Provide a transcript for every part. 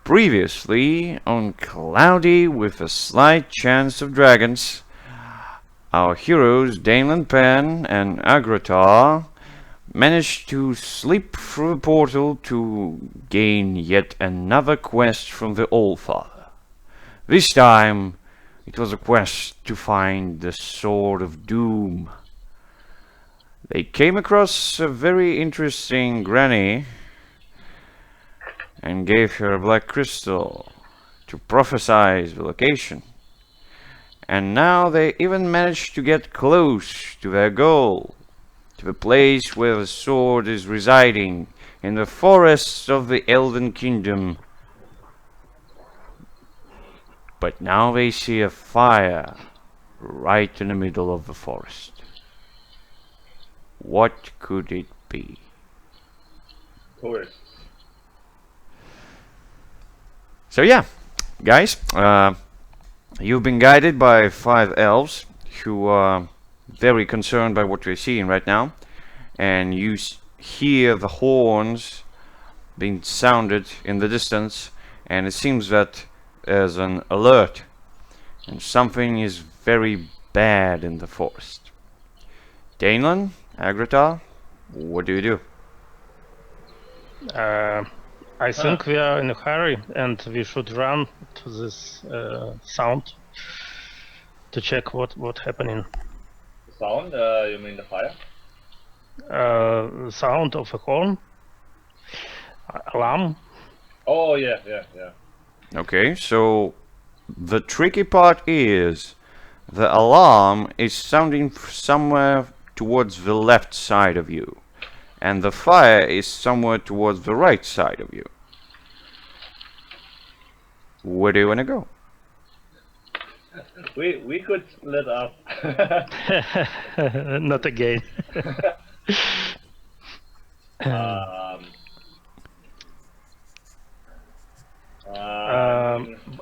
Previously on Cloudy with a Slight Chance of Dragons, our heroes Daneland Penn and Agratar managed to slip through a portal to gain yet another quest from the Allfather. This time it was a quest to find the Sword of Doom. They came across a very interesting granny and gave her a black crystal to prophesize the location. And now they even managed to get close to their goal, to the place where the sword is residing, in the forests of the Elven Kingdom. But now they see a fire right in the middle of the forest. What could it be? Tourists. So yeah, guys, you've been guided by 5 elves who are very concerned by what we're seeing right now, and you hear the horns being sounded in the distance, and it seems that there's an alert, and something is very bad in the forest. Daneland, Agratar, what do you do? I think we are in a hurry and we should run to this sound to check what happening. Sound? You mean the fire? Sound of a horn, alarm. Oh yeah. Okay, so the tricky part is the alarm is sounding somewhere towards the left side of you, and the fire is somewhere towards the right side of you. Where do you want to go? We could split up. Not again.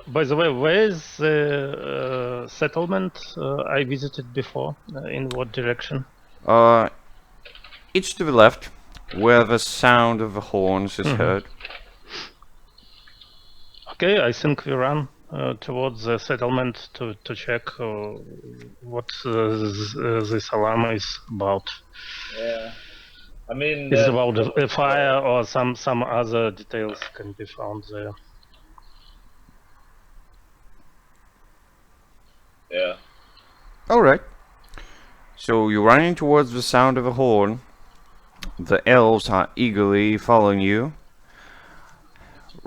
By the way, where is the settlement I visited before? In what direction? It's to the left, where the sound of the horns is heard. Okay, I think we run towards the settlement to check what this alarm is about. Yeah. I mean, Is it about a fire or some other details can be found there? Yeah. Alright. So you're running towards the sound of a horn. The elves are eagerly following you.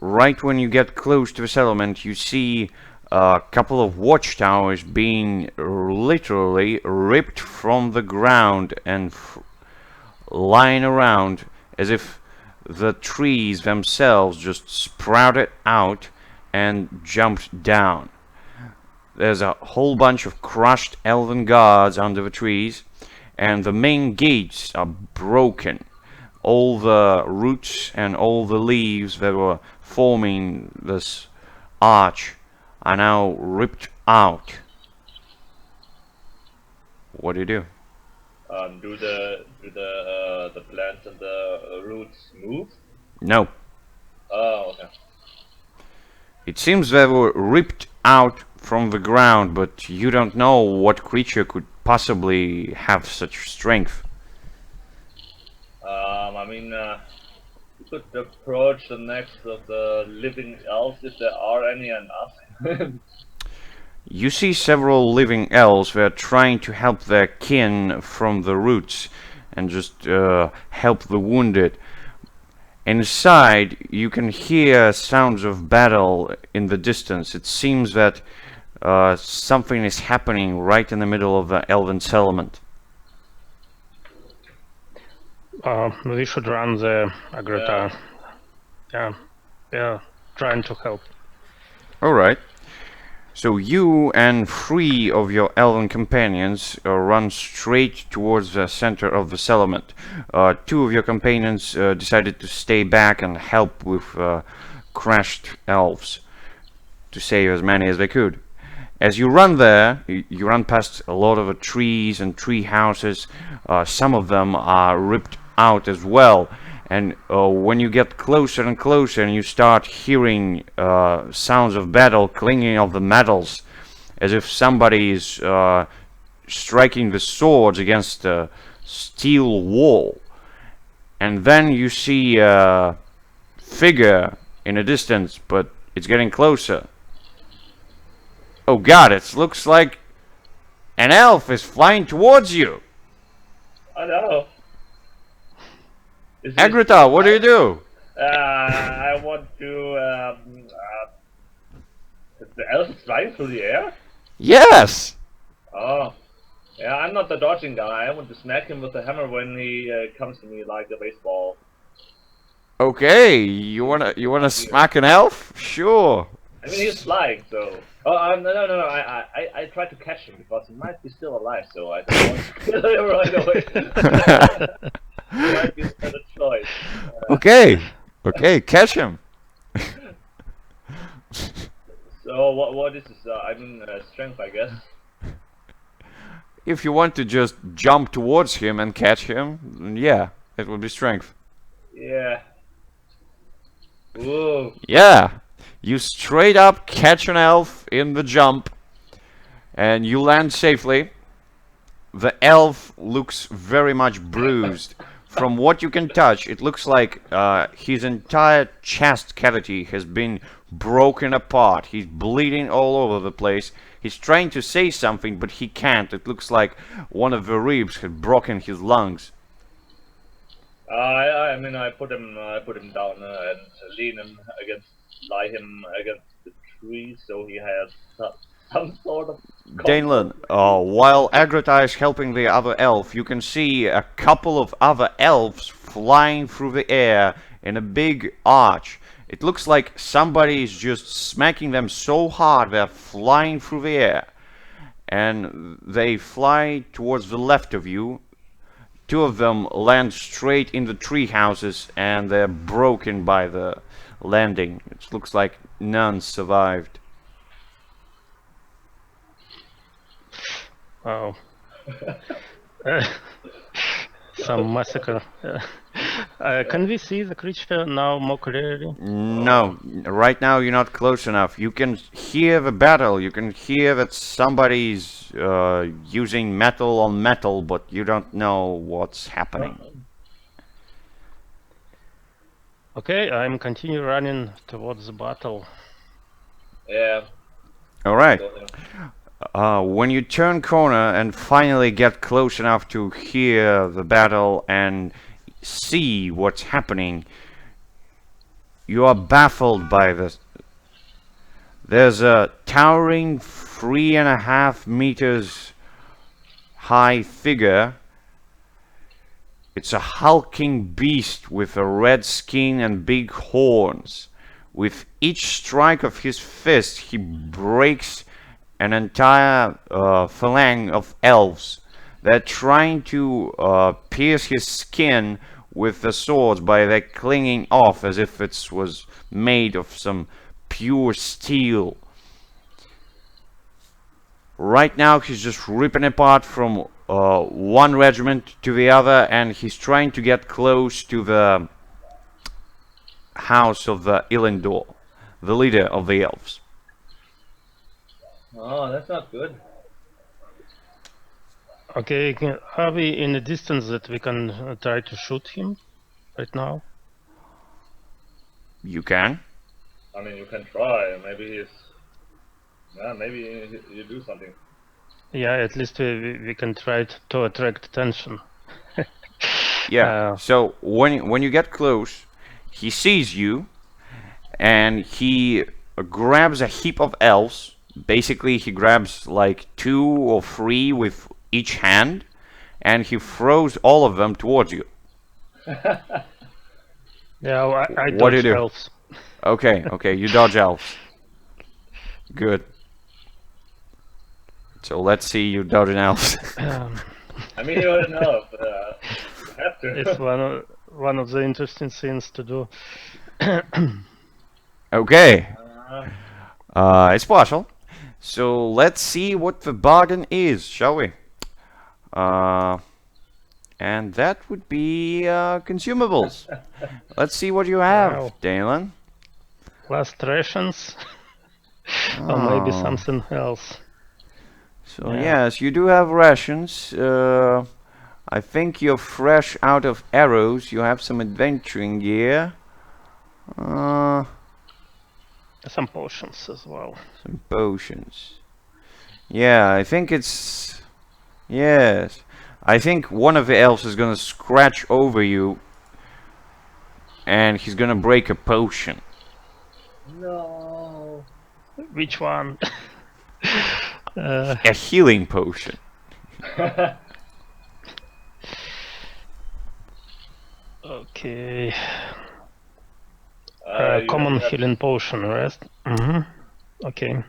Right when you get close to the settlement, you see a couple of watchtowers being literally ripped from the ground and lying around as if the trees themselves just sprouted out and jumped down. There's a whole bunch of crushed elven guards under the trees, and the main gates are broken. All the roots and all the leaves that were forming this arch are now ripped out. What do you do? Do the plants and the roots move? No. Oh, okay. It seems they were ripped out from the ground, but you don't know what creature could possibly have such strength. I mean, we could approach the next of the living elves if there are any and ask. You see several living elves who are trying to help their kin from the roots and just help the wounded. Inside, you can hear sounds of battle in the distance. It seems that something is happening right in the middle of the elven settlement. We should run the Agratar. Yeah, trying to help. Alright. So you and 3 of your elven companions run straight towards the center of the settlement. 2 of your companions decided to stay back and help with crashed elves to save as many as they could. As you run there, you run past a lot of trees and tree houses. Some of them are ripped out as well, And when you get closer and closer and you start hearing sounds of battle, clinging of the metals, as if somebody is striking the swords against a steel wall. And then you see a figure in a distance, but it's getting closer. Oh god, it looks like an elf is flying towards you. I know. Agrita, what do you do? I want to. The elf is flying through the air? Yes! Oh. Yeah, I'm not the dodging guy. I want to smack him with the hammer when he comes to me like a baseball. Okay, you wanna smack an elf? Sure. I mean, he's flying, so. Oh, no. I tried to catch him because he might be still alive, so I don't want to kill him right away. Might be a better choice. Okay, catch him. So what is this? Strength, I guess. If you want to just jump towards him and catch him, then yeah, it would be strength. Yeah. Ooh. Yeah, you straight up catch an elf in the jump, and you land safely. The elf looks very much bruised. From what you can touch, it looks like his entire chest cavity has been broken apart. He's bleeding all over the place. He's trying to say something, but he can't. It looks like one of the ribs had broken his lungs. I put him down and lie him against the tree, so he has some sort of. Danelan, while Agrita is helping the other elf, you can see a couple of other elves flying through the air in a big arch. It looks like somebody is just smacking them so hard they're flying through the air. And they fly towards the left of you. Two of them land straight in the tree houses and they're broken by the landing. It looks like none survived. Wow. Some massacre. Can we see the creature now more clearly? No, right now you're not close enough. You can hear the battle. You can hear that somebody's using metal on metal, but you don't know what's happening. Okay, I'm continue running towards the battle. Yeah. All right. When you turn corner and finally get close enough to hear the battle and see what's happening, you are baffled by this. There's a towering 3.5 meters high figure. It's a hulking beast with a red skin and big horns. With each strike of his fist, he breaks an entire phalanx of elves. They're trying to pierce his skin with the swords by their clinging off as if it was made of some pure steel. Right now he's just ripping apart from one regiment to the other, and he's trying to get close to the house of the Illendor, the leader of the elves. Oh, that's not good. Okay, are we in a distance that we can try to shoot him right now? You can. I mean, you can try. Maybe you do something. Yeah, at least we can try to attract attention. Yeah. So when you get close, he sees you, and he grabs a heap of elves. Basically, he grabs like 2 or 3 with each hand, and he throws all of them towards you. Yeah, I What do you dodge do? elves. Okay, you dodge elves. Good. So let's see you dodging elves. I mean, you already know, but you have to. It's one of the interesting things to do. Okay. It's partial. So let's see what the bargain is, shall we? And that would be consumables. Let's see what you have, Wow. Dalen. Last rations. Or maybe Oh. something else. So Yeah. yes, you do have rations. I think you're fresh out of arrows. You have some adventuring gear. Some potions as well. Some potions. Yeah, I think it's... Yes. I think one of the elves is gonna scratch over you. And he's gonna break a potion. No. Which one? A healing potion. Okay. You Common have- healing potion, right? Okay.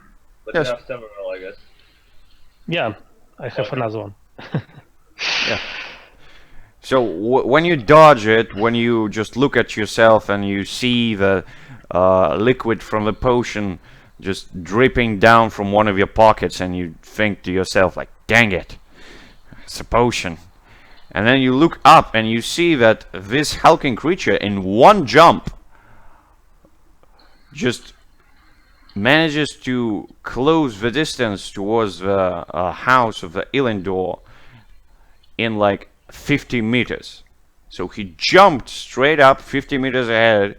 But Yes. you have several, I guess. Yeah, I have Okay. another one. Yeah. So when you dodge it, when you just look at yourself and you see the liquid from the potion just dripping down from one of your pockets, and you think to yourself like, dang it, it's a potion. And then you look up and you see that this hulking creature in one jump just manages to close the distance towards the house of the Illendor in like 50 meters. So he jumped straight up 50 meters ahead.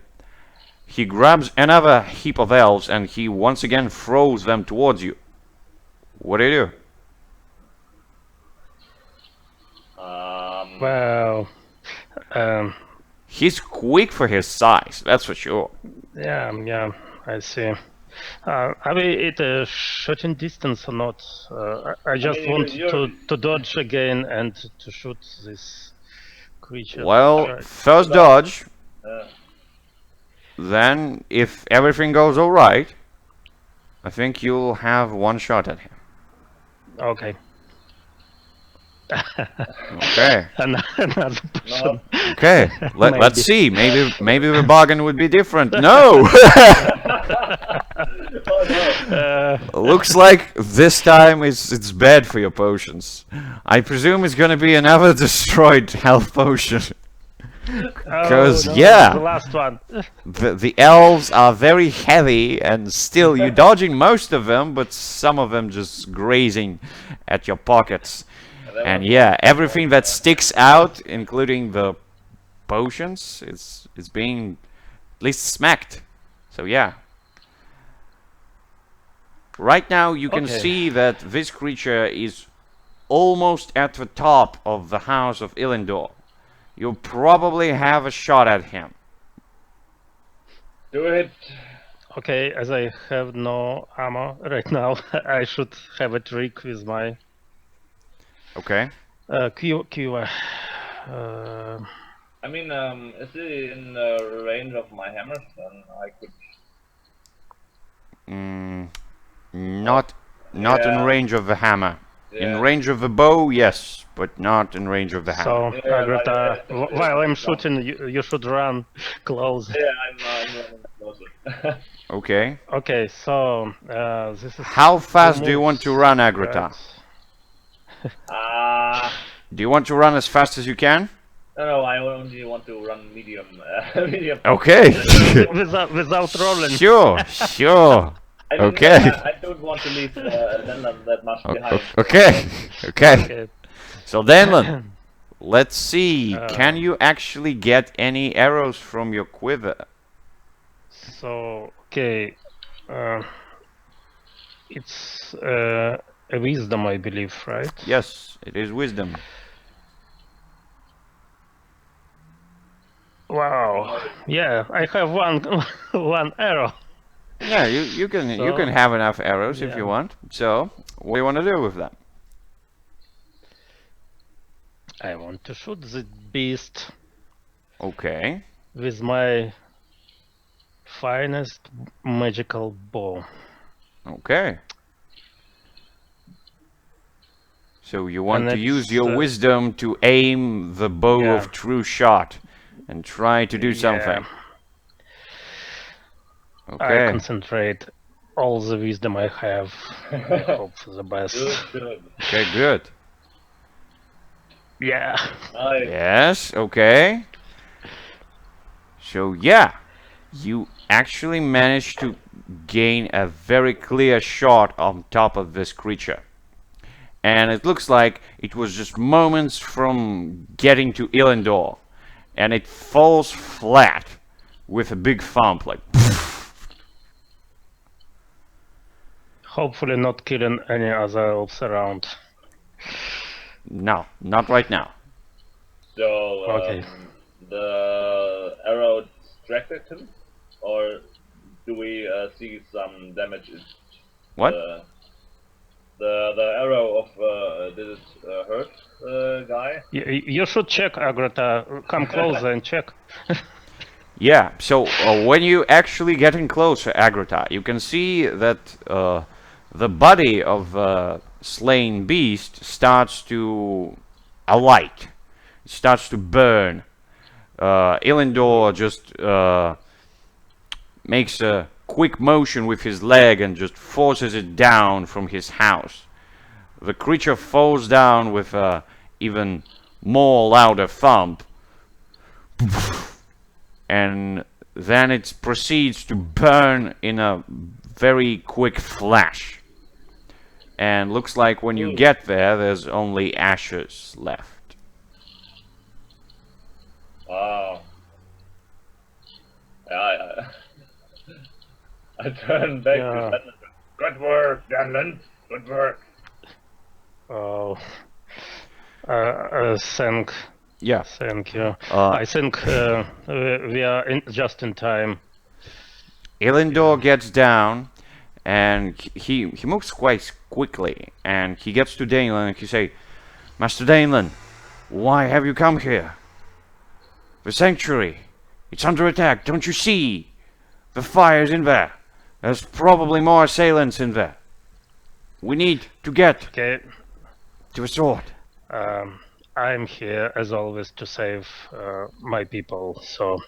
He grabs another heap of elves and he once again throws them towards you. What do you do? Wow. He's quick for his size, that's for sure. Yeah, I see. Are we at a shooting distance or not? I just mean, want you're- to dodge again and to shoot this creature. Well, Right. first dodge, Uh, then if everything goes alright, I think you'll have one shot at him. Okay. Okay. Another person. Okay. Let's Maybe. see. Maybe the bargain would be different. No. oh no. Looks like this time it's bad for your potions. I presume it's gonna be another destroyed health potion. Because Oh, no, yeah, the last one. the elves are very heavy, and still you're dodging most of them, but some of them just grazing at your pockets. And yeah, everything that sticks out, including the potions, is being at least smacked. So yeah. Right now you can Okay. see that this creature is almost at the top of the house of Illendor. You'll probably have a shot at him. Do it. Okay, as I have no ammo right now, I should have a trick with my Okay. Q. I mean, is he in range of my hammer? Then I could. Not in Yeah. range of the hammer. In Yeah. range of the bow, yes, but not in range of the hammer. So, Yeah, Agrata, like, while I'm shooting, you should run close. Yeah, I'm running closer. Okay. Okay, so this is. How fast do you want almost to run, Agrata? right. Do you want to run as fast as you can? No, I only want to run medium. Medium. Okay. Without rolling. Sure, sure. I mean, Okay. I don't want to leave Denland that much behind. Okay. Okay. Okay. So Danlin, let's see. Uh, Can you actually get any arrows from your quiver? So, okay. It's a wisdom, I believe, right? Yes, it is wisdom. Wow. Yeah, I have one one arrow. Yeah, you can have enough arrows if yeah. you want. So, what do you want to do with them? I want to shoot the beast Okay. with my finest magical bow. Okay. So you want And to use it's, your wisdom to aim the bow yeah. of true shot and try to do something. I Okay. concentrate all the wisdom I have. I hope for the best. Good. Okay, good. Yeah. Nice. Yes, okay. So yeah, you actually managed to gain a very clear shot on top of this creature. And it looks like it was just moments from getting to Illendor. And it falls flat with a big thump, like. Hopefully not killing any other elves around. No, not right now. So, Okay. the arrow distracted him, or do we see some damage? What? The arrow of did it hurt the guy? You should check, Agrata. Come closer and check. Yeah, so when you actually getting closer, Agrata, you can see that the body of slain beast starts to alight. It starts to burn. Illendor just makes a quick motion with his leg and just forces it down from his house. The creature falls down with a even more louder thump, and then it proceeds to burn in a very quick flash. And looks like when you get there, there's only ashes left. Wow. Yeah, I turn back to Denland. Good work, Denland. Good work. Oh. Thank Yeah. you. I think we are just in time. Illendor gets down, and he moves quite quickly, and he gets to Daneland, and he say, Master Daneland, why have you come here? The sanctuary, it's under attack, don't you see? The fire's in there. There's probably more assailants in there. We need to get to a sword. I'm here as always to save my people. So,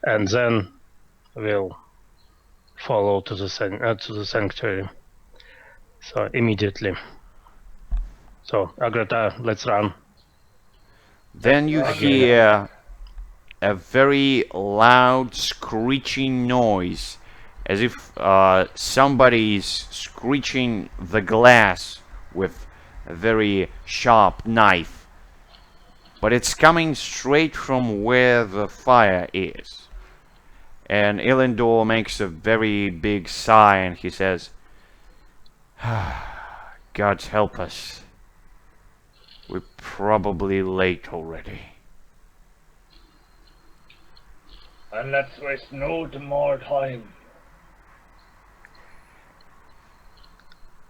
and then we'll follow to the sanctuary. So immediately. So Agrata, let's run. Then you hear a very loud screeching noise, as if somebody's screeching the glass with a very sharp knife. But it's coming straight from where the fire is. And Illendor makes a very big sigh and he says, God help us. We're probably late already. And let's waste no more time.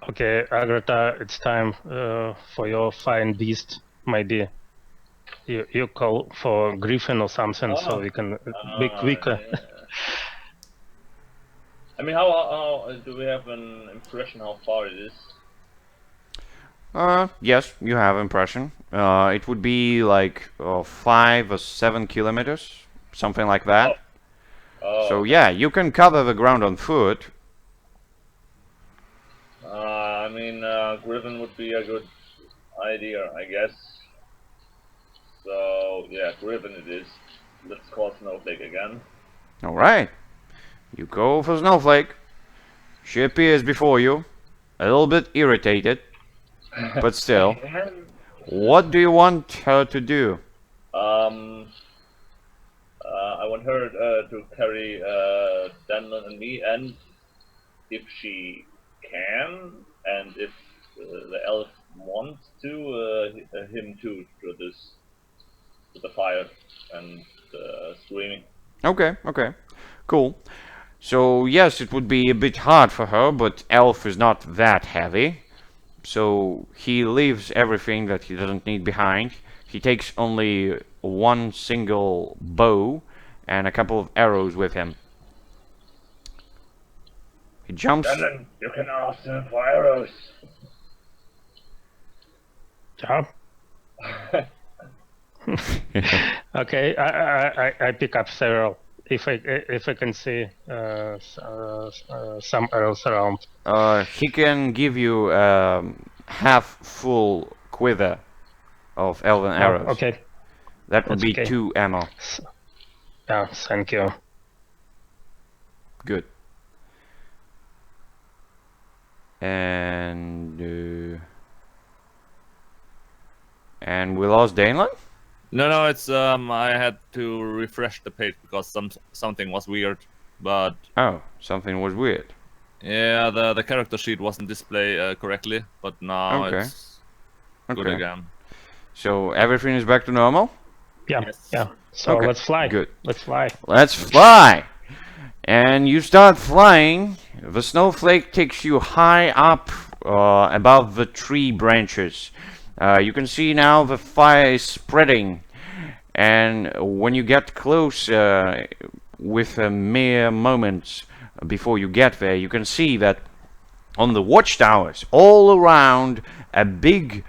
Okay, Agrata, it's time for your fine beast. Maybe you call for Griffin or something, so we can be quicker. Yeah. I mean, how do we have an impression how far it is? Yes, you have impression. It would be like 5 or 7 kilometers, something like that. So yeah, you can cover the ground on foot. I mean, Griffin would be a good idea, I guess. So yeah, Griffin it is. Let's call Snowflake again. All right, you go for Snowflake. She appears before you, a little bit irritated, but still. What do you want her to do? I want her to carry Denman and me, and if she can, and if the elf wants to, him too, to the fire and screaming. Okay, cool. So yes, it would be a bit hard for her, but elf is not that heavy. So he leaves everything that he doesn't need behind. He takes only one single bow and a couple of arrows with him. He jumps. Denman, you can ask him for arrows. Yeah. Okay, I pick up several. If I can see some arrows around. He can give you half full quiver. of elven arrows. Okay. That would That's be okay. 2 ammo. Yeah, thank you. Good. And we lost Daneland? No, it's I had to refresh the page because something was weird. But Oh, something was weird. yeah, the character sheet wasn't displayed correctly, but now Okay. it's good again. So everything is back to normal? Yeah, Yes. yeah. So Okay, let's fly. good. Let's fly. Let's fly! And you start flying. The snowflake takes you high up above the tree branches. You can see now the fire is spreading. And when you get close, with a mere moments before you get there, you can see that on the watchtowers, all around a big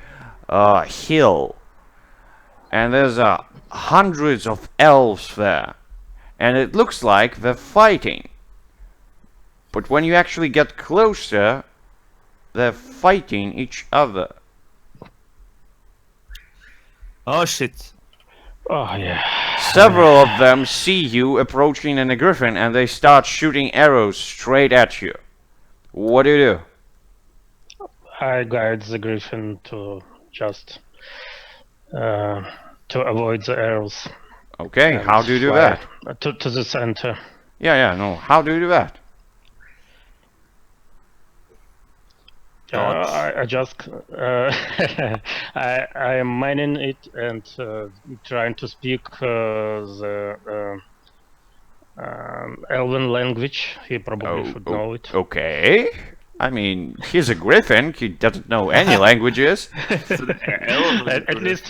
hill, and there's hundreds of elves there, and it looks like they're fighting. But when you actually get closer, they're fighting each other. Oh shit! Oh yeah. Several of them see you approaching in a griffin, and they start shooting arrows straight at you. What do you do? I guide the griffin to just to avoid the arrows. Okay, and how do you do fly that? To the center. Yeah, no. How do you do that? I just I am mining it and trying to speak the Elven language. He probably should know it. Okay. I mean, he's a griffin. He doesn't know any languages. At least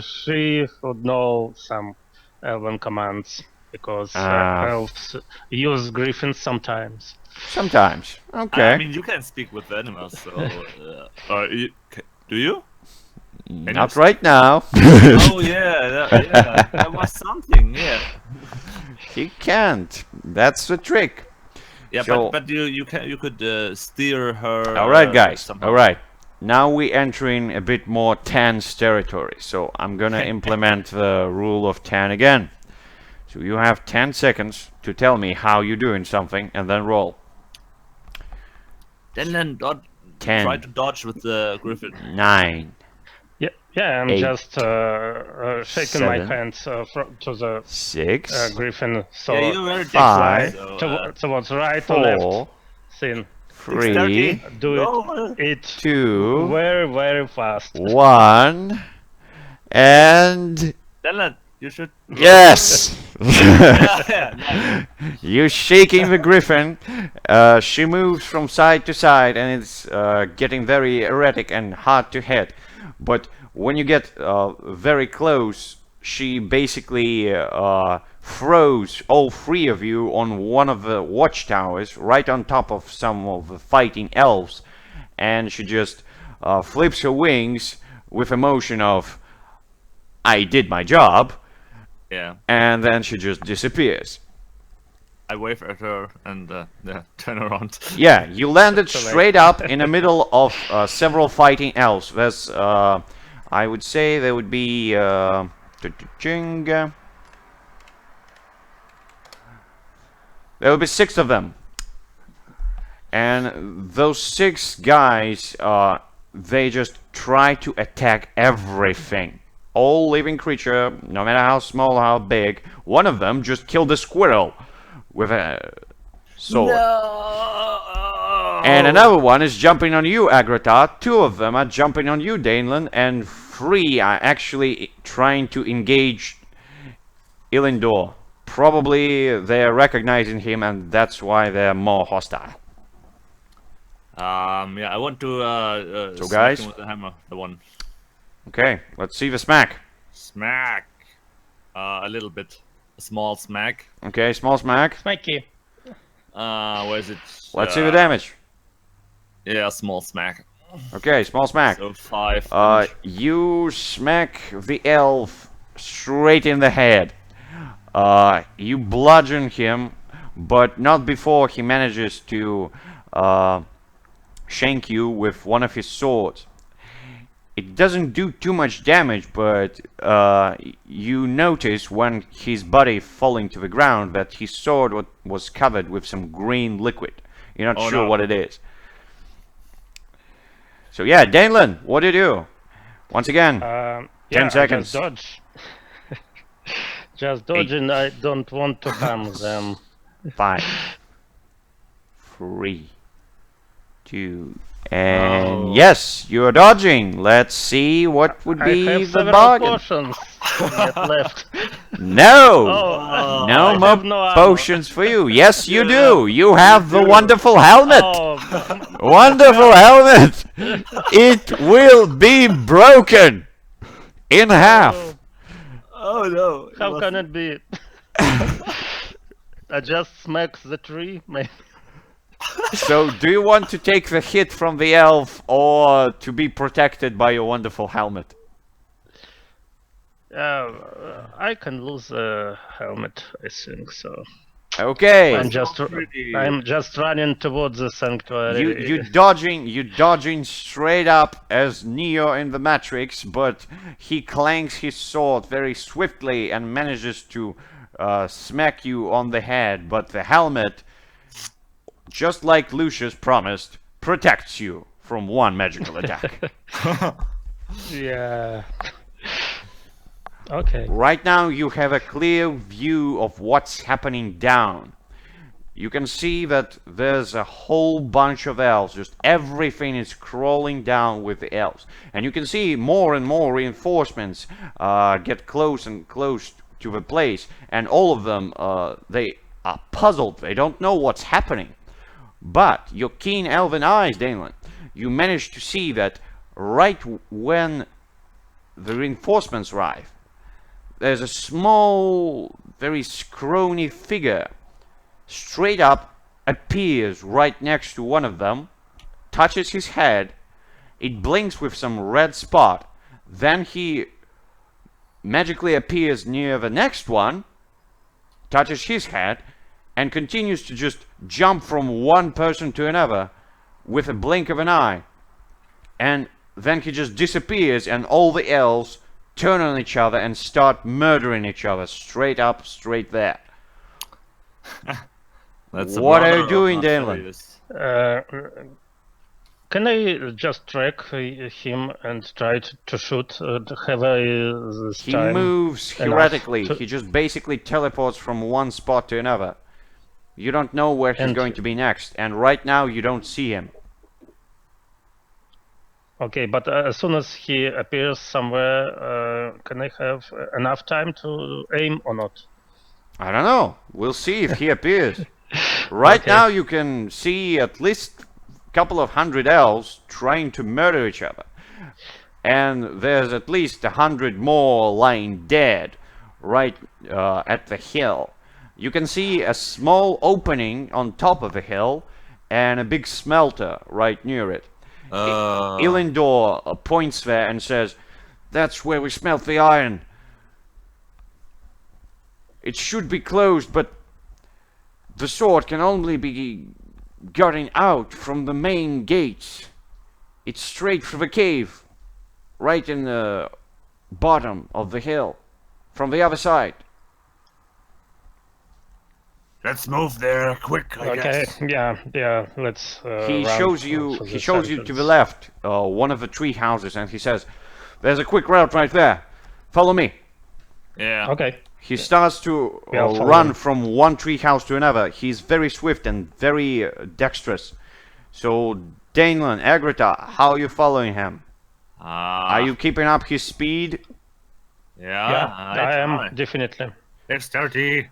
she would know some Elven commands because elves use griffins sometimes. Sometimes. Okay. I mean, you can speak with animals, so do you? Not right now. Oh yeah, that was something. Yeah. He can't. That's the trick. Yeah, So- but you could steer her. All right, guys. somehow. All right. Now we entering a bit more tense territory. So I'm gonna implement the rule of 10 again. So you have 10 seconds to tell me how you're doing something, and then roll. Then try 10, to dodge with the griffin. 9, Yeah, I'm 8, just shaking my 7, hands to the 6, griffin. So Yeah, you're very Five, dexterous, so, towards right or left. 4, Thin. 3, Dexterity. Do No. it 2, very fast. 1, and Then you should. yes! Yeah. You're shaking the griffin. She moves from side to side, and it's getting very erratic and hard to hit. But when you get very close, she basically throws all three of you on one of the watchtowers, right on top of some of the fighting elves, and she just flips her wings with a motion of "I did my job," Yeah. and then she just disappears. I wave at her and turn around. Yeah, you landed straight up in the middle of several fighting elves. There's, I would say, there would be, there would be 6 of them, and those 6 guys, they just try to attack everything. All living creature, no matter how small, how big. One of them just killed a squirrel with a sword. No! And another one is jumping on you, Agratar. 2 of them are jumping on you, Daneland. And 3 are actually trying to engage Ilindor. Probably they're recognizing him, and that's why they're more hostile. Yeah, I want to So smack guys? him with the hammer. The one. Okay, let's see the smack. Smack. A little bit. A small smack. Okay, small smack. Mikey. Where is it? Let's see the damage. Yeah, small smack. Okay, small smack. So 5. damage. You smack the elf straight in the head. You bludgeon him, but not before he manages to shank you with one of his swords. it doesn't do too much damage, but you notice when his body falling to the ground that his sword was covered with some green liquid. You're not sure what it is. So yeah, Danelin, what do you do? Once again, 10 seconds. Just dodge. Just dodge, and I don't want to harm them. 5, 3, 2, and yes, you're dodging. Let's see what would be I have the several bargain. potions yet left. No, Oh, no I more have no ammo. potions for you. Yes, you do. You have the wonderful helmet. Oh, Wonderful helmet. It will be broken in half. Oh no! how can it be? I just smacked the tree, maybe. So, do you want to take the hit from the elf or to be protected by your wonderful helmet? I can lose a helmet, I think so. Okay. I'm just running towards the sanctuary. You dodging straight up as Neo in the Matrix, but he clanks his sword very swiftly and manages to smack you on the head. But the helmet, just like Lucius promised, protects you from one magical attack. Yeah. Okay. Right now you have a clear view of what's happening down. You can see that there's a whole bunch of elves. Just everything is crawling down with the elves. And you can see more and more reinforcements get close and close to the place. And all of them, they are puzzled. They don't know what's happening. But your keen elven eyes, Danelin, you manage to see that right when the reinforcements arrive, there's a small, very scrawny figure straight up appears right next to one of them, touches his head, it blinks with some red spot, then he magically appears near the next one, touches his head, and continues to just jump from one person to another with a blink of an eye. And then he just disappears, and all the elves turn on each other and start murdering each other straight up, straight there. What are you doing, Danelin? Can I just track him and try to shoot? Have I this He time moves enough erratically. to- He just basically teleports from one spot to another. You don't know where he's And- going to be next, and right now you don't see him. Okay, but as soon as he appears somewhere, can I have enough time to aim or not? I don't know. We'll see if he appears. Right Okay. now you can see at least a couple of hundred elves trying to murder each other. And there's at least 100 more lying dead right at the hill. You can see a small opening on top of the hill and a big smelter right near it. Ilindor points there and says, "That's where we smelt the iron. It should be closed, but the sword can only be gotten out from the main gates. It's straight for the cave, right in the bottom of the hill, from the other side." Let's move there quick, I Okay, guess. yeah, let's. He run shows for you. the He shows you to entrance. the left, one of the tree houses, and he says, "There's a quick route right there. Follow me." Yeah. Okay. He starts to Yeah, I'll follow run him. from one tree house to another. He's very swift and very dexterous. So, Danelin, Agrita, how are you following him? Are you keeping up his speed? Yeah, Yeah, I am try. definitely. Dexterity.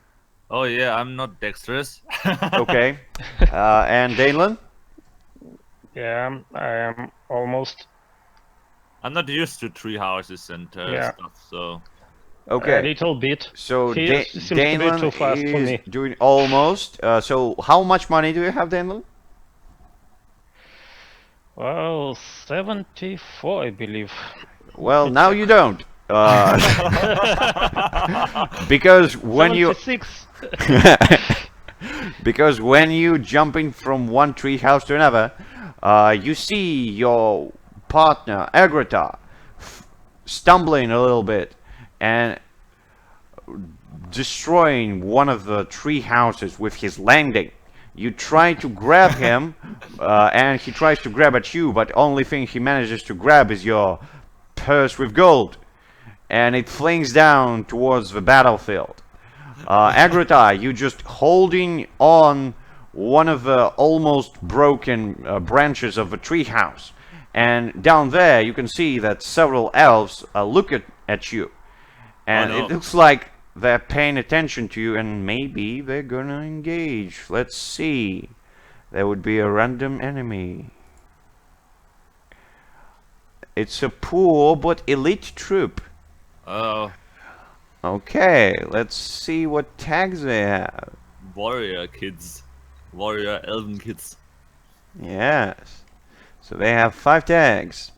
Oh yeah, I'm not dexterous. Okay. And Danelin? Yeah, I am almost. I'm not used to tree houses and Yeah. stuff, so A Okay. little bit. So, He seems to be Danelin too fast for is me. doing almost. So, how much money do you have, Danelin? Well, 74, I believe. Well, now you don't. Because when you 76. because when you jumping from one tree house to another, you see your partner Agrita stumbling a little bit and destroying one of the tree houses with his landing. You try to grab him, and he tries to grab at you, but only thing he manages to grab is your purse with gold, and it flings down towards the battlefield. Agrota, you just holding on one of the almost broken branches of a tree house, and down there you can see that several elves look at you, and Oh, no. it looks like they're paying attention to you, and maybe they're gonna engage. Let's see. There would be a random enemy. It's a poor but elite troop. Oh, Okay, let's see what tags they have. warrior kids. Warrior elven kids. Yes. So they have 5 tags.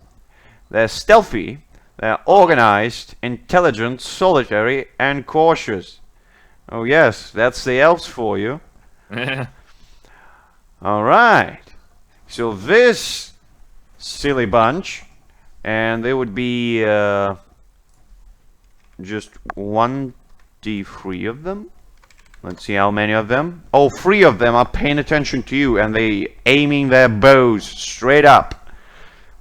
They're stealthy, they're organized, intelligent, solitary, and cautious. Oh yes, that's the elves for you. Alright. So this silly bunch, and there would be just 1d3 of them. Let's see how many of them. Oh, 3 of them are paying attention to you, and they aiming their bows straight up.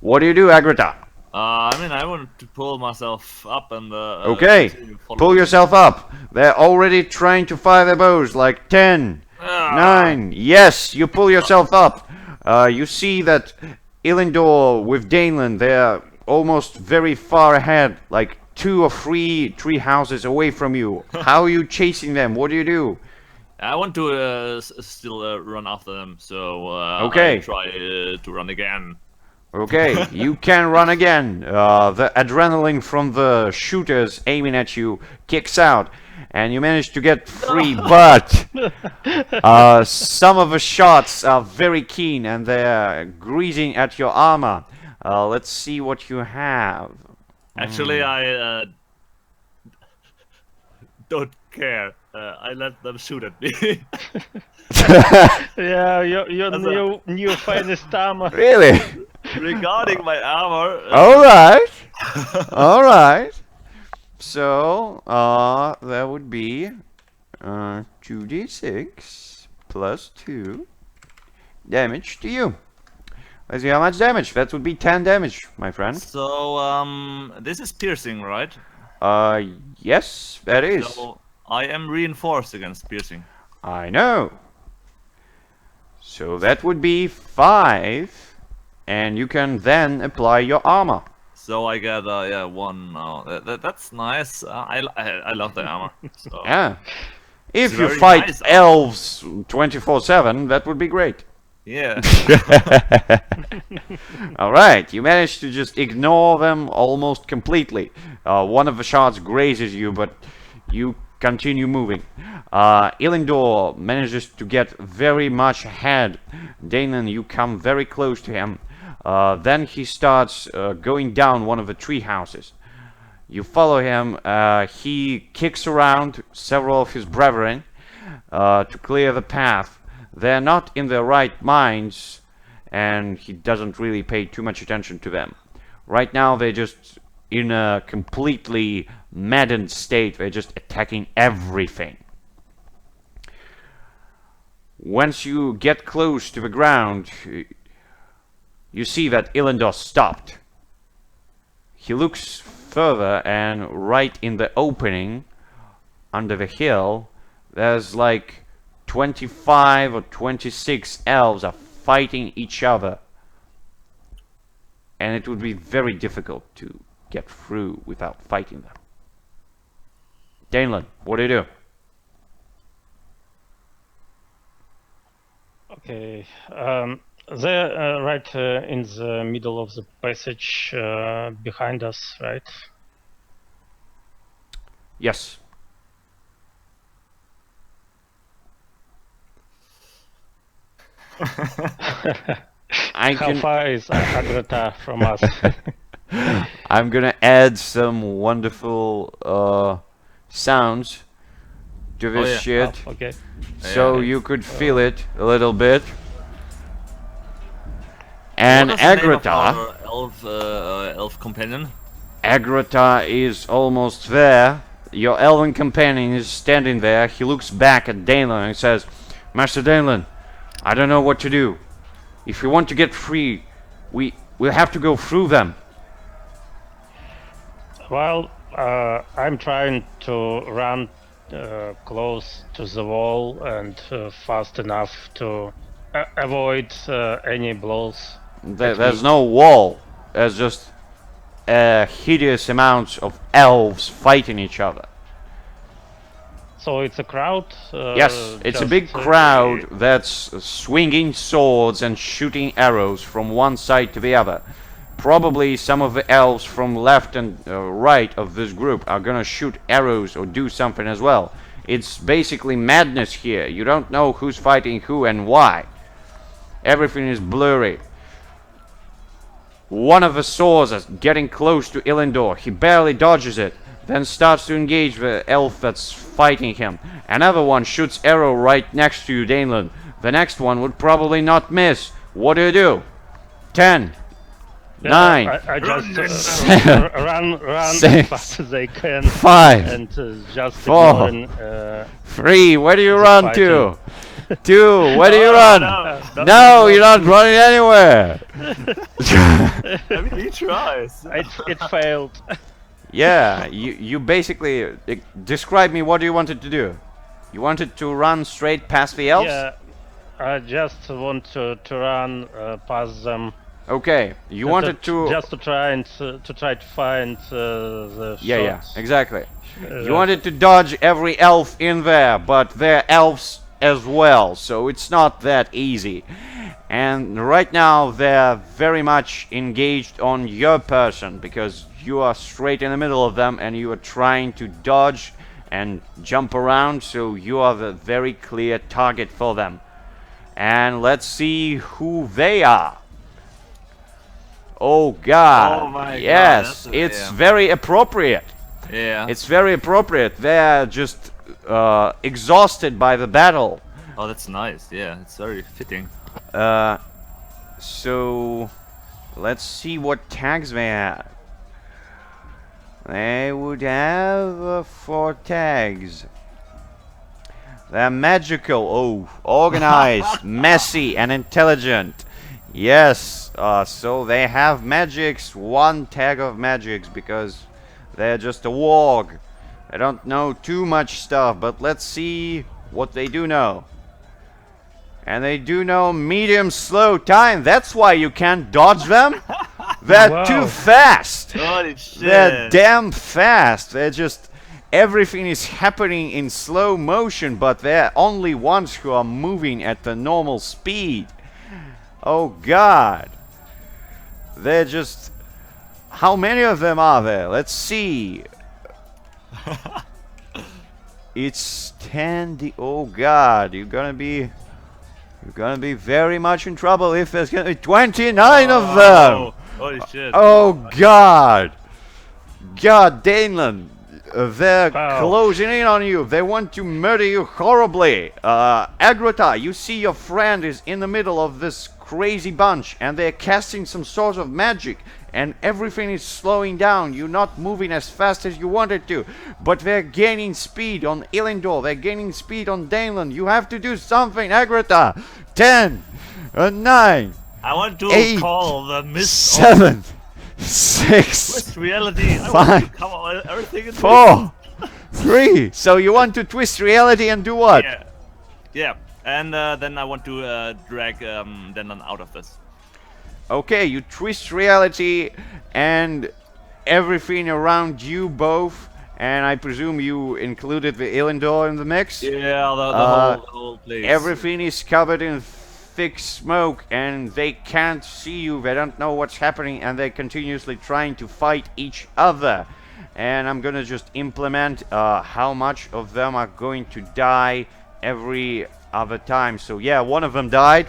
What do you do, Agrota? I mean, I want to pull myself up and Okay, continue following. pull yourself up. They're already trying to fire their bows. Like 10, Ah. 9. Yes, you pull yourself up. You see that Illindor with Daneland, they're almost very far ahead, like 2 or 3 tree houses away from you. How are you chasing them? What do you do? I want to still run after them, so Okay. I try to run again. Okay, you can run again. The adrenaline from the shooters aiming at you kicks out, and you manage to get free, but some of the shots are very keen and they're greasing at your armor. Let's see what you have. Actually, I don't care. I let them shoot at me. Yeah, your That's a- new finest armor. Really? Regarding my armor, Alright. Alright. So, that would be 2d6 plus 2 damage to you. Let's see how much damage. That would be 10 damage, my friend. so this is piercing, right? Yes, that is. So I am reinforced against piercing. I know. So that would be 5, and you can then apply your armor. So I get yeah 1. That's nice. I love the armor. So. Yeah. If you very fight nice. elves 24/7, that would be great. Yeah. Alright, you managed to just ignore them almost completely. One of the shots grazes you, but you continue moving. Illindor manages to get very much ahead. Danon, you come very close to him. Then he starts going down one of the tree houses. You follow him. He kicks around several of his brethren to clear the path. They're not in their right minds, and he doesn't really pay too much attention to them. Right now, they're just in a completely maddened state. They're just attacking everything. Once you get close to the ground, you see that Illindor stopped. He looks further, and right in the opening under the hill, there's like 25 or 26 elves are fighting each other, and it would be very difficult to get through without fighting them. Daneland, what do you do? Okay, they're right in the middle of the passage behind us, right? Yes. I How can. far is Agrota from us? I'm gonna add some wonderful sounds to this yeah. shit, Oh, okay. so Yeah. you could feel it a little bit. And What was the name of Agrota, our elf companion? Agrota is almost there. Your elven companion is standing there. He looks back at Danelan and says, Master Danelan, I don't know what to do. If we want to get free, we'll have to go through them. Well, I'm trying to run close to the wall and fast enough to avoid any blows. There's no wall. There's just hideous amounts of elves fighting each other. So it's a crowd? Yes, it's a big crowd that's swinging swords and shooting arrows from one side to the other. Probably some of the elves from left and right of this group are gonna shoot arrows or do something as well. It's basically madness here. You don't know who's fighting who and why. Everything is blurry. One of the swords is getting close to Illendor. He barely dodges it, then starts to engage the elf that's fighting him. Another one shoots arrow right next to you, Danelan. The next one would probably not miss. What do? 10. Yeah, 9. I just run as 6, fast as I can 5, and just 4, ignoring, 3. Where do you run fighting. to? 2. Where do you run? No, you're not running anywhere. I mean, he tries. it failed. Yeah, you basically describe me. What do you wanted to do? You wanted to run straight past the elves? Yeah, I just want to run past them. Okay, you wanted to. Just to try to find the Yeah, shots. exactly. You wanted to dodge every elf in there, but they're elves as well, so it's not that easy. And right now they're very much engaged on your person because you are straight in the middle of them and you are trying to dodge and jump around, so you are the very clear target for them. And let's see who they are. Oh god. Oh my god, yes, that's it's yeah. very appropriate. Yeah. It's very appropriate. They're just exhausted by the battle. Oh, that's nice. Yeah, it's very fitting. So let's see what tags they have. They would have 4 tags. They're magical, organized, messy, and intelligent. Yes, so they have magics, 1 tag of magics, because they're just a warg. They don't know too much stuff, but let's see what they do know. And they do know medium slow time. That's why you can't dodge them. They're Wow. too fast. Holy shit. They're damn fast. They're just... Everything is happening in slow motion, but they're only ones who are moving at the normal speed. Oh god. They're just... How many of them are there? Let's see. It's 10. Oh god, you're gonna be very much in trouble if there's gonna be 29 of them. Holy shit. Oh god. God, Danelan. They're Wow. closing in on you. They want to murder you horribly. Agrota, you see your friend is in the middle of this crazy bunch and they're casting some sort of magic and everything is slowing down. You're not moving as fast as you wanted to, but they're gaining speed on Illendor. They're gaining speed on Danelan. You have to do something, Agrota. 10, 9, I want to 8, call the mist 7, 6, twist reality. I 5, want to come on everything in 4, 3. So you want to twist reality and do what? Yeah. Yeah. And then I want to drag Denon out of this. Okay, you twist reality and everything around you both, and I presume you included the Illendor in the mix? Yeah, the whole place. Everything is covered in thick smoke and they can't see you, they don't know what's happening, and they're continuously trying to fight each other. And I'm gonna just implement how much of them are going to die every other time. So yeah, one of them died.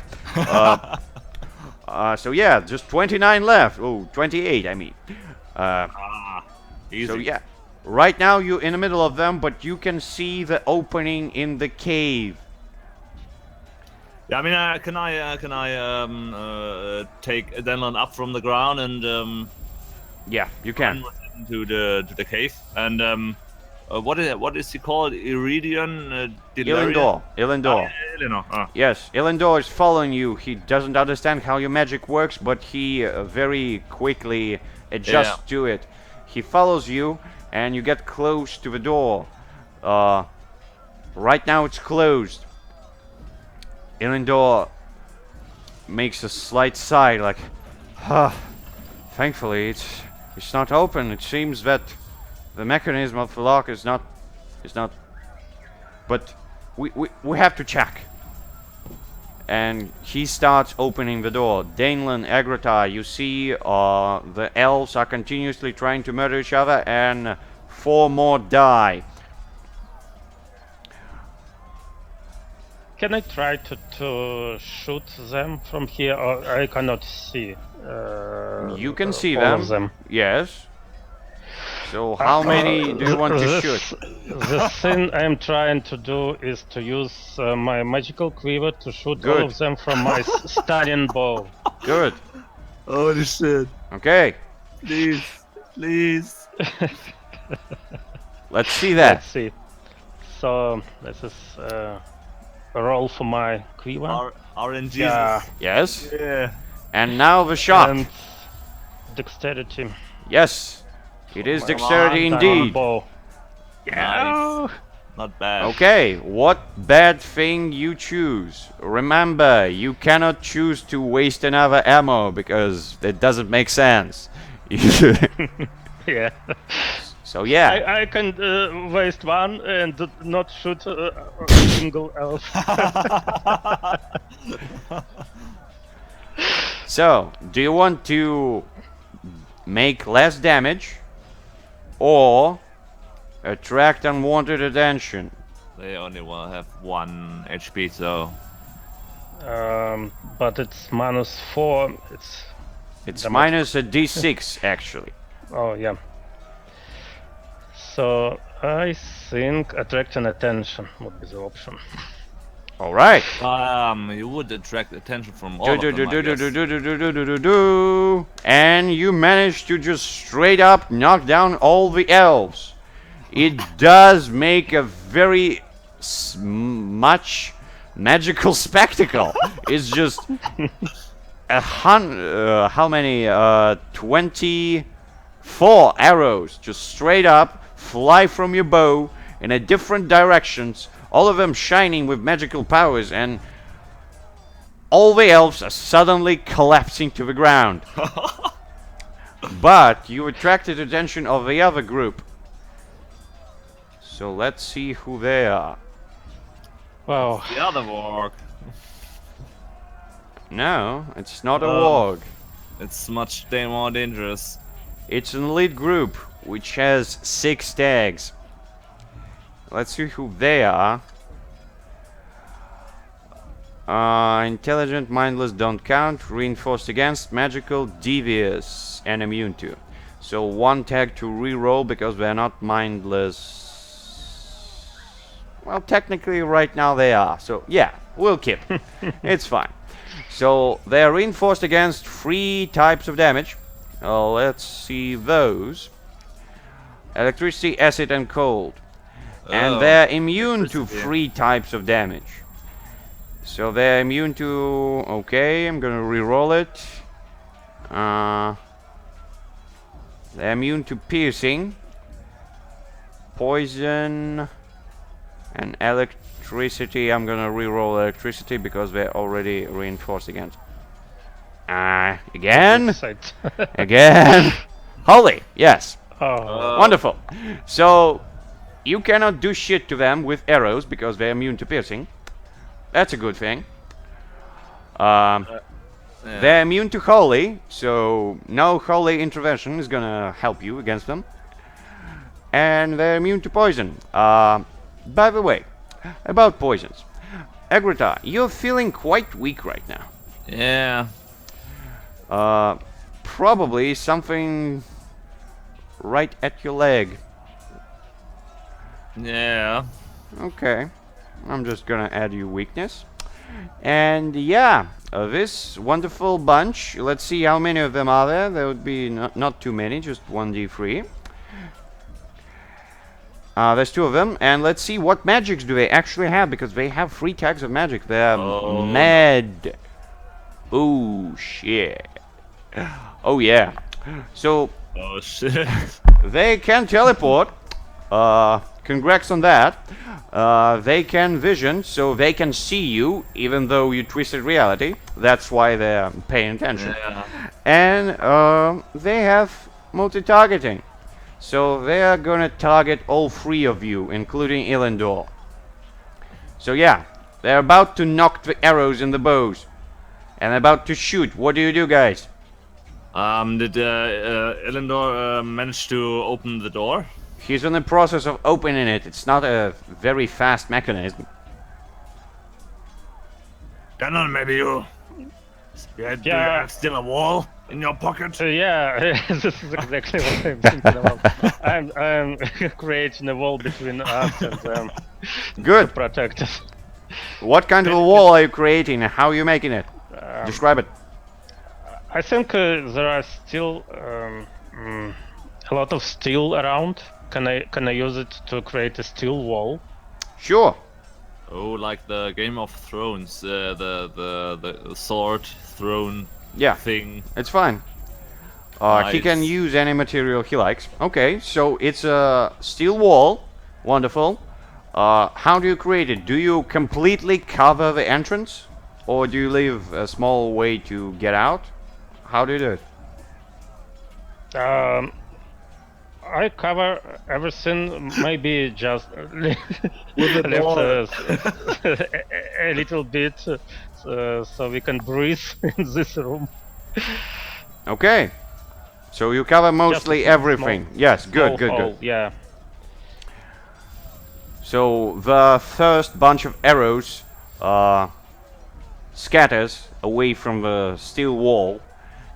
So yeah, just 29 left. Oh, 28 I mean. Easy. So yeah, right now you're in the middle of them, but you can see the opening in the cave. Yeah, I mean, can I take Denon up from the ground and Yeah, you can. run within into the cave. And what is he called? Iridian? Ilendor. Eleanor. Yes, Elendor is following you. He doesn't understand how your magic works, but he very quickly adjusts to it. He follows you, and you get close to the door. Right now it's closed. Elendor makes a slight sigh, like, thankfully it's not open. It seems that the mechanism of the lock is not, but we have to check. And he starts opening the door. Danelan, Agrata, you see the elves are continuously trying to murder each other, and 4 more die. Can I try to shoot them from here, or I cannot see? You can see all them. of them. Yes. So how many do you want to shoot? The thing I'm trying to do is to use my magical quiver to shoot Good. all of them from my stunning bow. Good. Holy shit! Okay. Please, please. Let's see that. Let's see. So this is a roll for my quiver. RNG. Yeah, Yes. Yeah. And now the shot. and dexterity. Yes. It is My dexterity stunning indeed. bow. Nice. Not bad. Okay, what bad thing you choose? Remember, you cannot choose to waste another ammo because it doesn't make sense. Yeah. So yeah, I can waste one and not shoot a single elf. so do you want to make less damage or attract unwanted attention? They only will have 1 HP, so But it's -4. It's Damage. minus a d6 actually. Oh yeah. So I think attracting attention would be the option. All right. you would attract attention from all of them, I guess. And you manage to just straight up knock down all the elves. It does make a very much magical spectacle. It's just how many? 24 arrows just straight up fly from your bow in a different directions, all of them shining with magical powers, and all the elves are suddenly collapsing to the ground. But you attracted attention of the other group. So let's see who they are. Wow. The other warg. No, it's not a warg. It's much more dangerous. It's an elite group which has 6 tags. Let's see who they are. Intelligent, mindless, don't count. Reinforced against, magical, devious, and immune to. So 1 tag to reroll because they're not mindless. Well, technically right now they are. So yeah, we'll keep. It's fine. So they're reinforced against 3 types of damage. Let's see those. Electricity, acid, and cold. And they're immune to 3 types of damage. So they're immune to... Okay, I'm gonna reroll it. They're immune to piercing, poison, and electricity. I'm gonna reroll electricity because they're already reinforced against. Again? Again? Holy, yes. Oh. Wonderful. So, you cannot do shit to them with arrows because they're immune to piercing. That's a good thing. They're immune to holy, so no holy intervention is gonna help you against them. And they're immune to poison. By the way, about poisons. Agrata, you're feeling quite weak right now. Yeah. Probably something right at your leg. Yeah. Okay. I'm just gonna add you weakness. And yeah, this wonderful bunch, let's see how many of them are there. There would be not too many, just 1d3. There's two of them, and let's see what magics do they actually have, because they have 3 tags of magic. They're Oh, mad. Oh shit. Oh yeah. So Oh shit. they can teleport. Congrats on that. They can vision, so they can see you, even though you twisted reality. That's why they're paying attention. Yeah. And they have multi-targeting. So they are gonna target all 3 of you, including Elendor. So yeah, they're about to knock the arrows in the bows. And about to shoot. What do you do, guys? Did Elendor manage to open the door? He's in the process of opening it. It's not a very fast mechanism. Dannon, maybe you. Yeah, do you Yeah. have still a wall in your pocket? Yeah, this is exactly what I'm thinking about. I'm creating a wall between us and them to Good. protect us. What kind of a wall are you creating and how are you making it? Describe it. I think there are still a lot of steel around. Can I use it to create a steel wall? Sure. Oh, like the Game of Thrones, the sword throne Yeah, thing. it's fine. He can Nice. use any material he likes. Okay, so it's a steel wall. Wonderful. How do you create it? Do you completely cover the entrance? Or do you leave a small way to get out? How do you do it? I cover everything. Maybe just the left a little bit so we can breathe in this room. Okay. So you cover mostly everything. Yes, good, Small good, hole, good. Yeah. So the first bunch of arrows scatters away from the steel wall,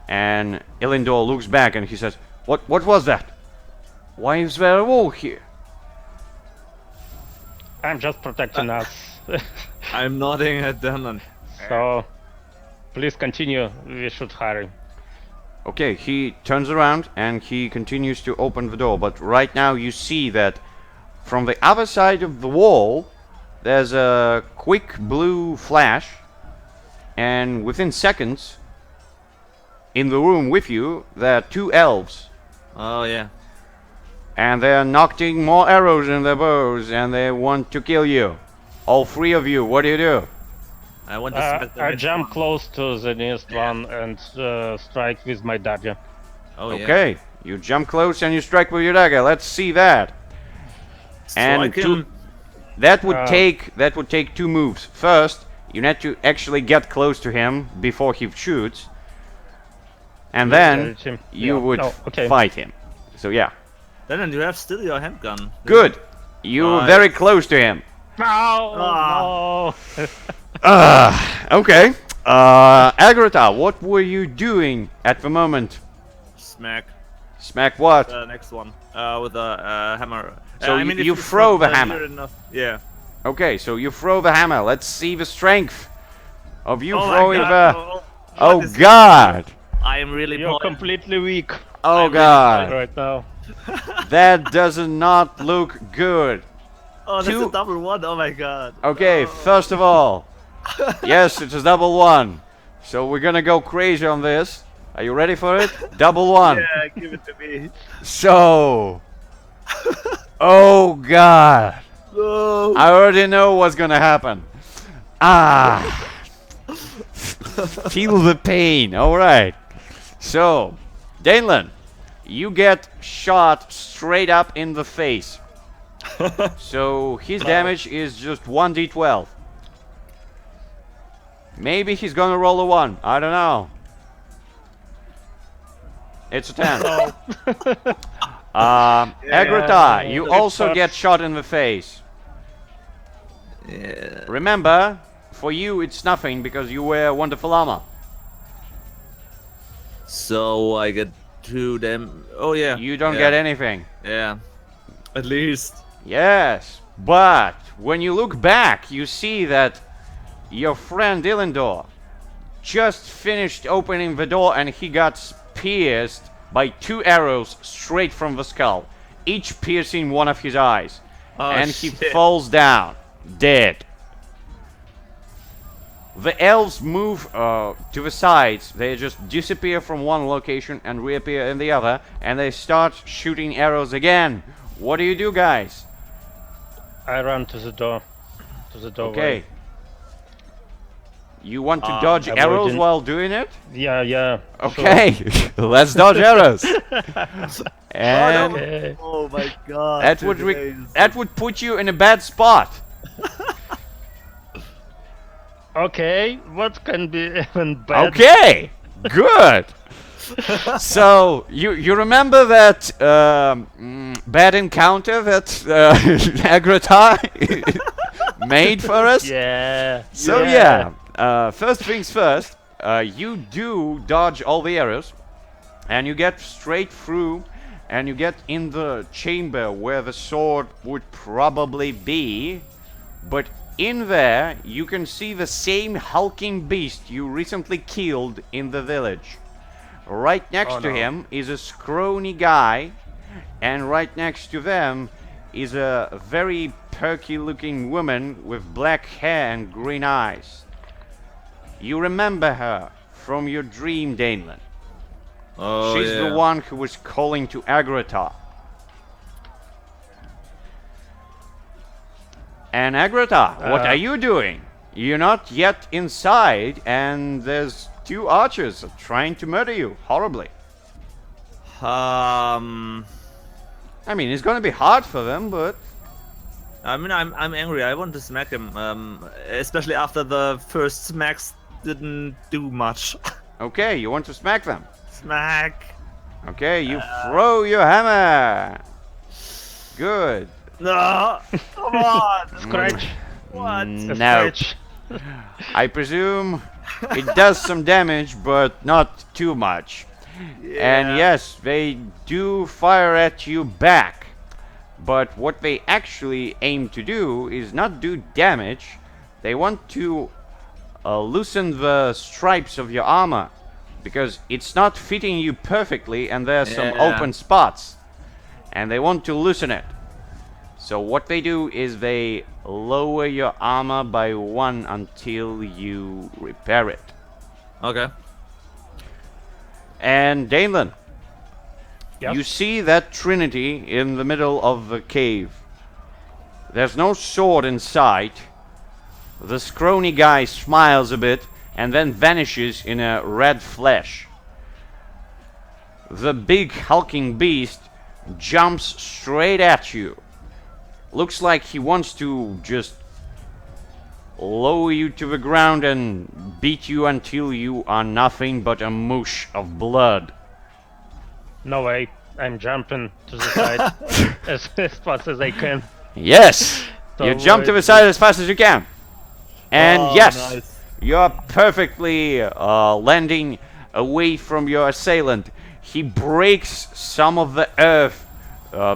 and Elendor looks back and he says, What was that? Why is there a wall here?" I'm just protecting us. I'm nodding at Dannon. So please continue. We should hurry. Okay, he turns around and he continues to open the door, but right now you see that from the other side of the wall there's a quick blue flash, and within seconds in the room with you there are 2 elves, Oh yeah. and they're knocking more arrows in their bows and they want to kill you. All 3 of you. What do you do? I want to smash the I next jump one. close to the nearest one and strike with my dagger. Oh yeah. Okay, you jump close and you strike with your dagger. Let's see that. And Strike him. that would take 2 moves. First, you need to actually get close to him before he shoots, and then you would fight him. So yeah, Dannon, you have still your handgun. good. You're Nice. very close to him. No! Okay. Agrata, what were you doing at the moment? Smack. Smack what? The next one. With a hammer. So I mean, if you it's throw not the hammer. near enough- Yeah. Okay, so you throw the hammer. Let's see the strength of you Oh my throwing God. the. What Oh is- God! I am really You're poisoned. completely weak Oh God! right now. That does not look good. Oh, that's Two- a double one. Oh my God. Okay, first of all, yes, it's a double 1. So we're gonna go crazy on this. Are you ready for it? Double 1. Yeah, give it to me. So. Oh God! No. I already know what's gonna happen. Ah! Feel the pain. All right. So, Danelin, you get shot straight up in the face. So his damage is just 1d12. Maybe he's gonna roll a 1. I don't know. It's a 10. Agrata, you It also hurts. get shot in the face. Yeah. Remember, for you it's nothing because you wear wonderful armor. So I get 2 them. Oh yeah. You don't yeah. get anything. Yeah. At least. Yes, but when you look back, you see that your friend Elendor just finished opening the door and he got pierced by 2 arrows straight from the skull, each piercing one of his eyes. Oh, and he shit. falls down, dead. The elves move to the sides. They just disappear from one location and reappear in the other, and they start shooting arrows again. What do you do, guys? I run to the door. To the doorway. Okay. You want to dodge avoiding- arrows while doing it? Yeah, yeah. Okay, let's dodge arrows. And Okay. Oh my god. that would today is- that would put you in a bad spot. Okay, what can be even better? Okay, good. So you remember that bad encounter that Agrata made for us? Yeah. So yeah, first things first, you do dodge all the arrows, and you get straight through, and you get in the chamber where the sword would probably be, but in there you can see the same hulking beast you recently killed in the village. Right next to him is a scrawny guy, and right next to them is a very perky looking woman with black hair and green eyes. You remember her from your dream, Danelan. Oh, She's yeah. the one who was calling to Agrata. And Agrata, what are you doing? You're not yet inside, and there's two archers trying to murder you horribly. I mean, it's gonna be hard for them, but I mean, I'm angry. I want to smack him. Especially after the first smacks didn't do much. okay, you want to smack them. Smack. Okay, you throw your hammer. Good. No, come on. Scratch. What? No. Scratch. I presume it does some damage, but not too much. And yes, they do fire at you back. But what they actually aim to do is not do damage. They want to loosen the stripes of your armor, because it's not fitting you perfectly and there's some Yeah. open spots. And they want to loosen it. So what they do is they lower your armor by 1 until you repair it. Okay. And Danelan, Yes. you see that trinity in the middle of the cave. There's no sword in sight. The scrawny guy smiles a bit and then vanishes in a red flash. The big hulking beast jumps straight at you. Looks like he wants to just lower you to the ground and beat you until you are nothing but a mush of blood. No way. I'm jumping to the side as fast as I can. Yes! You Don't jump to worry. the side as fast as you can. And Oh, yes, nice. you're perfectly landing away from your assailant. He breaks some of the earth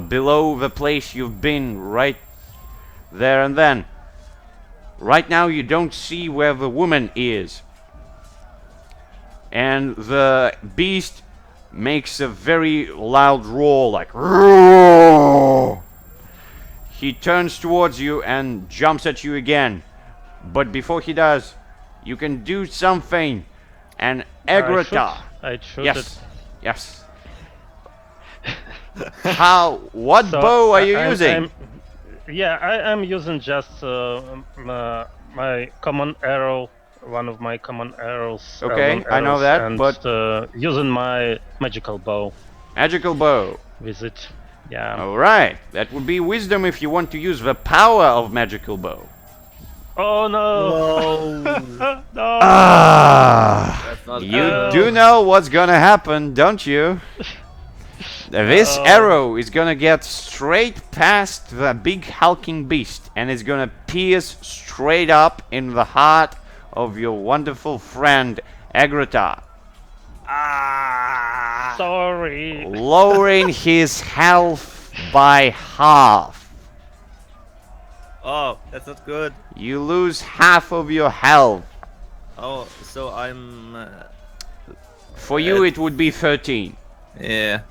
below the place you've been right there and then. Right now you don't see where the woman is. And the beast makes a very loud roar, like roar. He turns towards you and jumps at you again. But before he does, you can do something. And Agrata. I shoot Yes. it. Yes. What So, bow are you I'm- using? I'm using just my common arrow, one of my common arrows. Okay, long I know arrows, that, and, but- using my magical bow Magical bow. with it. Yeah. Alright. That would be wisdom if you want to use the power of magical bow. Oh no! No. No! Ah! That's not You Oh. do know what's gonna happen, don't you? This Oh. arrow is gonna get straight past the big hulking beast and is gonna pierce straight up in the heart of your wonderful friend Agrata, Sorry. lowering his health by half. Oh, that's not good. You lose half of your health. Oh, so I'm. For you, it would be 13. Yeah.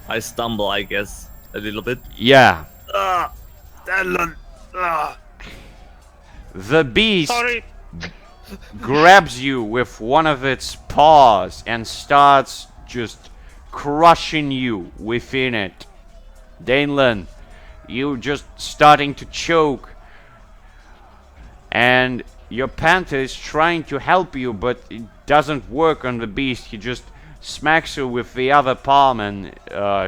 I stumble, I guess, a little bit. Yeah. Danlon. The beast Sorry. grabs you with one of its paws and starts just crushing you within it. Danelon, you just starting to choke, and your panther is trying to help you, but it doesn't work on the beast. He just smacks her with the other palm, and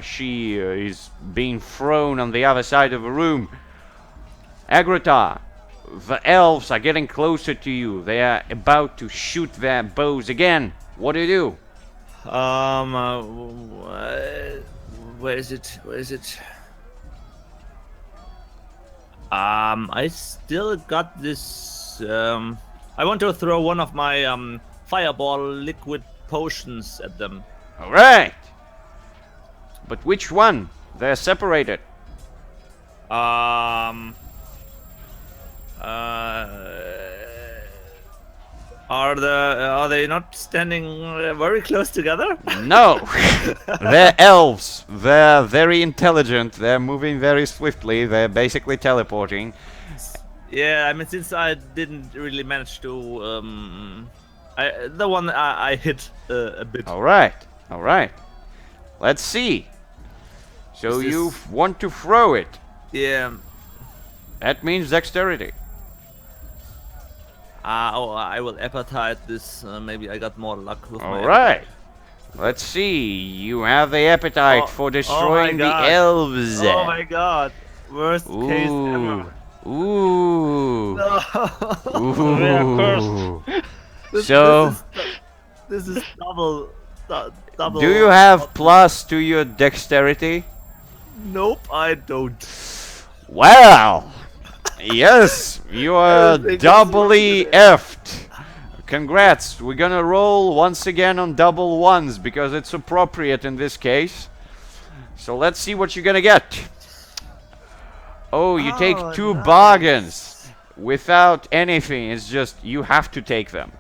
she is being thrown on the other side of the room. Agrota, the elves are getting closer to you. They are about to shoot their bows again. What do? Where is it? Where is it? I still got this. I want to throw one of my fireball liquid potions at them. Alright! But which one? They're separated. Are they not standing very close together? No! They're elves. They're very intelligent. They're moving very swiftly. They're basically teleporting. Yeah, I mean, since I didn't really manage to, the one I hit a bit. Alright, alright. Let's see. So Is this- you want to throw it. Yeah. That means dexterity. I will appetite this. Maybe I got more luck with my Alright. Let's see. You have the appetite Oh, for oh destroying my the God. elves. Oh my god. Worst case Ooh. ever. Ooh. No. We are cursed. So, This is double. Double. do you have plus to your dexterity? Nope, I don't. Well, yes, you are think it's doubly worth it. effed. Congrats, we're gonna roll once again on double ones because it's appropriate in this case. So let's see what you're gonna get. Oh, you take Oh, two nice. bargains without anything. It's just you have to take them.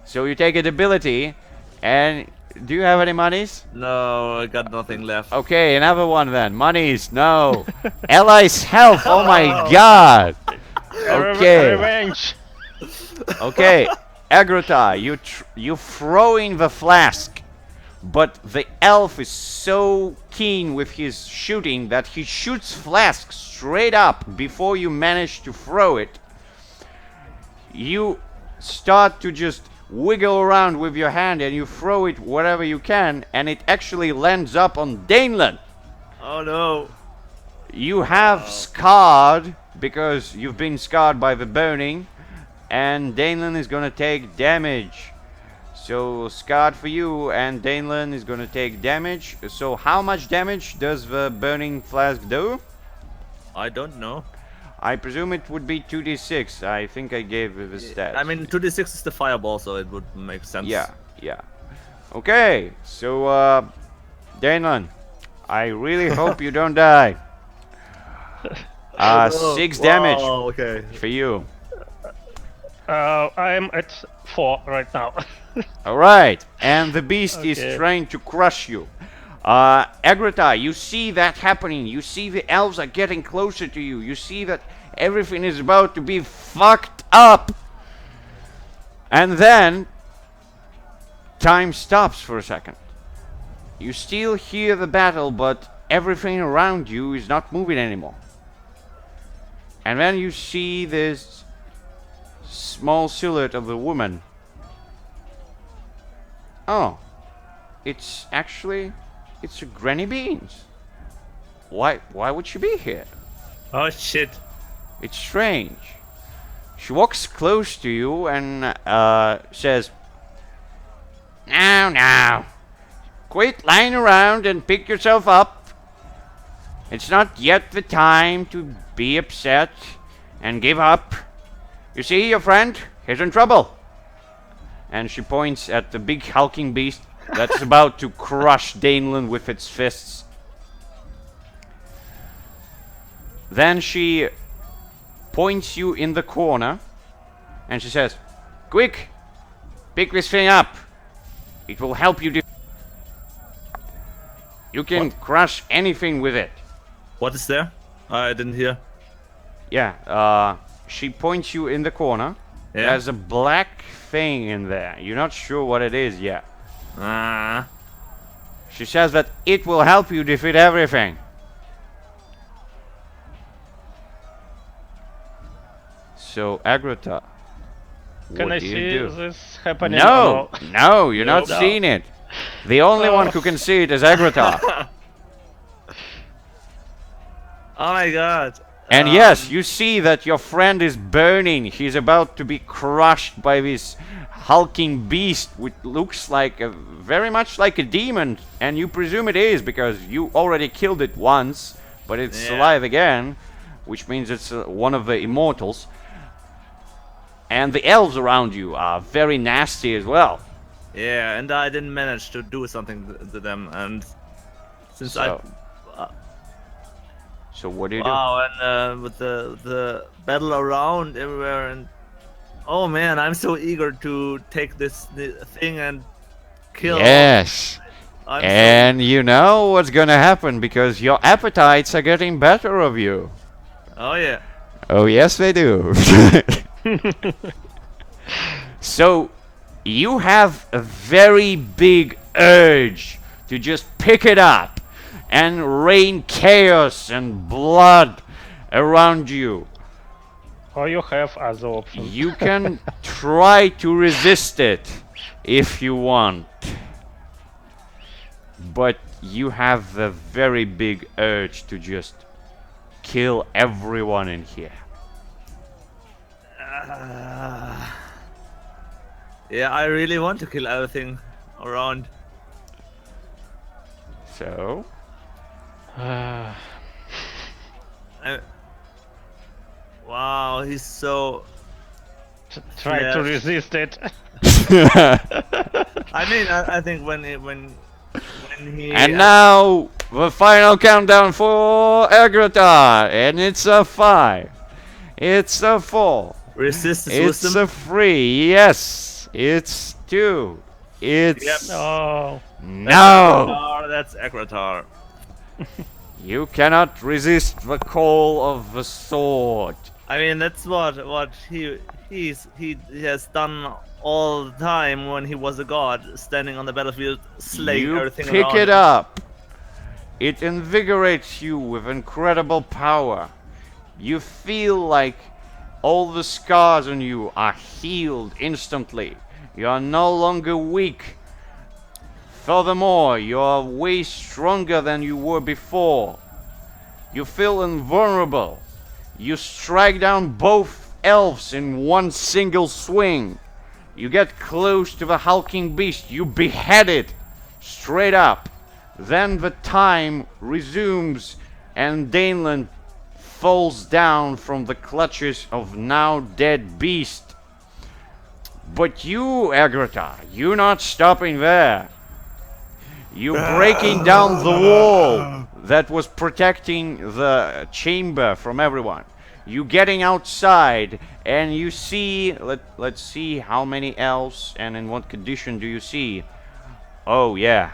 So you take a ability, and do you have any monies? No, I got nothing left. Okay, another one then. Monies, no. Allies health, oh my god. Okay. Revenge. Okay, Agrota, you throwing the flask, but the elf is so keen with his shooting that he shoots flask straight up before you manage to throw it. You start to just wiggle around with your hand and you throw it wherever you can, and it actually lands up on Daneland. Oh no. You have scarred because you've been scarred by the burning, and Daneland is gonna take damage. So scarred for you, and Daneland is gonna take damage. So how much damage does the burning flask do? I don't know. I presume it would be 2d6. I think I gave the stats. I mean, 2d6 is the fireball, so it would make sense. Yeah, yeah. Okay, so Daneland, I really hope you don't die. 6 damage Wow, okay. for you. I'm at 4 right now. Alright, and the beast is Okay. trying to crush you. Agrota, you see that happening. You see the elves are getting closer to you. You see that everything is about to be fucked up. And then, time stops for a second. You still hear the battle, but everything around you is not moving anymore. And then you see this small silhouette of a woman. Oh, it's a Granny Beans. Why would she be here? Oh shit. It's strange. She walks close to you and says, Now, quit lying around and pick yourself up. It's not yet the time to be upset and give up. You see, your friend, he's in trouble. And she points at the big hulking beast that's about to crush Daneland with its fists. Then she points you in the corner and she says, Quick, pick this thing up. It will help you. You can crush anything with it. What is there? I didn't hear. Yeah, she points you in the corner. Yeah. There's a black thing in there. You're not sure what it is yet. Ah. She says that it will help you defeat everything. So, Agrota, Can what I do see you do? this happening? No, or no, you're not No. seeing it. The only one who can see it is Agrota. Oh my god. And yes, you see that your friend is burning. He's about to be crushed by this hulking beast, which looks like very much like a demon. And you presume it is because you already killed it once, but it's Yeah. alive again, which means it's one of the immortals. And the elves around you are very nasty as well. Yeah, and I didn't manage to do something to them, and since So what do you do? wow, and with the battle around everywhere, and oh man, I'm so eager to take this thing and kill. Yes. I'm And you know what's gonna happen because your appetites are getting better of you. oh yeah. Oh, yes, they do. So, you have a very big urge to just pick it up and rain chaos and blood around you. Or you have other options. You can try to resist it if you want. But you have a very big urge to just kill everyone in here. Yeah, I really want to kill everything around. So, Uh, Wow, he's so. try to Yes. resist it. I mean, I think when he. and now the final countdown for Agrota, and it's a 5, it's a 4, resistance it's wisdom. a 3, yes, it's 2, it's Yep. Oh, no. Oh, that's Agratar. You cannot resist the call of the sword. I mean, that's what he has done all the time when he was a god, standing on the battlefield, slaying You everything pick around it him. up. It invigorates you with incredible power. You feel like all the scars on you are healed instantly. You are no longer weak. Furthermore, you are way stronger than you were before. You feel invulnerable. You strike down both elves in one single swing. You get close to the hulking beast. You behead it straight up. Then the time resumes and Daneland falls down from the clutches of now dead beast. But you, Agrota, you're not stopping there. You're breaking down the wall that was protecting the chamber from everyone. You getting outside and you see, let's see how many elves and in what condition do you see. Oh yeah.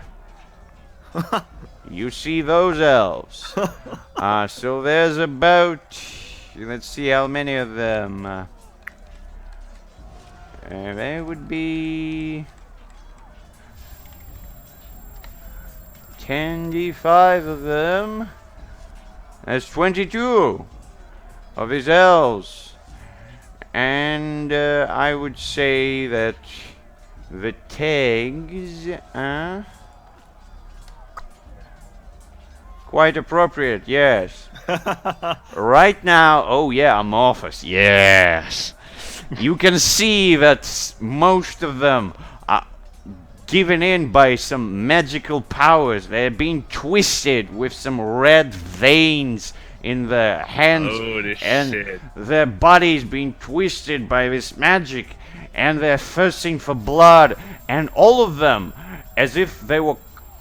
You see those elves. So there's about, let's see how many of them. There would be 25 of them. That's 22 of his elves. And I would say that the tags are quite appropriate, yes. Right now, oh yeah, Amorphous, yes. You can see that most of them are given in by some magical powers. They're being twisted with some red veins in their hands, Holy and shit. their bodies being twisted by this magic, and they're thirsting for blood, and all of them, as if they were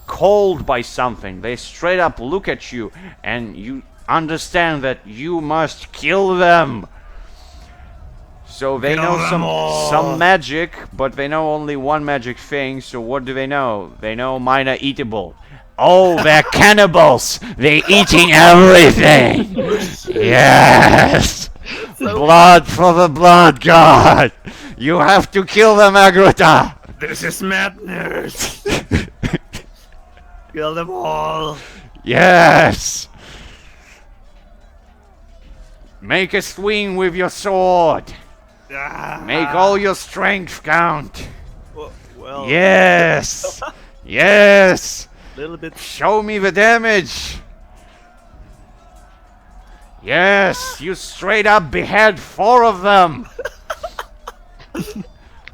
called by something, they straight up look at you, and you understand that you must kill them. So they Kill know them all. some magic, but they know only one magic thing. So what do they know? They know mine are eatable. Oh, they're cannibals! They're eating everything! Yes! Blood for the blood god! You have to kill them, Agrota! This is madness. Kill them all. Yes! Make a swing with your sword! Make all your strength count! Well, Yes! Yes! little bit. Show me the damage! Yes, you straight up behead 4 of them!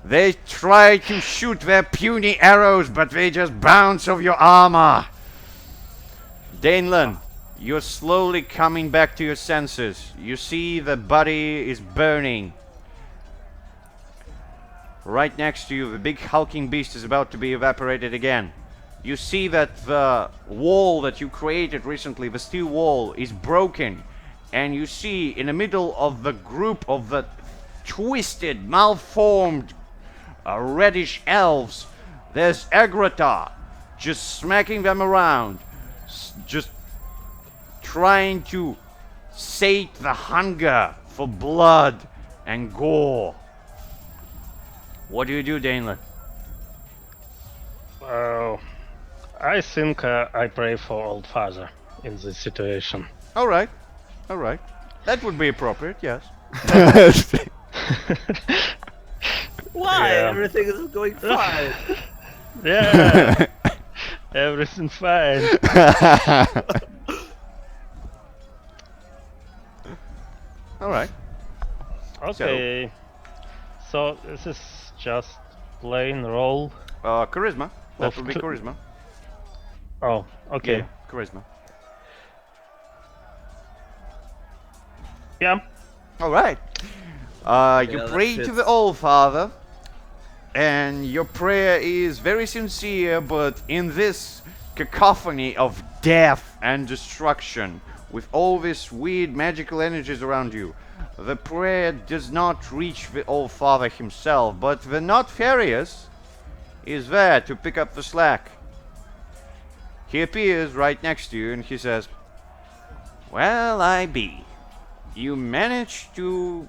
They try to shoot their puny arrows, but they just bounce off your armor. Danelan, you're slowly coming back to your senses. You see the body is burning. Right next to you, the big hulking beast is about to be evaporated again. You see that the wall that you created recently, the steel wall, is broken. And you see in the middle of the group of the twisted, malformed, reddish elves, there's Agrota, just smacking them around, just trying to sate the hunger for blood and gore. What do you do, Danelan? I think I pray for Old Father in this situation. Alright, alright. That would be appropriate, yes. Why? Yeah. Everything is going fine. Yeah, everything fine. Alright. Okay, so this is just plain roll. Charisma. That Of would be ch- charisma. Oh, okay. Yeah, charisma. Yeah. Alright. You Yeah, that pray to fits. the All Father, and your prayer is very sincere, but in this cacophony of death and destruction, with all these weird magical energies around you, the prayer does not reach the All Father himself, but the not Farius is there to pick up the slack. He appears right next to you and he says, "Well, I be. You managed to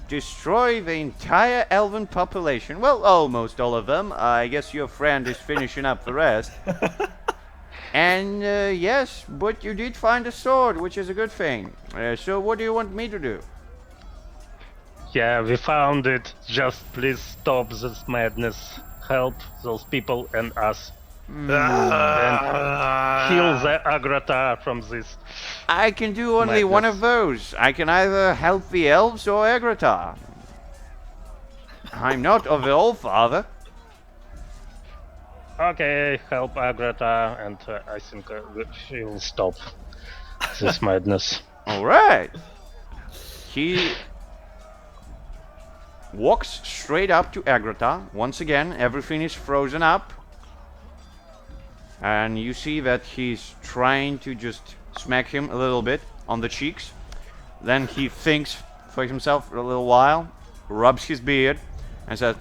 destroy the entire elven population. Well, almost all of them. I guess your friend is finishing up the rest. And yes, but you did find a sword, which is a good thing. So what do you want me to do?" Yeah, we found it. Just please stop this madness. Help those people and us. And heal the Agrota from this. I can do only one of those. I can either help the elves or Agrota. I'm not of the All Father. Okay, help Agrota, and I think she'll stop this madness. Alright. He walks straight up to Agrota. Once again, everything is frozen up. And you see that he's trying to just smack him a little bit on the cheeks. Then he thinks for himself for a little while, rubs his beard, and says,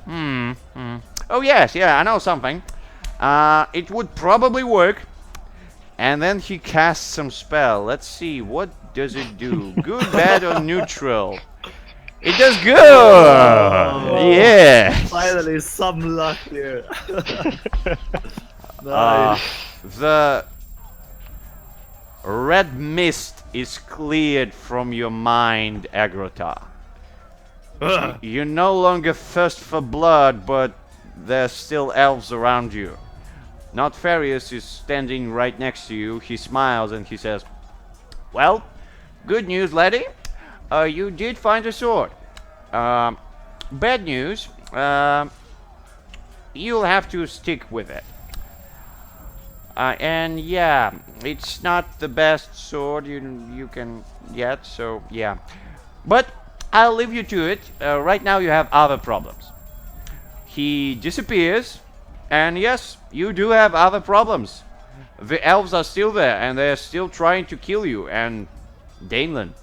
"Oh yes, yeah, I know something. It would probably work." And then he casts some spell. Let's see, what does it do? Good, bad, or neutral? It does good! Yeah! Finally, some luck here. Nice. The red mist is cleared from your mind, Agrota. You no longer thirst for blood, but there's still elves around you. Not Farius is standing right next to you. He smiles and he says, "Well, good news, laddie. You did find a sword. Bad news, you'll have to stick with it. And yeah, it's not the best sword you can get, so yeah. But I'll leave you to it. Right now you have other problems." He disappears, and yes, you do have other problems. The elves are still there, and they're still trying to kill you, and Danelan,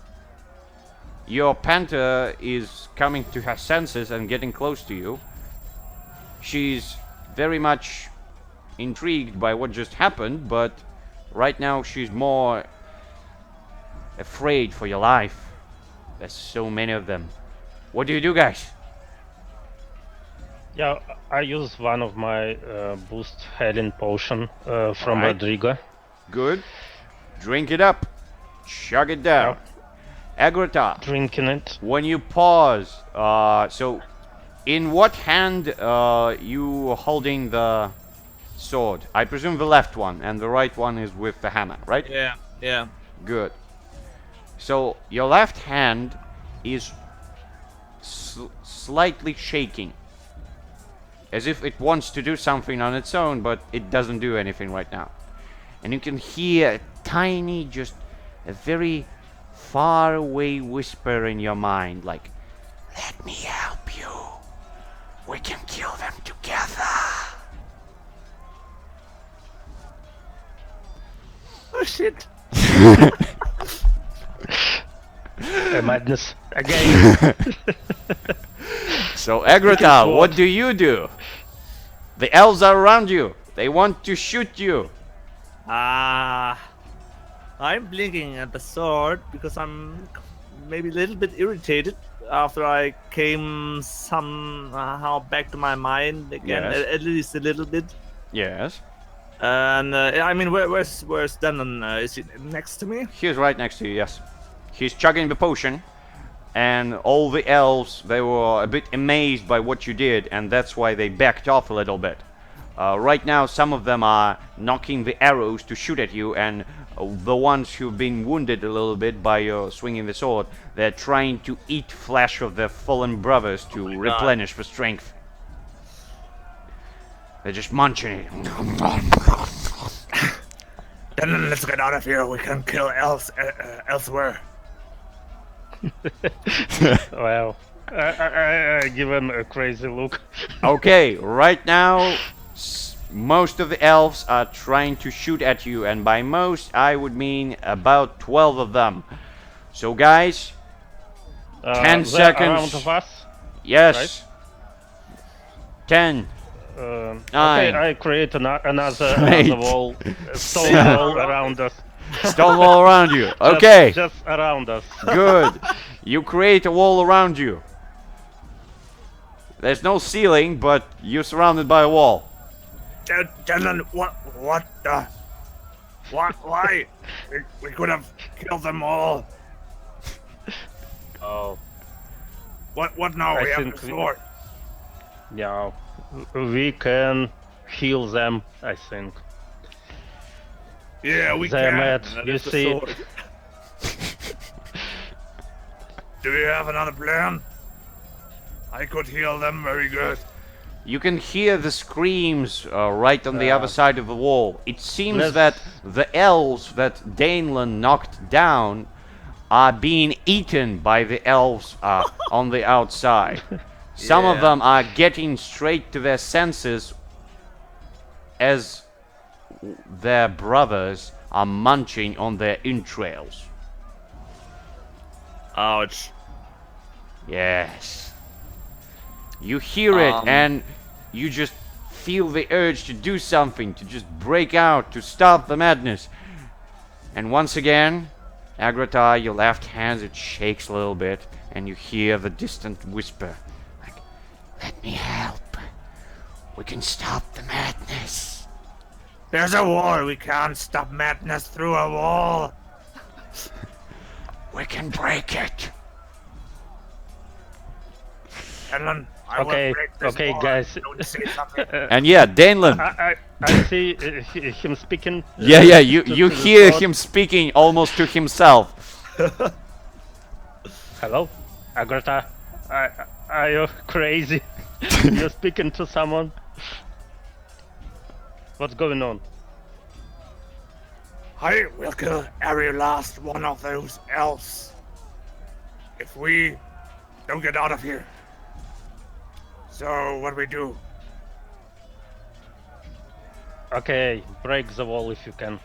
your panther is coming to her senses and getting close to you. She's very much intrigued by what just happened, but Right now, she's more afraid for your life. There's so many of them. What do you do, guys? Yeah, I use one of my boost healing potion from Alright. Rodrigo. Good. Drink it up. Chug it down. Agrota, Drinking it. when you pause, so in what hand you holding the sword? I presume the left one, and the right one is with the hammer, right? Yeah, yeah. Good. So your left hand is slightly shaking, as if it wants to do something on its own, but it doesn't do anything right now. And you can hear a tiny, just a very far away whisper in your mind, like, "Let me help you. We can kill them together." Oh shit. Madness again. So, Agrota, what do you do? The elves are around you. They want to shoot you. I'm blinking at the sword because I'm maybe a little bit irritated after I came somehow back to my mind again, Yes. at least a little bit. Yes. And I mean, where's Denon? Is he next to me? He's right next to you, yes. He's chugging the potion, and all the elves, they were a bit amazed by what you did, and that's why they backed off a little bit. Right now, some of them are knocking the arrows to shoot at you, and the ones who've been wounded a little bit by your swinging the sword, they're trying to eat flesh of their fallen brothers to replenish the strength. They're just munching it. Then let's get out of here. We can kill elves elsewhere. Well, I give him a crazy look. Okay, right now, most of the elves are trying to shoot at you, and by most, I would mean about 12 of them. So, guys, 10 they're seconds. around of us. Yes. 10. Okay, Nine. I create another Eight. wall, stone wall around us. Stone wall around you. Okay, Just around us. good. You create a wall around you. There's no ceiling, but you're surrounded by a wall. Denon, what the? Why? We could have killed them all. Oh, What now? I We have think the we- sword. yeah. We can heal them, I think. Yeah, we They're can. mad. That You is the see, sword. Do you have another plan? I could heal them very good. You can hear the screams right on the other side of the wall. It seems let's- that the elves that Danelan knocked down are being eaten by the elves on the outside. Some of Yeah. them are getting straight to their senses as their brothers are munching on their entrails. Ouch. Yes. You hear it and you just feel the urge to do something, to just break out, to stop the madness. And once again, Agrata, your left hand, it shakes a little bit, and you hear the distant whisper, like, "Let me help. We can stop the madness." There's a wall. We can't stop madness through a wall. We can break it. Denon, I Okay, will break this okay, wall. guys. Don't say something. And yeah, Danelan. I see him speaking. Yeah, you to the hear sword. him speaking almost to himself. Hello, Agrata. Are you crazy? You're speaking to someone. What's going on? I will kill every last one of those elves if we don't get out of here. So what we do? Okay, break the wall if you can,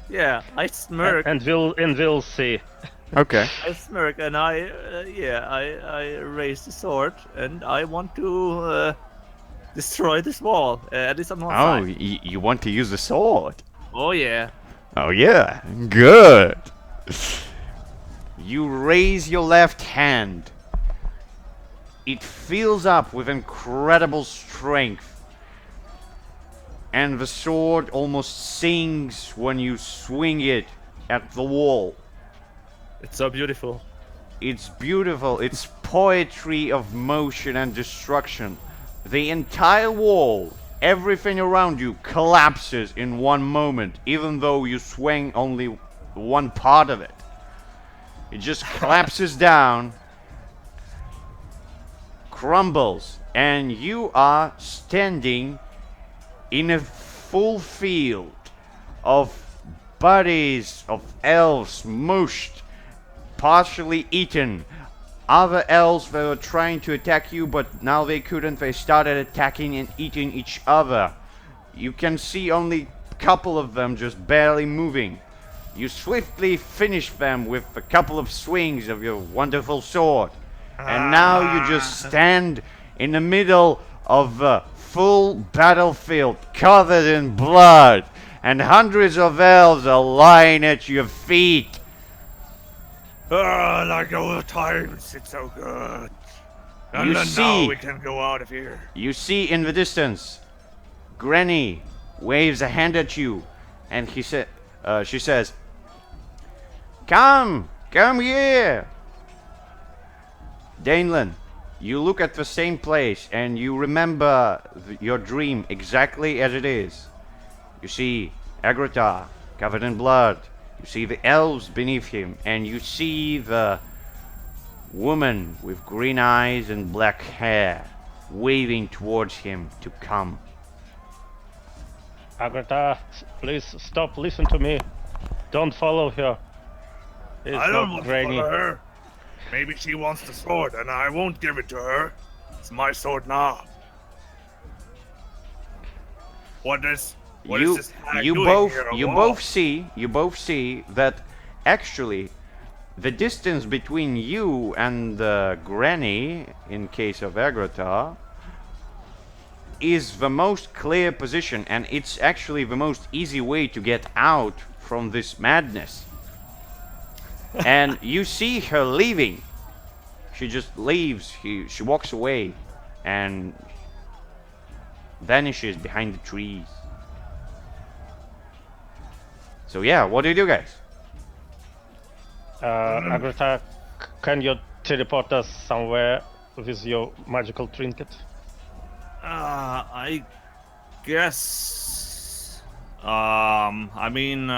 Yeah, I smirk. and we'll see. Okay. I smirk, and I raise the sword, and I want to destroy this wall. At least on one Oh, side. you want to use the sword? Oh yeah. Oh yeah, good. You raise your left hand. It fills up with incredible strength. And the sword almost sings when you swing it at the wall. It's so beautiful. It's beautiful. It's poetry of motion and destruction. The entire wall, everything around you collapses in one moment, even though you swing only one part of it. It just collapses down, crumbles, and you are standing in a full field of bodies of elves mushed, partially eaten. Other elves that were trying to attack you, but now they couldn't. They started attacking and eating each other. You can see only a couple of them just barely moving. You swiftly finish them with a couple of swings of your wonderful sword. And now you just stand in the middle of a full battlefield covered in blood. And hundreds of elves are lying at your feet. Like old times, it's so good. And You then see- now we can go out of here. You see in the distance, Granny waves a hand at you, and she says, come here. Danelan, you look at the same place, and you remember your dream exactly as it is. You see Agrata covered in blood. You see the elves beneath him, and you see the woman with green eyes and black hair waving towards him to come. Agrata, please stop. Listen to me. Don't follow her. It's I don't not want Granny. to follow her. Maybe she wants the sword, and I won't give it to her. It's my sword now. What is this hag you doing both here? you Whoa. both see that actually the distance between you and Granny, in case of Agrata, is the most clear position, and it's actually the most easy way to get out from this madness. And you see her leaving. She just leaves. She walks away and vanishes behind the trees. So yeah, what do you do, guys? Agrata, can you teleport us somewhere with your magical trinket? I guess. I mean,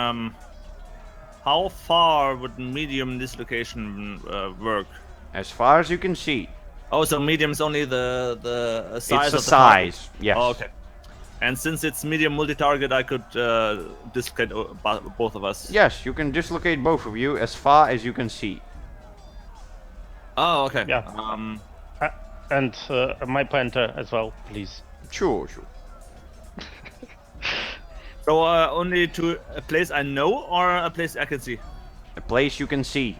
how far would medium dislocation work? As far as you can see, Oh, so medium is only the size it's of a the target. size. Yes. Oh, okay. And since it's medium multi-target, I could dislocate both of us. Yes, you can dislocate both of you as far as you can see. Oh, okay. Yeah. And my planter as well, please. Sure. So only to a place I know or a place I can see? A place you can see.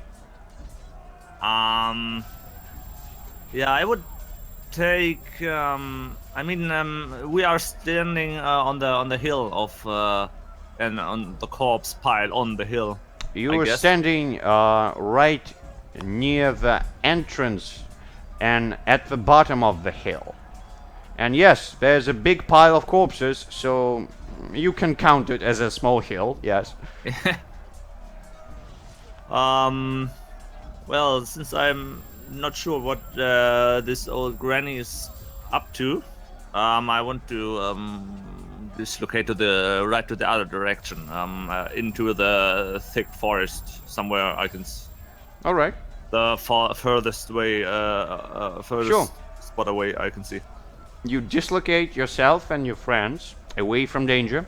Yeah, I would take. I mean, we are standing on the hill of, and on the corpse pile on the hill. You I are guess. standing right near the entrance and at the bottom of the hill. And yes, there's a big pile of corpses, so you can count it as a small hill, yes. Well, since I'm not sure what this old granny is up to, I want to dislocate to the other direction, into the thick forest somewhere I can. Alright, The furthest way, furthest Sure. spot away I can see. you dislocate yourself and your friends away from danger.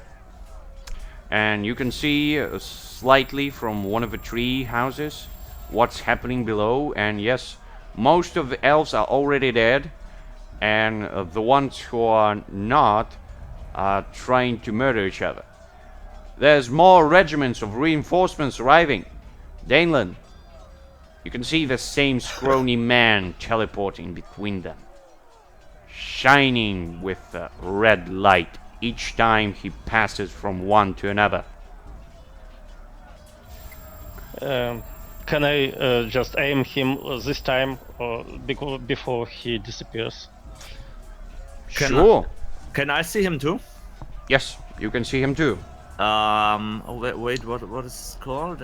And you can see slightly from one of the tree houses what's happening below. And yes, most of the elves are already dead. And the ones who are not are trying to murder each other. There's more regiments of reinforcements arriving. Danelan, you can see the same scrawny man teleporting between them. shining with red light each time he passes from one to another. Can I just aim him this time, or before he disappears? Sure. Can I see him too? Yes, you can see him too. Wait, what is it called?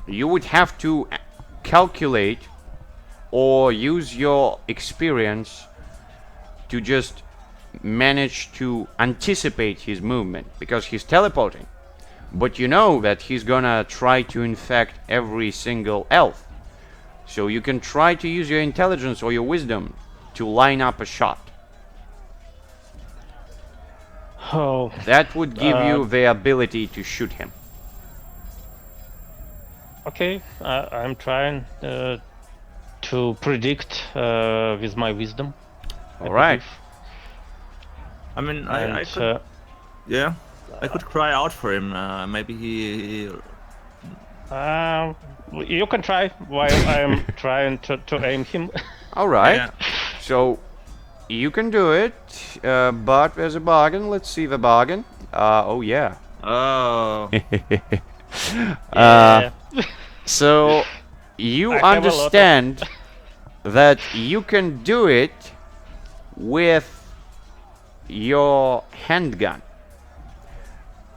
You would have to calculate or use your experience to just manage to anticipate his movement, because he's teleporting. But you know that he's gonna try to infect every single elf. So you can try to use your intelligence or your wisdom to line up a shot. Oh, That would give you the ability to shoot him. okay. I'm trying to predict with my wisdom. Alright. I mean, I And could, yeah, I could cry out for him. Maybe he you can try while I'm trying to aim him. Alright. Yeah. So you can do it, but there's a bargain. Let's see the bargain. Oh yeah. Oh. Yeah. So you I have a lot of- understand that you can do it with your handgun.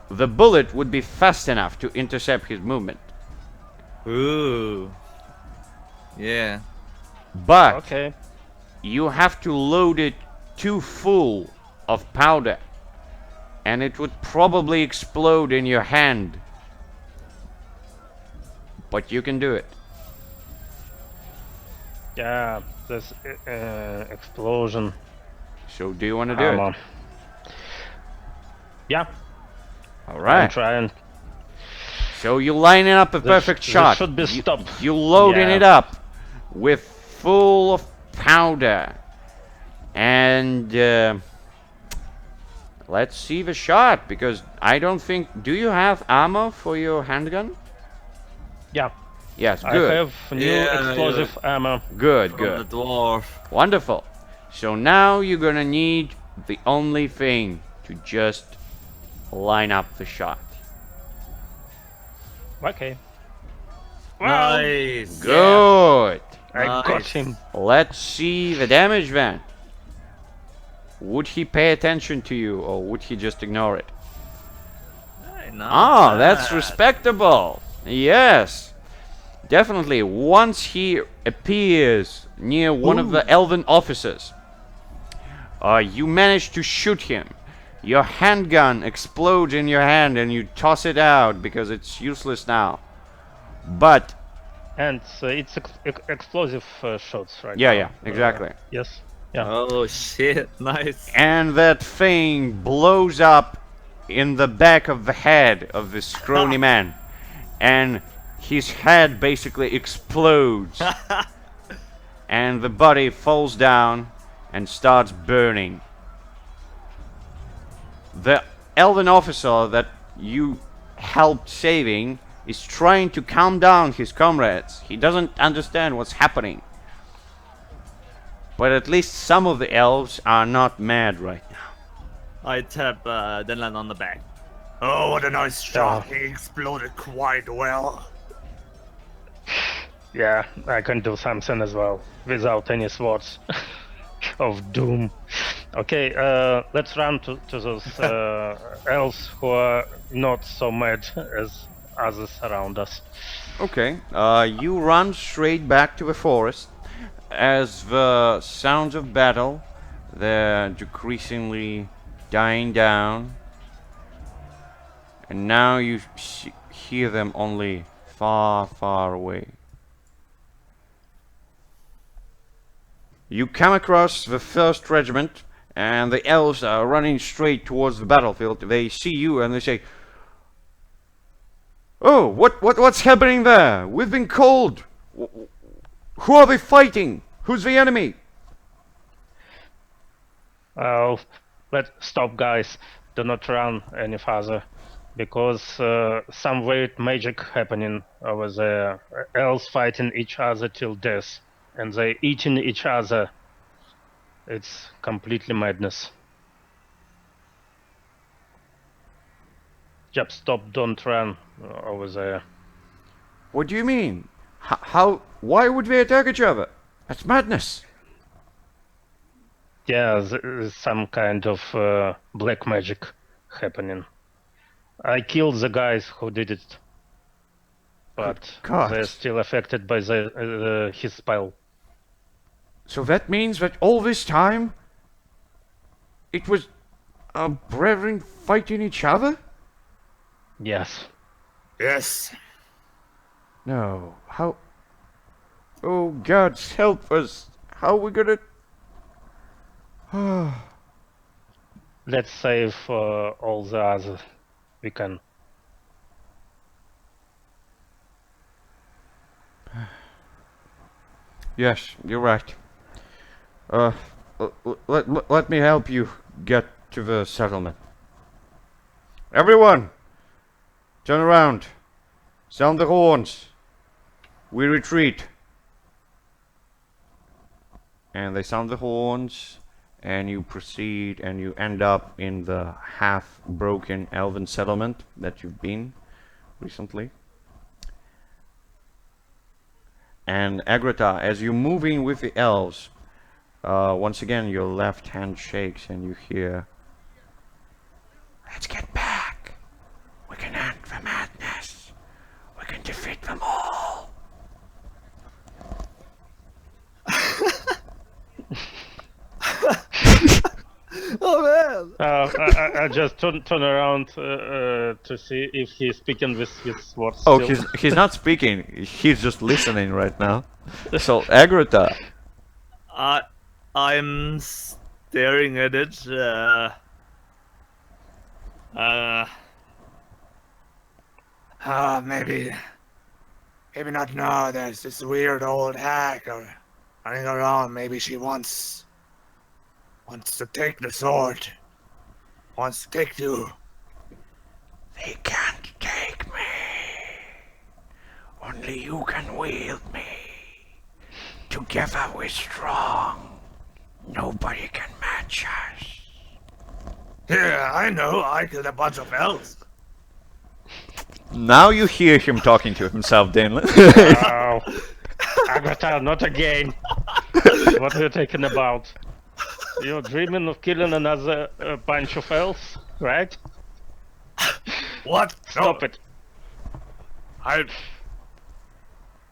The bullet would be fast enough to intercept his movement. Ooh. Yeah. But Okay. you have to load it too full of powder, and it would probably explode in your hand. But you can do it. Yeah. This explosion. So do you want to do it? Yeah. I'm Alright. trying. So you line it up a This- perfect this shot. should be stopped. You loading Yeah. it up with full of powder. And let's see the shot, because I don't think... Do you have ammo for your handgun? Yeah. Yes, I good. have new Yeah, explosive ammo. Good, From good. the dwarf. Wonderful. So now you're gonna need the only thing to just line up the shot. Okay. Well, Nice. Good. I got Nice. him. Let's see the damage then. Would he pay attention to you, or would he just ignore it? Hey, not Ah, that's bad. respectable. Yes. Definitely. Once he appears near one of the elven officers, you manage to shoot him. Your handgun explodes in your hand and you toss it out because it's useless now. But, And it's explosive shots, right? yeah, now. yeah, exactly. Yes. Yeah. Oh shit! Nice. And that thing blows up in the back of the head of this scrawny man. And his head basically explodes. And the body falls down and starts burning. The elven officer that you helped saving is trying to calm down his comrades. He doesn't understand what's happening. But at least some of the elves are not mad right now. I tap Denland on the back. Oh, what a nice shot. He exploded quite well. Yeah, I can do something as well without any swords of doom. Okay, let's run to those elves who are not so mad as others around us. Okay, you run straight back to the forest. As the sounds of battle, they're decreasingly dying down. And now you hear them only far, far away. You come across the first regiment, and the elves are running straight towards the battlefield. They see you and they say, "Oh, what's happening there? We've been called. Who are they fighting? Who's the enemy?" Oh, let's stop, guys. Do not run any further, because some weird magic happening over there. Elves fighting each other till death, and they eating each other It's completely madness. Just stop, don't run over there. What do you mean? How? Why would we attack each other? That's madness. Yeah, there's some kind of black magic happening. I killed the guys who did it, but God. they're still affected by his spell. So that means that all this time, it was our brethren fighting each other? Yes. Yes. No. How? Oh, God, help us. How are we gonna? Let's save all the others we can. Yes, you're right. Let me help you get to the settlement. Everyone, turn around. Sound the horns. We retreat. And they sound the horns, and you proceed, and you end up in the half-broken elven settlement that you've been recently. And Agrata, as you move in with the elves, once again your left hand shakes and you hear, "Let's get back. We can end the madness. We can defeat them all." Oh man! I just turn around to see if he's speaking with his sword Oh, still. he's not speaking. He's just listening right now. So Agrata, I'm staring at it. Maybe not now. There's this weird old hag running around. Maybe she wants to take the sword. Wants to take you. they can't take me. Only you can wield me. Together we're strong. Nobody can match us. Yeah, I know. I killed a bunch of elves. Now you hear him talking to himself, Danlin. Oh, Agatha, not again. What are you talking about? You're dreaming of killing another bunch of elves, right? What? Stop it.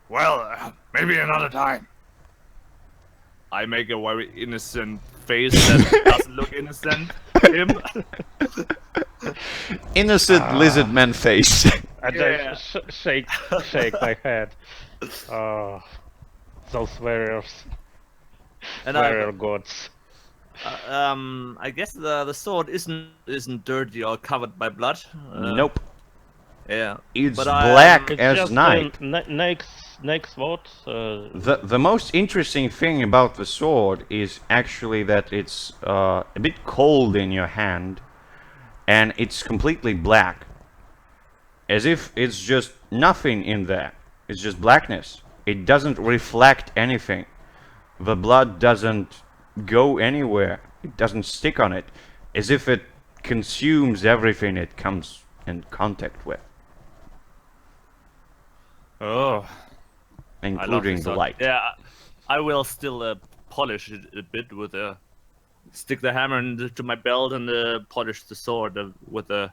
Well, maybe another time. I make a very innocent face that doesn't look innocent. Him. Innocent lizard man face. I Yeah. just shake my head. Oh, those warriors, And warrior gods. I guess the sword isn't dirty or covered by blood. Nope. Yeah. It's But black It's as just night. Nake's sword. The most interesting thing about the sword is actually that it's a bit cold in your hand, and it's completely black. As if it's just nothing in there. It's just blackness. It doesn't reflect anything. The blood doesn't go anywhere. It doesn't stick on it. As if it consumes everything it comes in contact with, Oh. I love including this the sword. light. Yeah, I will still polish it a bit with stick the hammer into my belt and polish the sword with a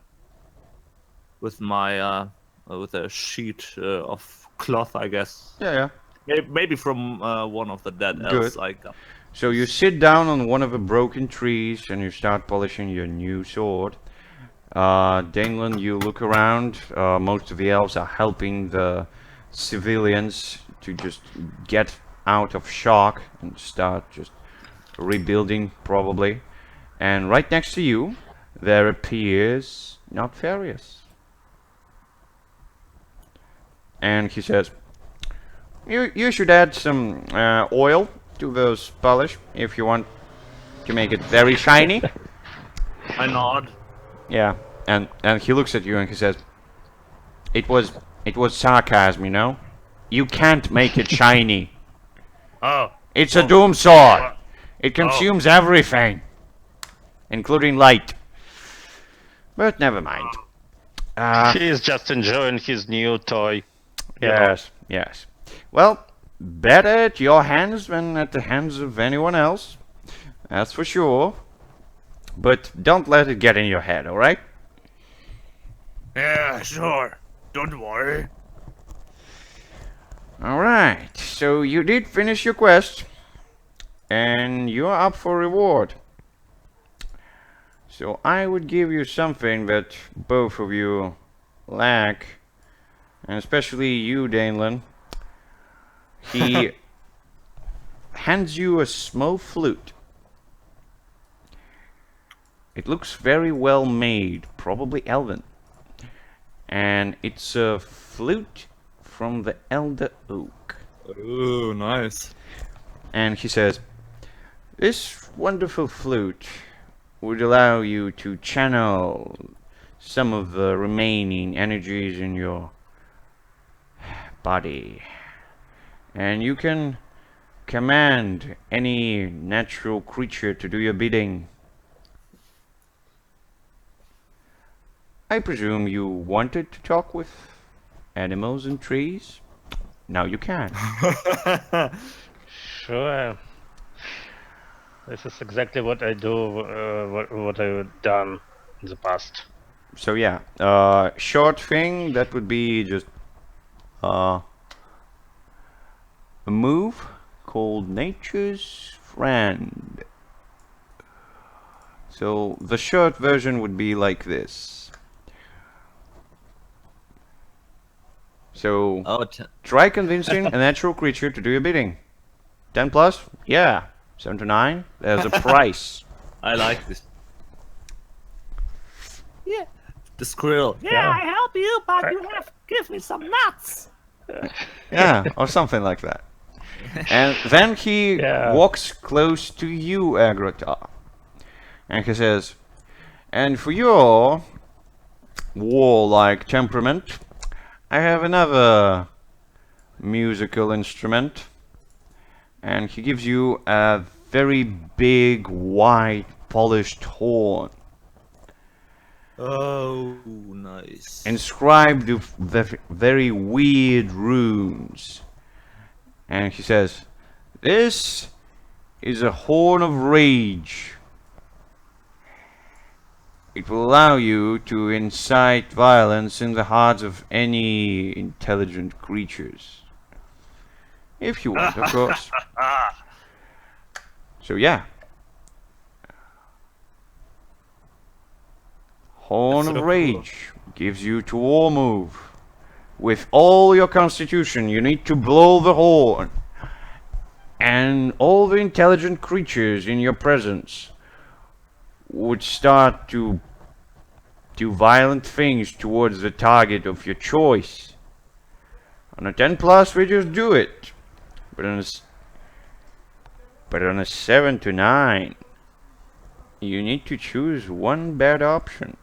sheet of cloth, I guess. Yeah, yeah. Maybe from one of the dead Good. elves I got. So you sit down on one of the broken trees and you start polishing your new sword. Danelin, you look around. Most of the elves are helping the civilians to just get out of shock and start just rebuilding, probably. And right next to you, there appears Nocfarius. And he says, You should add some oil to those polish if you want to make it very shiny. I nod. Yeah, and he looks at you and he says, It was sarcasm, you know? You can't make it shiny. Oh, It's a doom sword. It consumes everything, including light. But never mind. He is just enjoying his new toy. you know. Yes, yes. Well, better at your hands than at the hands of anyone else. That's for sure. But don't let it get in your head, alright? Yeah, sure. Don't worry. Alright, so you did finish your quest. And you're up for reward. So I would give you something that both of you lack. And especially you, Danelan. He hands you a small flute. It looks very well made, probably elven. And it's a flute from the Elder Oak. Oh, nice. And he says, this wonderful flute would allow you to channel some of the remaining energies in your body. And you can command any natural creature to do your bidding. I presume you wanted to talk with animals and trees? Now you can. Sure. This is exactly what I do, what I've done in the past. So yeah, short thing, that would be just a move called Nature's Friend. So the short version would be like this. So Oh, try convincing a natural creature to do your bidding. 10 plus? Yeah. 7 to 9? There's a price. I like this. Yeah. The squirrel. Yeah. I help you, but you have to give me some nuts. Yeah, or something like that. And then he walks close to you, Agrotar. And he says, and for your warlike temperament, I have another musical instrument. And he gives you a very big, white, polished horn. Oh, nice. Inscribed with the very weird runes. And he says, this is a horn of rage. It will allow you to incite violence in the hearts of any intelligent creatures. If you want, of course. So yeah. Horn of Rage gives you to war move. With all your constitution, you need to blow the horn. And all the intelligent creatures in your presence would start to do violent things towards the target of your choice. On a 10 plus, we just do it. But on a 7 to 9, you need to choose one bad option.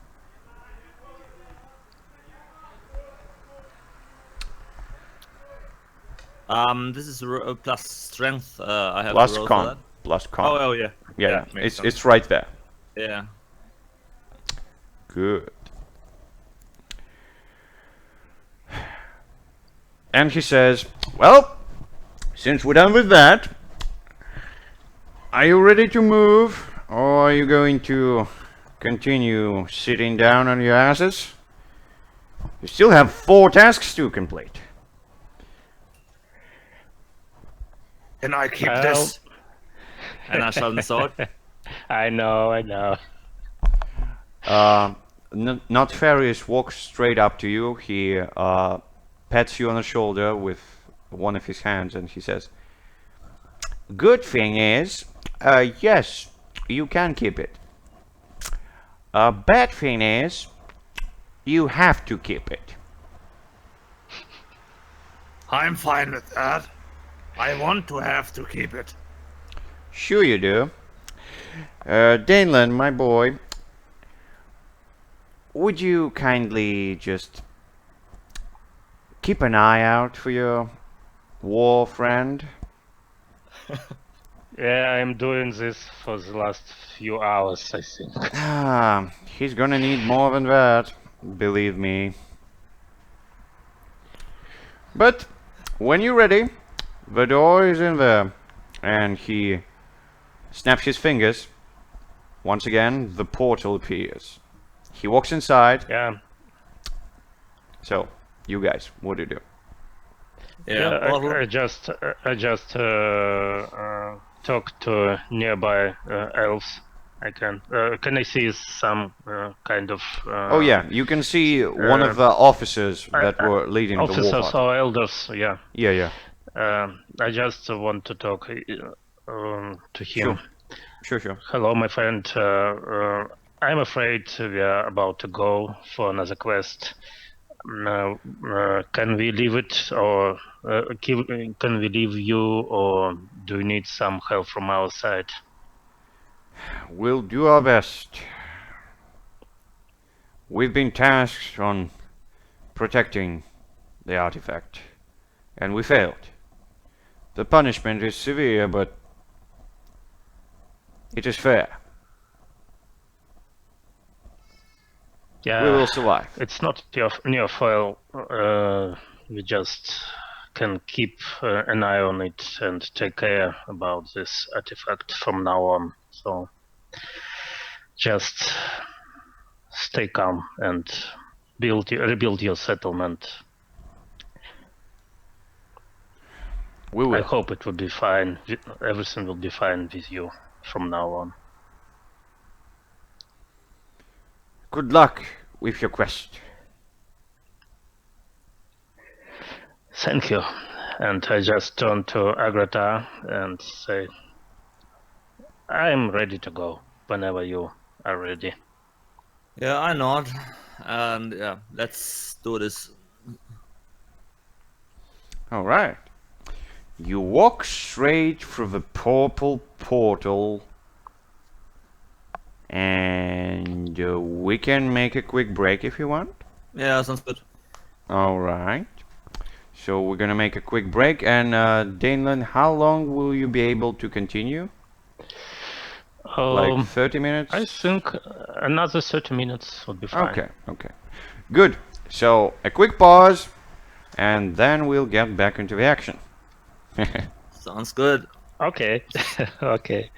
This is plus strength. I have Plus to roll con. for that. Plus con. Oh, yeah. Yeah, makes sense. it's right there. Yeah. Good. And he says, well, since we're done with that, are you ready to move? Or are you going to continue sitting down on your asses? You still have 4 tasks to complete. Can I keep this? And I shall sword. I know. Nefarious walks straight up to you. He pats you on the shoulder with one of his hands and he says, good thing is, yes, you can keep it. Bad thing is, you have to keep it. I'm fine with that. I want to have to keep it. Sure you do. Danelan, my boy, would you kindly just keep an eye out for your war friend? Yeah, I'm doing this for the last few hours, I think. Ah, he's gonna need more than that, believe me. But when you're ready, the door is in there, and he snaps his fingers. Once again, the portal appears. He walks inside. Yeah, So, you guys, what do you do? Yeah, portal. I just talk to nearby elves. Can I see some kind of Oh yeah, you can see one of the officers that were leading the war officers party. or elders? Yeah. Yeah, yeah. I just want to talk to him. Sure. Hello, my friend. I'm afraid we are about to go for another quest. Can we leave it, or can we leave you, or do you need some help from our side? We'll do our best. We've been tasked on protecting the artifact, and we failed. The punishment is severe, but it is fair. Yeah, We will survive. it's not your fault. We just can keep an eye on it and take care about this artifact from now on. So just stay calm and rebuild your settlement. We will. I hope it will be fine. Everything will be fine with you from now on. Good luck with your quest. Thank you. And I just turn to Agrata and say, I'm ready to go whenever you are ready. Yeah, I nod. And yeah, let's do this. Alright. You walk straight through the purple portal, and we can make a quick break if you want. Yeah, sounds good. Alright. So we're gonna make a quick break, and Danelan, how long will you be able to continue? Like 30 minutes? I think another 30 minutes would be fine. Okay. Good. So a quick pause, and then we'll get back into the action. Sounds good. Okay. Okay.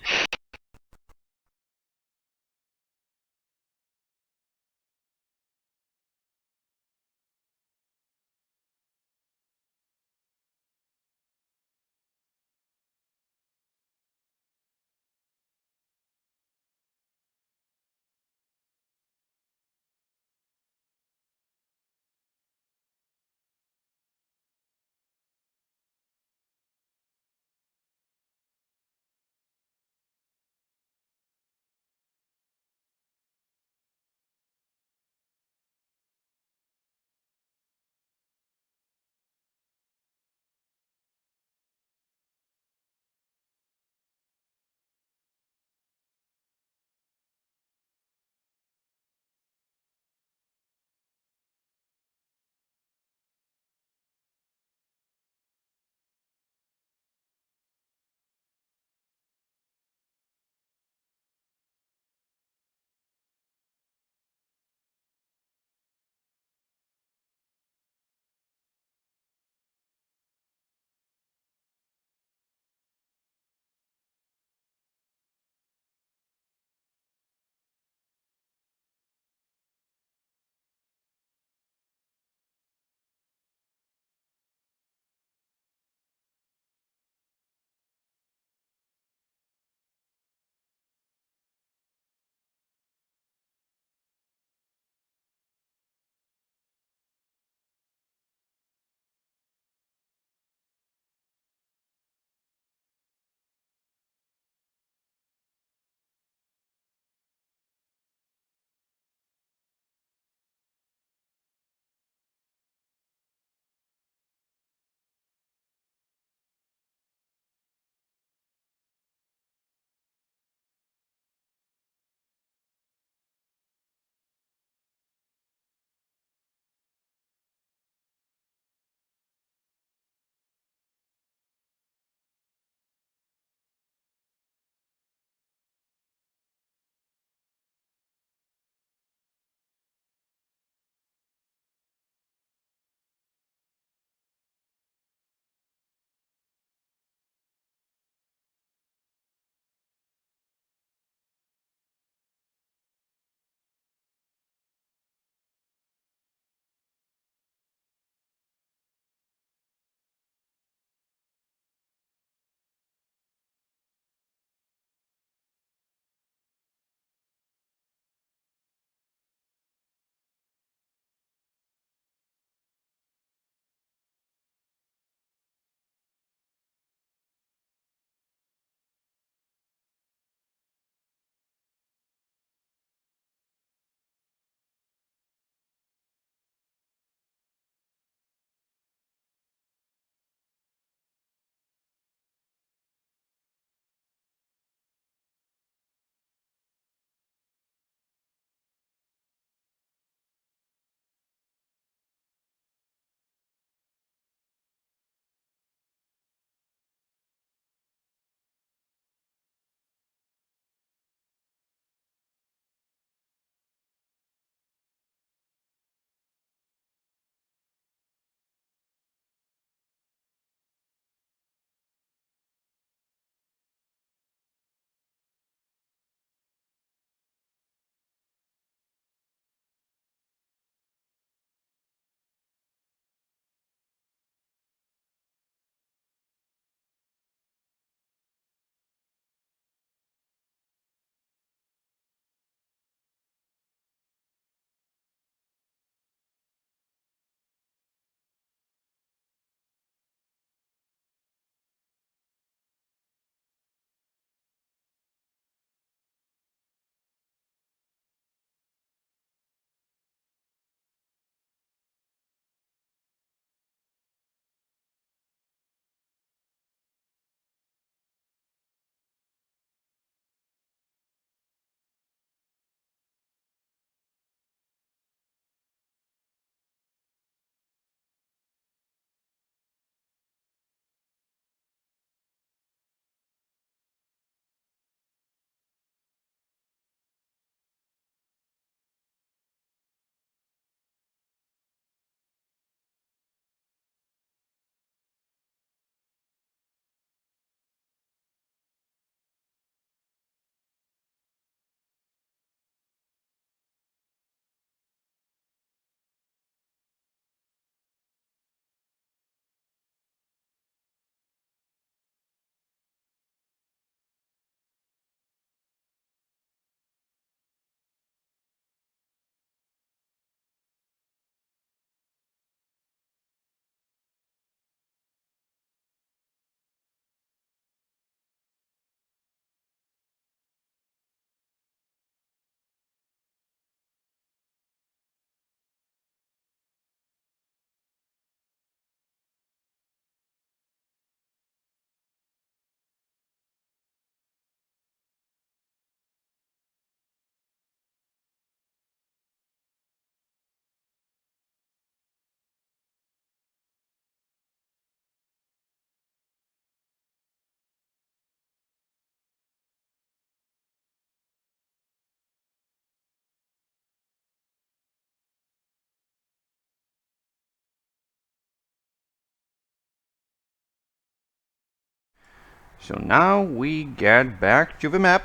So now we get back to the map,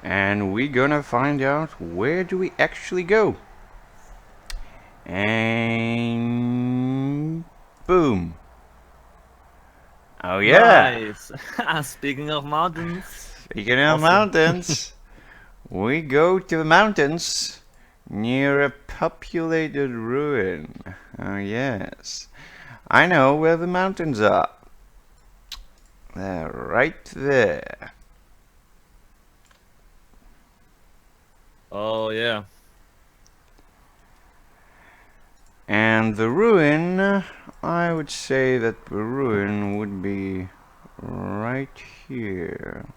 and we're gonna find out where do we actually go. And boom. Oh yeah. Nice. Speaking of mountains. Speaking of Awesome. mountains, we go to the mountains near a populated ruin. Oh yes. I know where the mountains are. They're right there. Oh yeah. And the ruin, I would say that the ruin would be right here.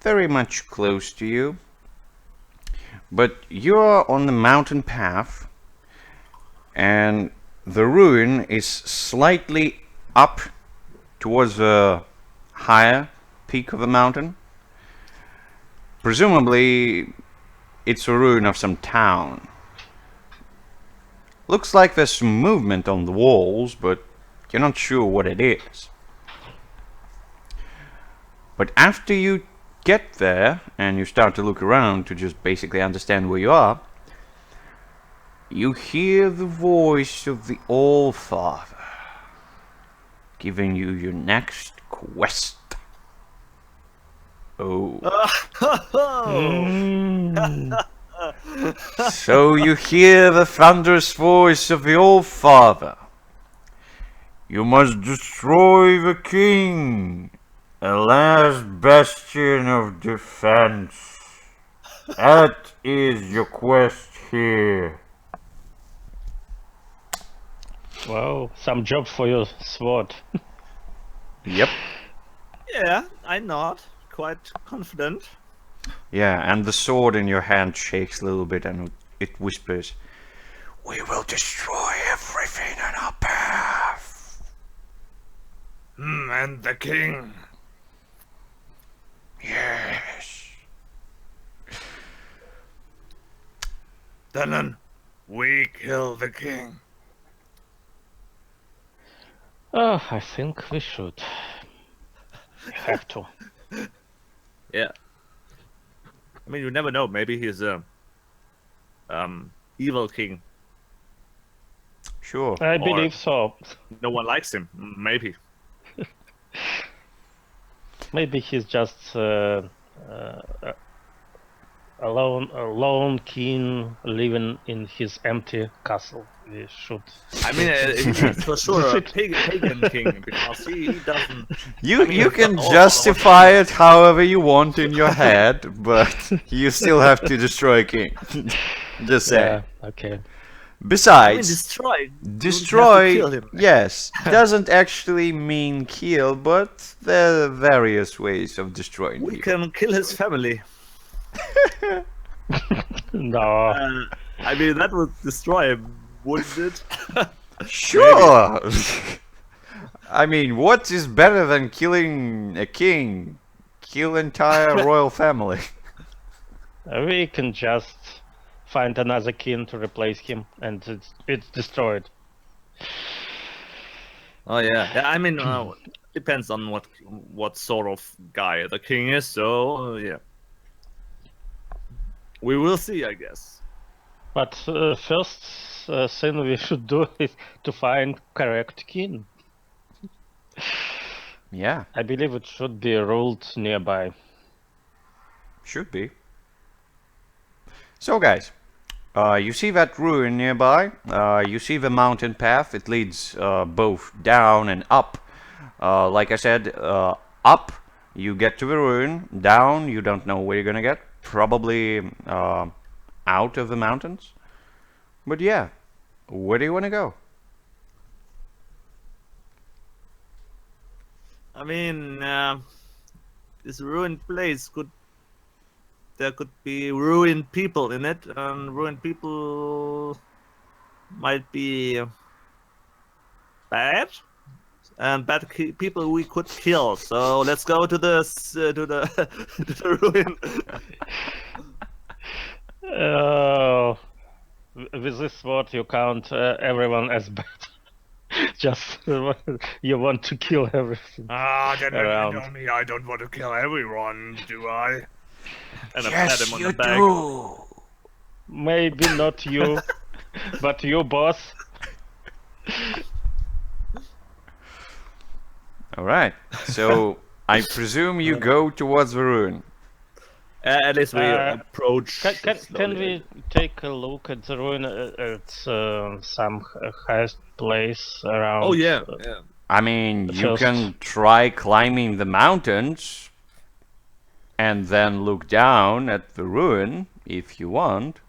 Very much close to you. But you're on the mountain path, and the ruin is slightly up towards the higher peak of the mountain. Presumably, it's a ruin of some town. Looks like there's some movement on the walls, but you're not sure what it is. But after you get there and you start to look around to just basically understand where you are, you hear the voice of the All-Father giving you your next quest. Oh. So you hear the thunderous voice of the All-Father. You must destroy the king, a last bastion of defense. That is your quest here. Wow, some job for your sword. Yep. Yeah, I'm not quite confident. Yeah, and the sword in your hand shakes a little bit and it whispers, "We will destroy everything in our path." And the king. Yes. Then we kill the king. Oh, I think we should. We have to. Yeah. I mean, you never know. Maybe he's a evil king. Sure. I Or- believe so. No one likes him. Maybe. Maybe he's just a lone king living in his empty castle. We should. I mean, he's for sure a pagan king because he doesn't. You can justify it however you want in your head, but you still have to destroy a king. Just saying. Yeah, okay. I mean, Besides, destroy. You have to destroy, kill him. yes, doesn't actually mean kill, but there are various ways of destroying We people. can kill his family. No. I mean, that would destroy him, wouldn't it? Sure! I mean, what is better than killing a king? Kill entire royal family. We can just find another king to replace him, and it's destroyed. Oh yeah. Yeah. I mean, depends on what sort of guy the king is. So yeah, we will see, I guess. But first thing we should do is to find correct king. Yeah, I believe it should be ruled nearby. should be. So guys, you see that ruin nearby, you see the mountain path, it leads both down and up. Like I said, up you get to the ruin, down you don't know where you're gonna get, probably out of the mountains. But yeah, where do you want to go? I mean, this ruined place there could be ruined people in it, and ruined people might be bad, and people we could kill. So let's go to the to the ruin. With this sword, you count everyone as bad. just you want to kill everything. Then Around. don't mean I don't want to kill everyone, do I? And I pat him on the back. Maybe not you, but you, boss. All right. So I presume you go towards the ruin. At least we approach. Can slowly. we take a look at the ruin at some highest place around? Oh yeah, yeah. I mean, you First- can try climbing the mountains and then look down at the ruin if you want.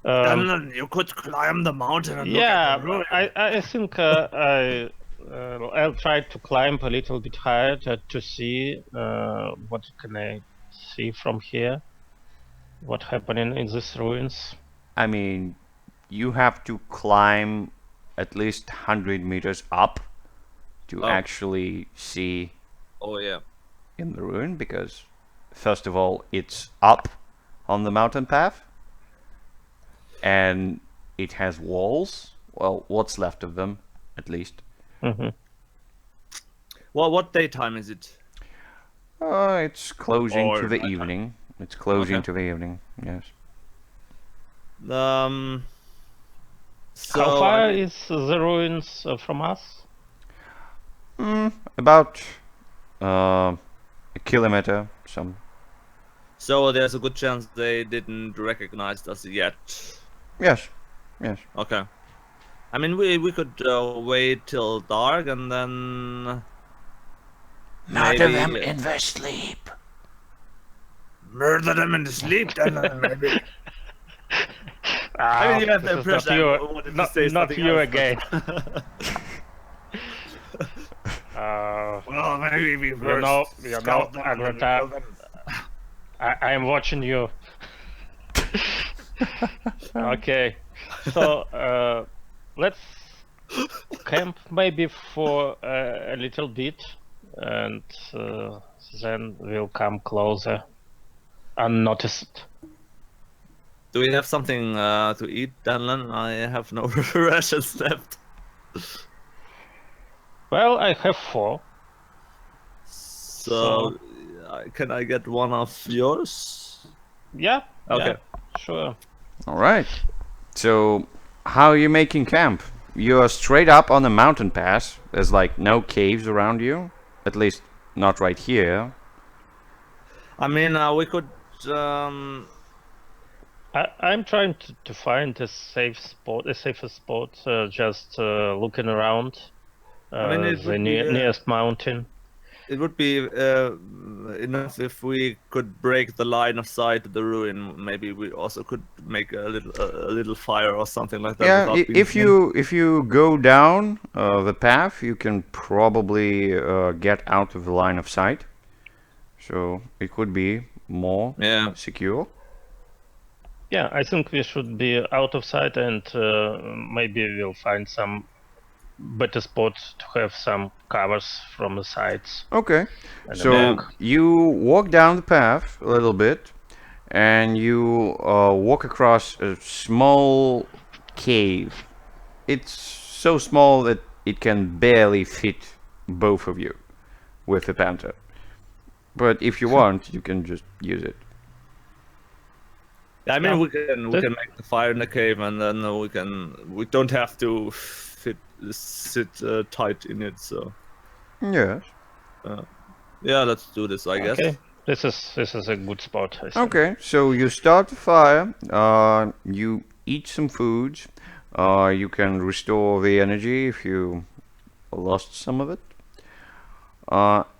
Then you could climb the mountain and look at the ruin. I think I'll try to climb a little bit higher to see what can I see from here. What happening in these ruins? I mean, you have to climb at least 100 meters up to Oh. actually see Oh yeah. in the ruin, because first of all, it's up on the mountain path and it has walls. Well, what's left of them, at least. Mm-hmm. Well, what daytime is it? It's closing Or to the nighttime. evening. It's closing Okay. to the evening, yes. So How far I mean, is the ruins from us? About a kilometer, some. so there's a good chance they didn't recognize us yet. Yes, yes. Okay. I mean, we could wait till dark and then Murder maybe- them in their sleep. Murder them in the sleep, then maybe. I mean, you have the This is impression I not you, wanted to not, say not something you else, but- again. Well, maybe we You first know, scout them and then Agrata, kill them. I'm watching you. Okay, so let's camp maybe for a little bit, and then we'll come closer, unnoticed. Do we have something to eat, Danlan? I have no rations left. Well, I have 4. So, can I get one of yours? Yeah. Okay. Yeah, sure. All right. So, how are you making camp? You are straight up on the mountain pass. There's like no caves around you. At least not right here. I mean, we could. I'm trying to find a safe spot, a safer spot. Just looking around. I mean, it the would be, nearest mountain. It would be enough if we could break the line of sight to the ruin. Maybe we also could make a little fire or something like that. Yeah, without being if you go down the path, you can probably get out of the line of sight. So it could be more Yeah. secure. Yeah, I think we should be out of sight, and maybe we'll find some better spots to have some covers from the sides. Okay. And So then- you walk down the path a little bit, and you walk across a small cave. It's so small that it can barely fit both of you with the panther. But if you want, you can just use it. I mean, Yeah. we can make the fire in the cave, and then we don't have to sit tight in it. So Yes. yeah, let's do this, I guess. Okay, this is a good spot. I think. Okay, so you start the fire, you eat some foods, you can restore the energy if you lost some of it.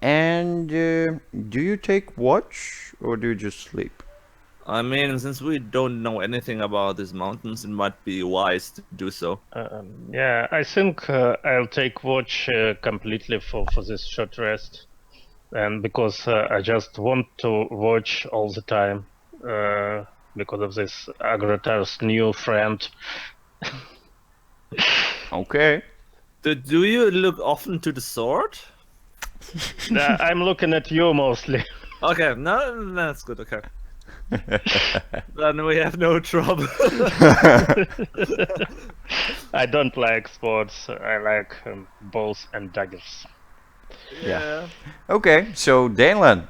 And do you take watch or do you just sleep? I mean, since we don't know anything about these mountains, it might be wise to do so. Yeah, I think I'll take watch completely for this short rest, and because I just want to watch all the time because of this Agratar's new friend. Okay. Do you look often to the sword? I'm looking at you mostly. Okay, no, that's good. Okay. Then we have no trouble. I don't like swords. I like bows and daggers. Yeah. Okay, so Danelin,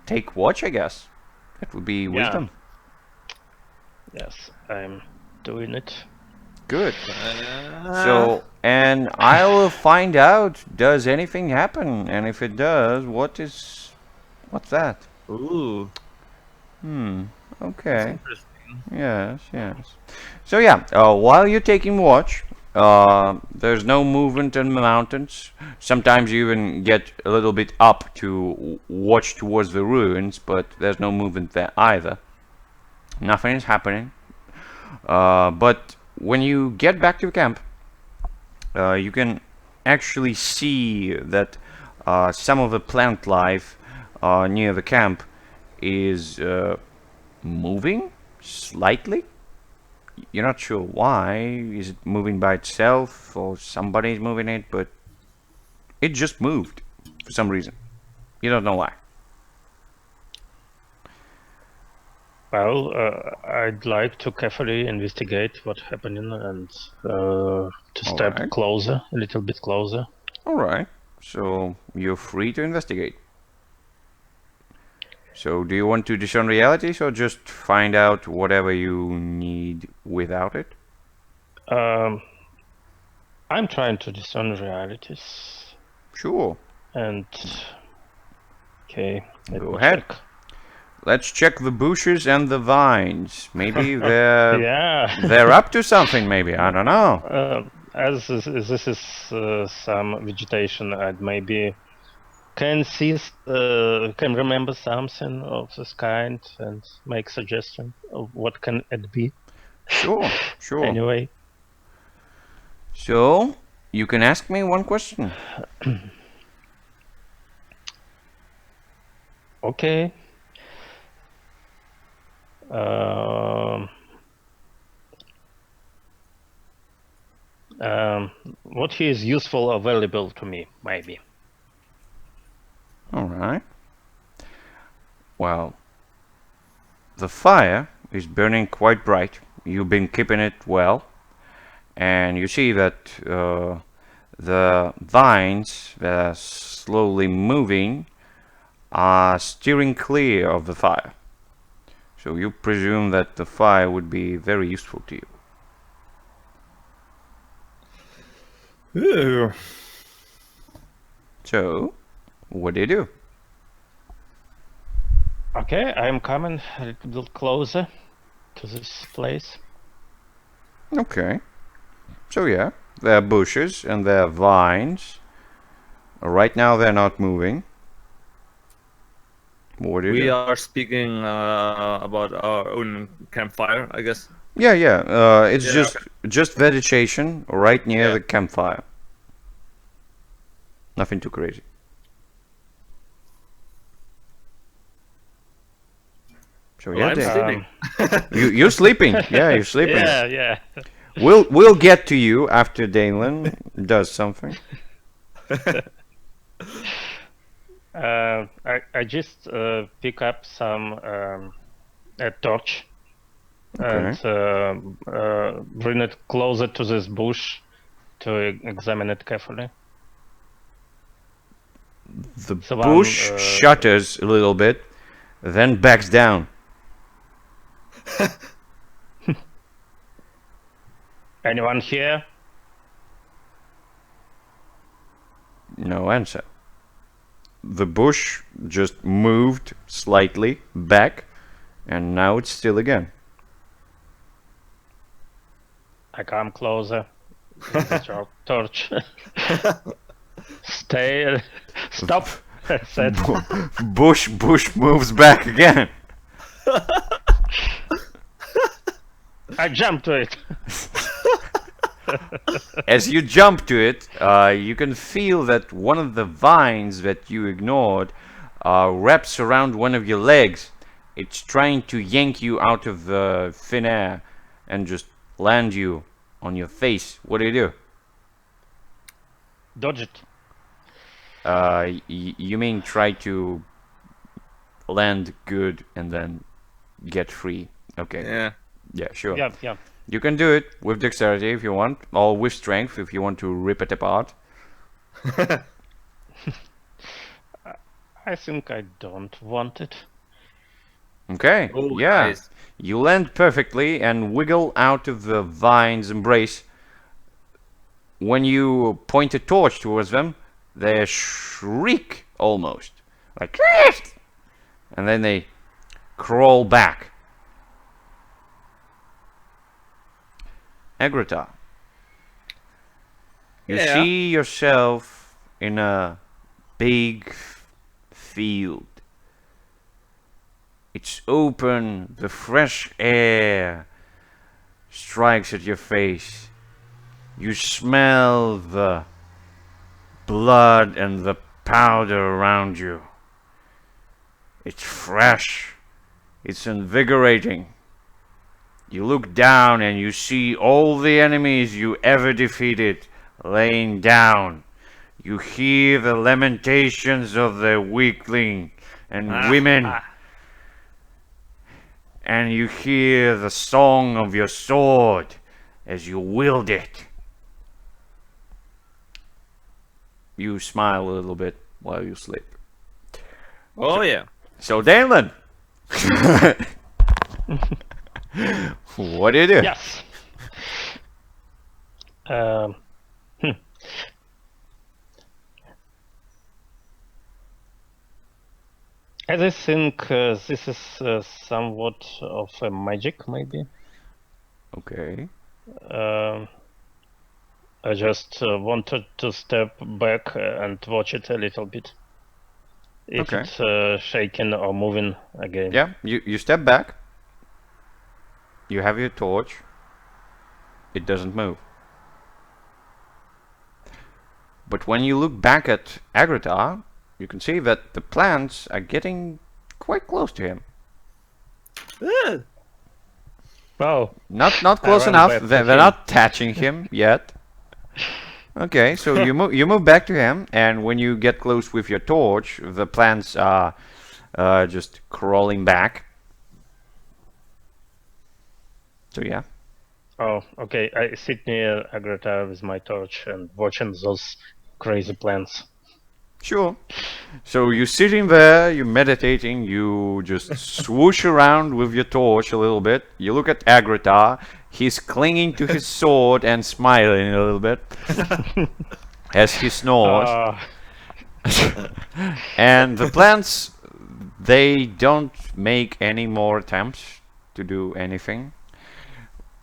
take watch, I guess. That would be wisdom. Yes, I'm doing it. Good. So, and I'll find out, does anything happen? And if it does, what's that? Ooh, Okay. interesting. Yes, yes. So yeah, while you're taking watch, there's no movement in the mountains. Sometimes you even get a little bit up to watch towards the ruins, but there's no movement there either. Nothing is happening. But when you get back to camp, you can actually see that some of the plant life near the camp is moving slightly. You're not sure why. Is it moving by itself or somebody's moving it, but it just moved for some reason. You don't know why. Well, I'd like to carefully investigate what's happening and to step Alright. closer, a little bit closer. Alright, so you're free to investigate. So do you want to discern realities or just find out whatever you need without it? I'm trying to discern realities. Sure. And okay, let Go me ahead. check. Let's check the bushes and the vines. Maybe they're Yeah. they're up to something. Maybe, I don't know. As this is some vegetation, I'd maybe can can remember something of this kind and make suggestion of what can it be. Sure, sure. Anyway, So you can ask me one question. okay. What here is useful or valuable to me, maybe. All right. Well, the fire is burning quite bright. You've been keeping it well, and you see that the vines that are slowly moving are steering clear of the fire. So you presume that the fire would be very useful to you. Ooh. So, what do you do? Okay, I'm coming a little bit closer to this place. Okay. So yeah, there are bushes and there are vines. Right now they're not moving. What do you We do? are speaking about our own campfire, I guess. Yeah, yeah. It's Yeah, just vegetation right near Yeah. the campfire. Nothing too crazy. So Well, yeah, I'm Dan. sleeping. You're sleeping. Yeah, you're sleeping. Yeah. We'll get to you after Danelin does something. I just pick up some a torch and bring it closer to this bush to examine it carefully. The So, bush shudders a little bit, then backs down. Anyone here? No answer. The bush just moved slightly back, and now it's still again. I come closer. With your torch. Stay. Stop. I said. Bush moves back again. I jump to it. As you jump to it, you can feel that one of the vines that you ignored wraps around one of your legs. It's trying to yank you out of the thin air and just land you on your face. What do you do? Dodge it. You mean try to land good and then get free. Okay. Yeah. Yeah, sure. Yeah, yeah. You can do it with dexterity if you want, or with strength if you want to rip it apart. I think I don't want it. Okay, Oh, yeah. nice. You land perfectly and wiggle out of the vine's embrace. When you point a torch towards them, they shriek almost. Like, and then they crawl back. Agrita, you Yeah. see yourself in a big field. It's open, the fresh air strikes at your face. You smell the blood and the powder around you. It's fresh. It's invigorating. You look down and you see all the enemies you ever defeated laying down. You hear the lamentations of the weakling and women. And you hear the song of your sword as you wield it. You smile a little bit while you sleep. Oh yeah. So, Dalen, what do you do? Yes. Um, hmm. As I think this is somewhat of a magic, maybe. Okay. I just wanted to step back and watch it a little bit. If Okay. it's shaking or moving again. Yeah, you step back. You have your torch. It doesn't move. But when you look back at Agrita, you can see that the plants are getting quite close to him. Oh, Not close ran enough. back to They're him. not touching him yet. Okay, so you move back to him, and when you get close with your torch, the plants are just crawling back. So yeah. oh, okay. I sit near Agrata with my torch and watching those crazy plants. Sure. So you're sitting there, you're meditating, you just swoosh around with your torch a little bit. You look at Agrita, he's clinging to his sword and smiling a little bit as he snores. And the plants, they don't make any more attempts to do anything.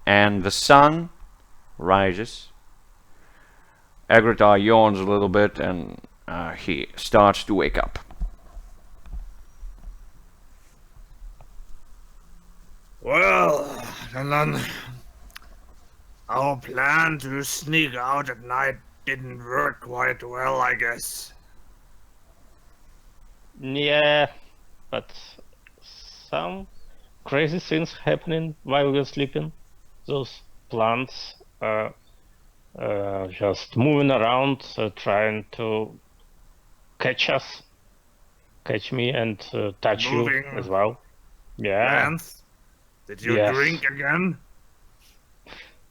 And the sun rises. Agrita yawns a little bit and he starts to wake up. Well, and then our plan to sneak out at night didn't work quite well, I guess. Yeah, but some crazy things happening while we're sleeping. Those plants are just moving around, trying to catch me and touch Moving you as well. Yeah. Plants? Did you Yes. drink again?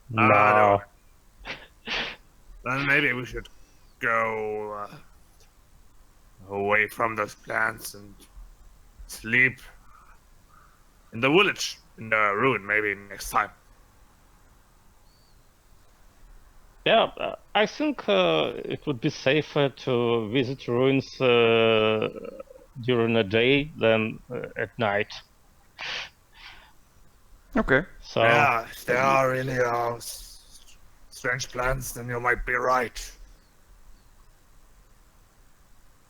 No. Then maybe we should go away from those plants and sleep in the village, in the ruin, maybe next time. Yeah, I think it would be safer to visit ruins during the day than at night. Okay. So Yeah, if there are really strange plants, then you might be right.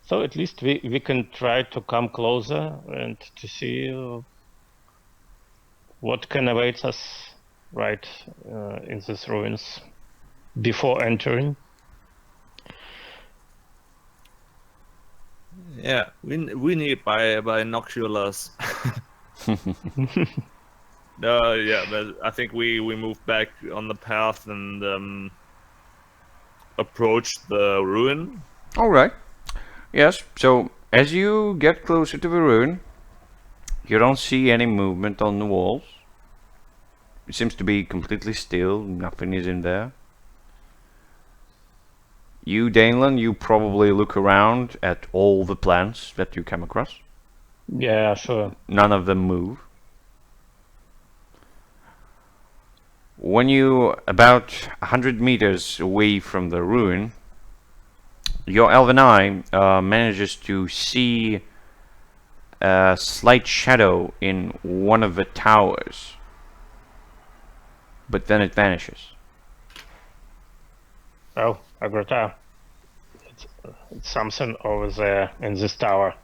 so at least we can try to come closer and to see what can await us right in these ruins before entering. Yeah. We need binoculars. Yeah, but I think we moved back on the path and approached the ruin. All right. Yes. So as you get closer to the ruin, You don't see any movement on the walls. It seems to be completely still, nothing is in there. You, Danelan, you probably look around at all the plants that you come across. Yeah, sure. None of them move. When you about 100 meters away from the ruin, your elven eye manages to see a slight shadow in one of the towers, but then it vanishes. Oh, Agrota. It's something over there in this tower.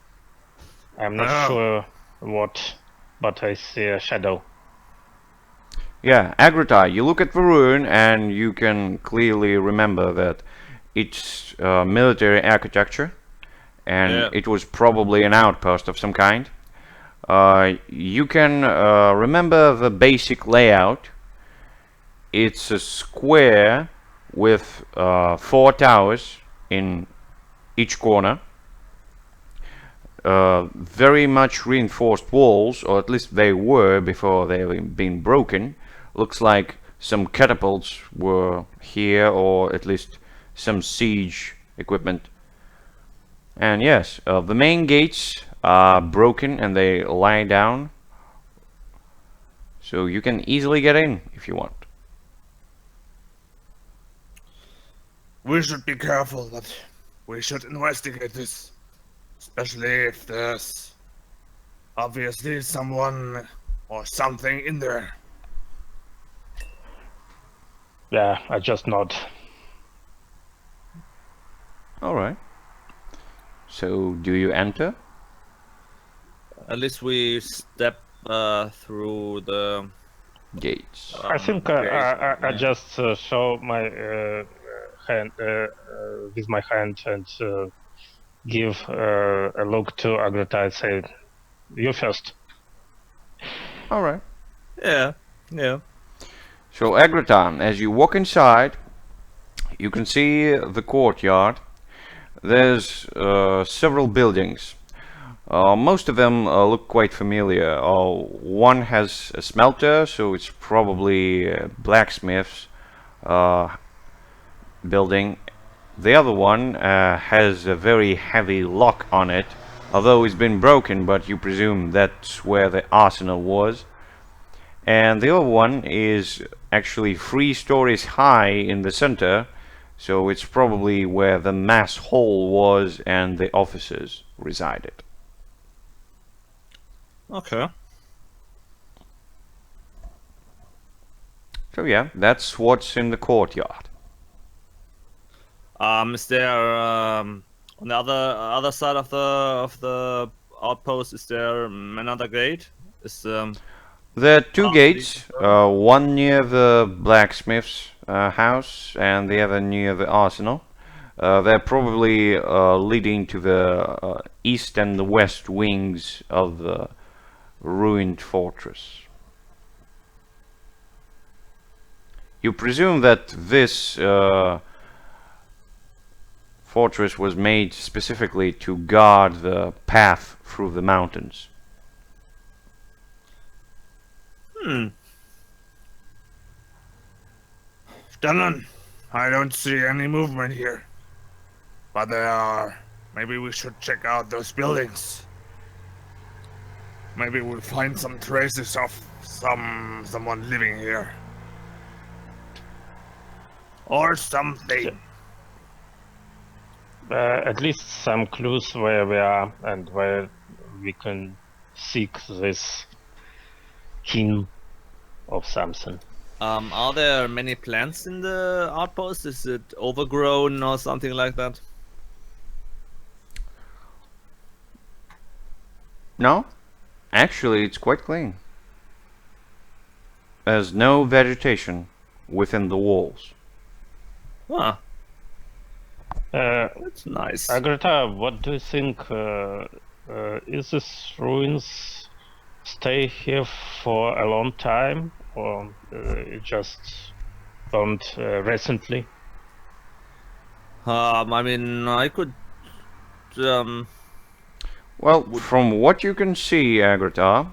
I'm not Oh. sure what, but I see a shadow. Yeah, Agrota, you look at the ruin and you can clearly remember that it's military architecture, and Yeah. it was probably an outpost of some kind. You can remember the basic layout. It's a square with 4 towers in each corner. Very much reinforced walls, or at least they were before they've been broken. Looks like some catapults were here, or at least some siege equipment. And yes, the main gates are broken and they lie down, so you can easily get in if you want. We should be careful, but we should investigate this. Especially if there's obviously someone or something in there. Yeah, I just nod. Alright. So, do you enter? At least we step through the. Gates. I think I just show my hand with my hand and give a look to Agrota and say, "You first." Alright. Yeah. Yeah. So, Agratan, as you walk inside, you can see the courtyard. There's several buildings. Most of them look quite familiar. One has a smelter, so it's probably a blacksmith's building. The other one has a very heavy lock on it, although it's been broken, but you presume that's where the arsenal was. And the other one is actually 3 stories high in the center, so it's probably where the mass hall was and the officers resided. Okay. So yeah, that's what's in the courtyard. Is there on the other side of the outpost? Is there another gate? Is There are 2 Ah, gates, one near the blacksmith's house and the other near the arsenal. They're probably leading to the east and the west wings of the ruined fortress. You presume that this fortress was made specifically to guard the path through the mountains. Shannon, I don't see any movement here. But there are. Maybe we should check out those buildings. Maybe we'll find some traces of someone living here. Or something. At least some clues where we are and where we can seek this hint of something. are there many plants in the outpost? Is it overgrown or something like that? No, actually it's quite clean. There's no vegetation within the walls. Huh. That's nice. Agrota, what do you think? Is this ruins stay here for a long time, or it just burned recently? I mean, I could. Well, from what you can see, Agrata,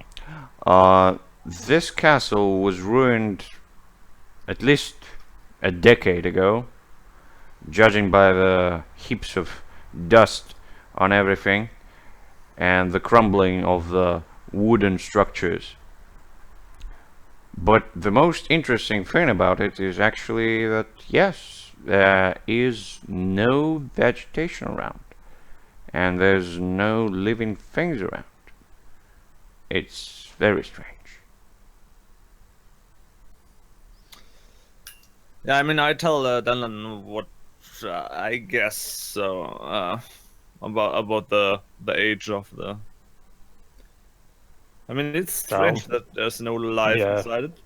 this castle was ruined at least a decade ago, judging by the heaps of dust on everything and the crumbling of the wooden structures. But the most interesting thing about it is actually that, yes, there is no vegetation around, and there's no living things around. It's very strange. Yeah, I mean, I tell Danlan what I guess so about the age of the. I mean, it's strange that there's no life Yeah. inside it.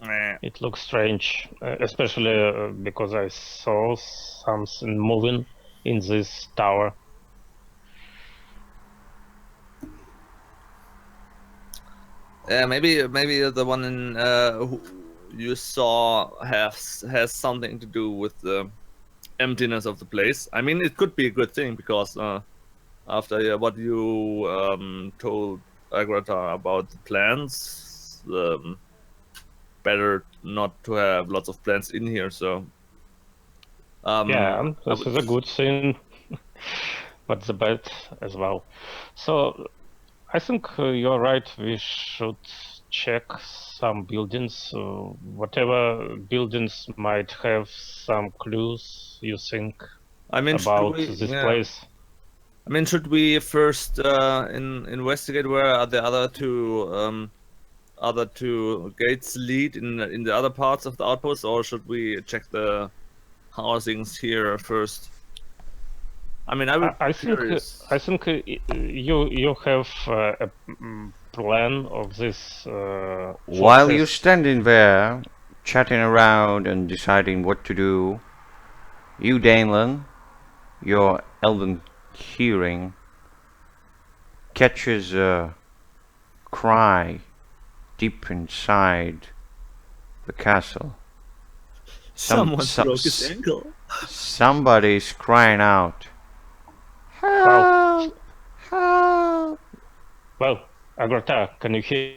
Meh. It looks strange, especially because I saw something moving in this tower. Yeah, maybe the one in who you saw has something to do with the emptiness of the place. I mean, it could be a good thing because after what you told Agrata about the plants, better not to have lots of plants in here. So Yeah, I this is a would- good thing, but the bad as well. So I think you're right. We should check some buildings. Whatever buildings might have some clues you think I mean, should about we? this Yeah. place. I mean, should we first investigate where are the other two gates lead in the other parts of the outpost, or should we check the housings here first? I mean, I would. I think you have a plan of this. While you're fortress. standing there, chatting around and deciding what to do, you, Danelan, your elven hearing, catches a cry deep inside the castle. Someone some- broke his ankle. Somebody's crying out, Well, "Help! Help!" well, Agrata, can you hear?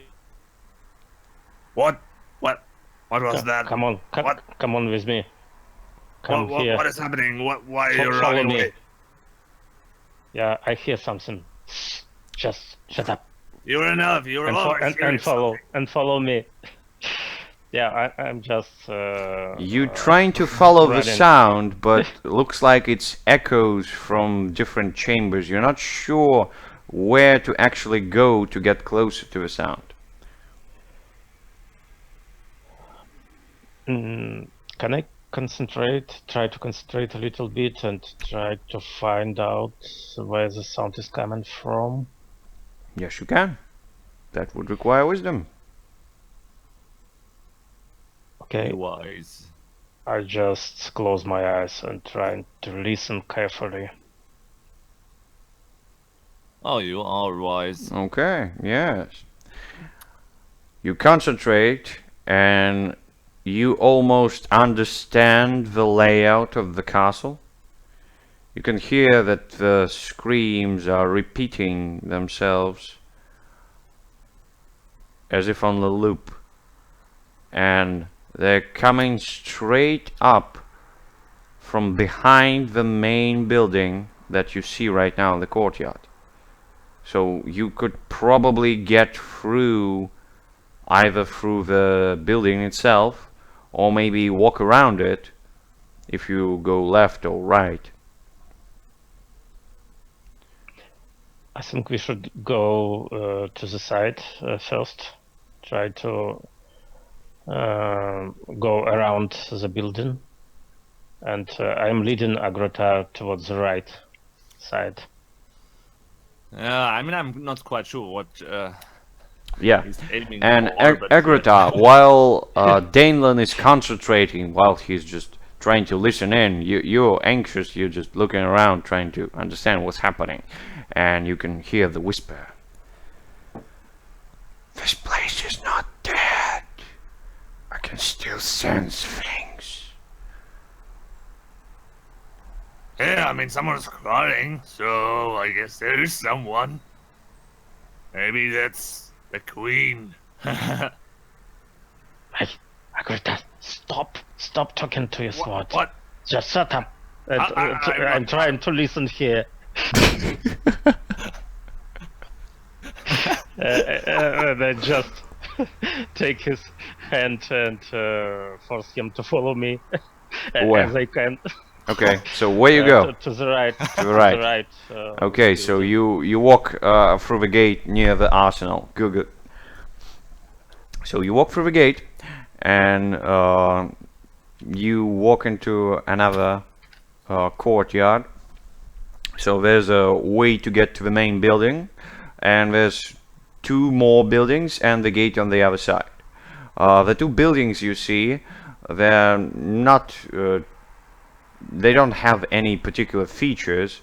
What? What was that? Come on, What? come on with me. Come here. What is happening? Why are you Follow running me. away? Yeah, I hear something. Just shut up You're an elf. You're and, always hearing follow me. Yeah, I'm just. You trying to follow the running. sound, but looks like it's echoes from different chambers. You're not sure where to actually go to get closer to the sound. Can I concentrate? Try to concentrate a little bit and try to find out where the sound is coming from. Yes, you can. That would require wisdom. Okay, Wise. I just close my eyes and try to listen carefully. Oh, you are wise. Okay, yes. You concentrate and you almost understand the layout of the castle. You can hear that the screams are repeating themselves as if on the loop, and they're coming straight up from behind the main building that you see right now in the courtyard. So you could probably get through either through the building itself or maybe walk around it if you go left or right. I think we should go to the side first. Try to go around the building, and I'm leading Agrota towards the right side. Yeah, I mean, I'm not quite sure what Yeah. he's aiming And for, but, Agrota, while Danelan is concentrating, while he's just trying to listen in, you're anxious, you're just looking around trying to understand what's happening. And you can hear the whisper. This place is not dead. I can still sense things. Yeah, I mean, someone's crying, so I guess there is someone. Maybe that's the queen. Hey, Agrita, stop talking to your sword. What? Just shut up. And, I'm I'm trying to listen here. And I just take his hand and force him to follow me Where? as I can. Okay, so where you go? To the right. To the right. To the right. Okay, so you walk through the gate near the arsenal. Good. So you walk through the gate, and you walk into another courtyard. So there's a way to get to the main building, and there's 2 more buildings and the gate on the other side. The 2 buildings you see, they're not, they don't have any particular features,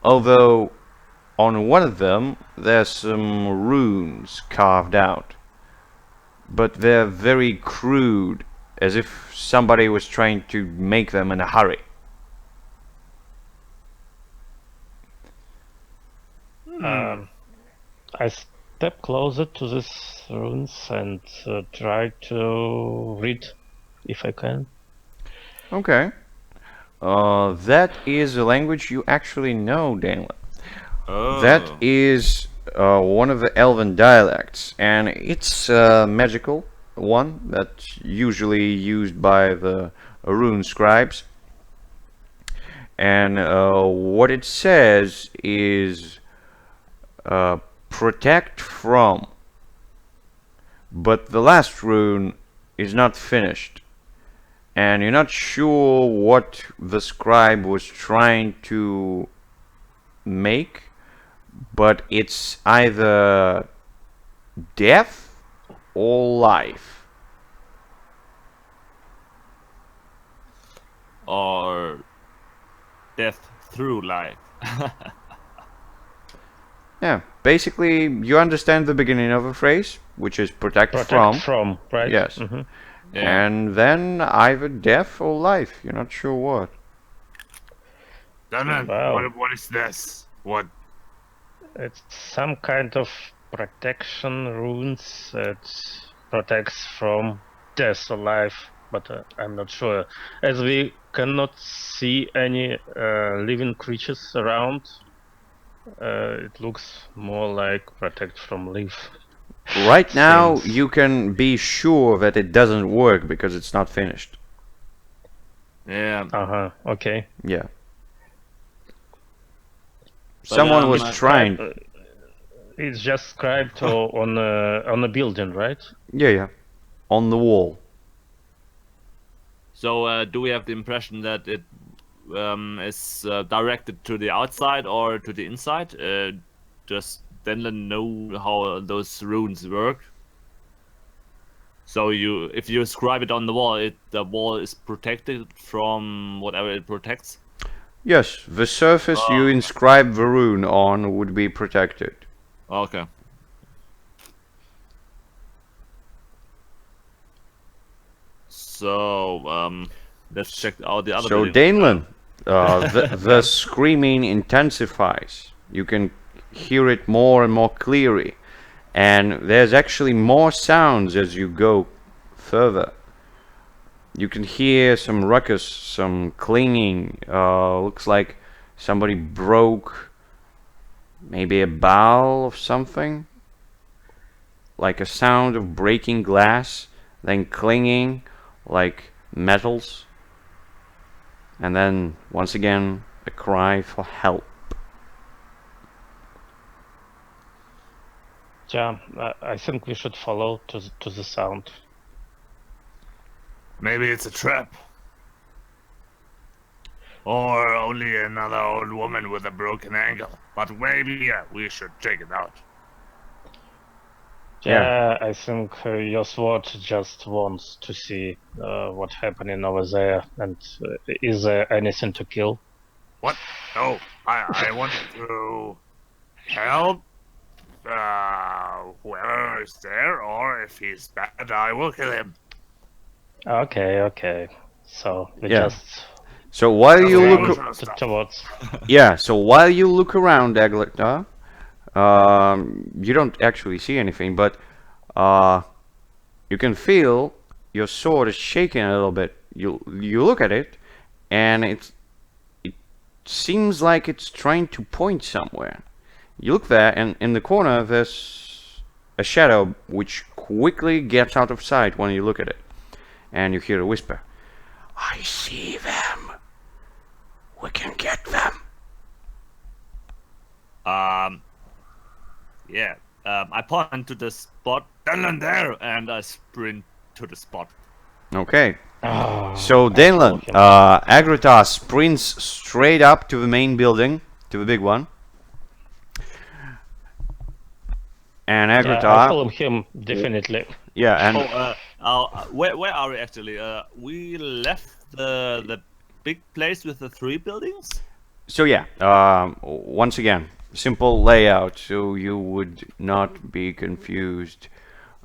although on one of them there's some runes carved out, but they're very crude, as if somebody was trying to make them in a hurry. I step closer to these runes and try to read if I can. Okay. That is a language you actually know, Daniel. Oh. That is one of the Elven dialects, and it's a magical one that's usually used by the rune scribes. And what it says is protect from. But the last rune is not finished, and you're not sure what the scribe was trying to make, but it's either death or life. Or death through life. Yeah, basically you understand the beginning of a phrase, which is protect from, right? yes. Mhm. Yeah. And then either death or life, you're not sure what. Dunnan, Wow. what is this? What? It's some kind of protection runes that protects from death or life, but I'm not sure. As we cannot see any living creatures around, it looks more like protect from life. Right now, Seems- you can be sure that it doesn't work because it's not finished. Yeah. Okay. Yeah. But, Someone was I- trying. It's just scribed on a building, right? Yeah. On the wall. So, do we have the impression that it is directed to the outside or to the inside? Does Denland know how those runes work? So if you scribe it on the wall, the wall is protected from whatever it protects. Yes, the surface you inscribe the rune on would be protected. Okay. So let's check out the other. So building. Danelan, the screaming intensifies. You can hear it more and more clearly, and there's actually more sounds as you go further. You can hear some ruckus, some clinging. Looks like somebody broke maybe a bowl of something, like a sound of breaking glass, then clinging like metals, and then once again a cry for help. Yeah, I think we should follow to the sound. Maybe it's a trap. Or only another old woman with a broken ankle. But maybe, we should check it out. Yeah, I think your sword just wants to see what's happening over there, and is there anything to kill? What? No, I want to help whoever is there, or if he's bad, I will kill him. Okay. So we Yeah. just So while you That's look, the usual stuff. towards. yeah. So while you look around, Aglectar, You don't actually see anything, but you can feel your sword is shaking a little bit. You look at it, and it seems like it's trying to point somewhere. You look there, and in the corner there's a shadow which quickly gets out of sight when you look at it, and you hear a whisper. I see them. We can get them. Yeah. I point to the spot, and there, and I sprint to the spot. Okay. Ah, So I Danelin, told him. Agrita sprints straight up to the main building, to the big one. And Yeah, I Agrita, follow him definitely. yeah, and Where are we actually? We left the big place with the 3 buildings. so yeah, once again, simple layout, so you would not be confused.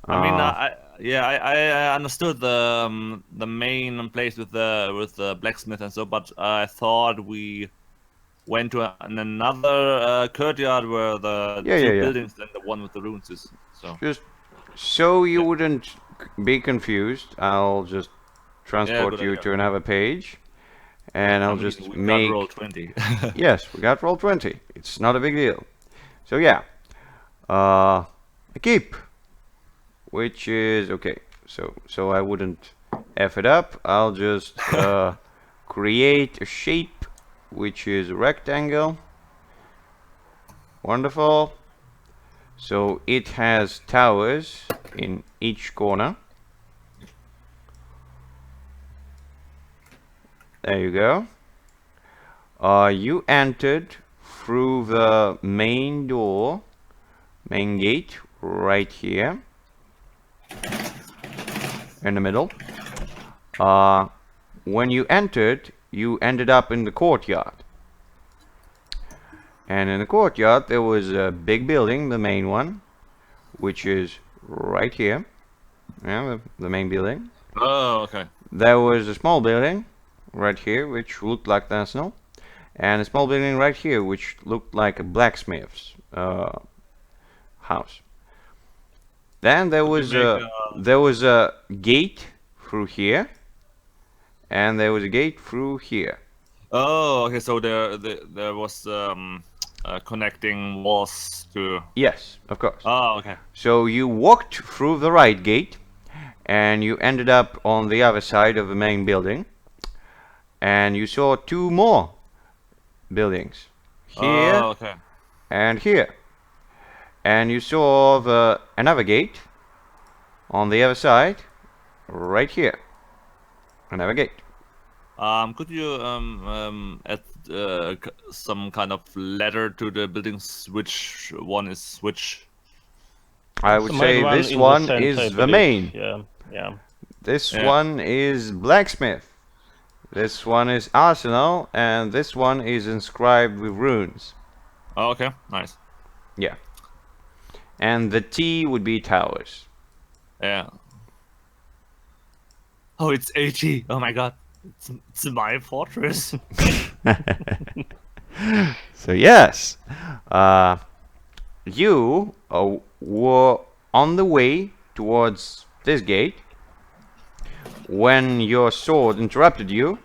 I mean, I understood the main place with the blacksmith and so, but I thought we went to another courtyard where the Yeah, 2 yeah, yeah. buildings and the one with the ruins is. So Just so you Yeah. wouldn't be confused, I'll just transport good you idea. to another page, and I'll I mean, just we make. got roll 20. Yes, we got roll 20. It's not a big deal. So yeah, a keep, which is okay. So I wouldn't f it up. I'll just create a shape, which is a rectangle. Wonderful. So it has towers in each corner. There you go. You entered through the main door, main gate, right here, in the middle. When you entered, you ended up in the courtyard. And in the courtyard, there was a big building, the main one, which is right here. Yeah, the main building. Oh, okay. There was a small building right here, which looked like the arsenal, and a small building right here, which looked like a blacksmith's house. Then there was a gate through here, and there was a gate through here. Oh, okay. So there was connecting walls to. Yes, of course. Oh, okay. So you walked through the right gate, and you ended up on the other side of the main building, and you saw 2 more buildings, here Oh, okay. and here. And you saw another gate on the other side, right here. Another gate. Could you add some kind of ladder to the buildings? Which one is which? I would The say main one this in the one center, I is the believe. main. Yeah, yeah. This Yeah. one is blacksmith. This one is arsenal, and this one is inscribed with runes. Oh, okay. Nice. Yeah. And the T would be towers. Yeah. Oh, it's 80. Oh my god. It's my fortress. So yes, you were on the way towards this gate when your sword interrupted you,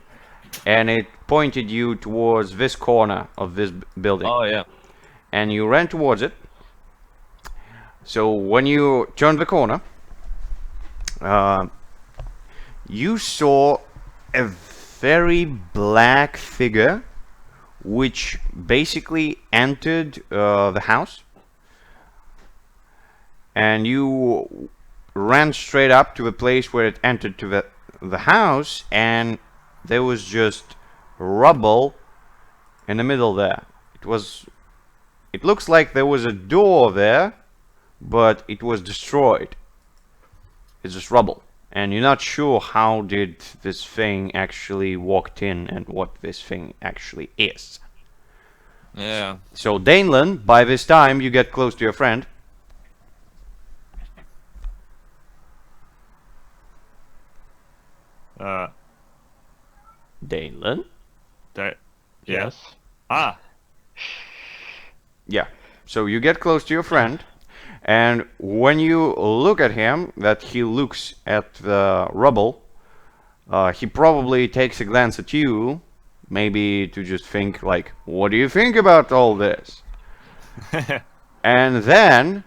and it pointed you towards this corner of this building, Oh, yeah. and you ran towards it. So when you turned the corner, you saw a very black figure which basically entered the house, and you ran straight up to the place where it entered to the house, and there was just rubble in the middle there. It looks like there was a door there, but it was destroyed. It's just rubble, and you're not sure how did this thing actually walked in and what this thing actually is. Yeah. So Daneland, by this time you get close to your friend. Daneland? That, yeah. Yes. Ah. Yeah. So you get close to your friend, and when you look at him, that he looks at the rubble, he probably takes a glance at you, maybe to just think like, what do you think about all this? And then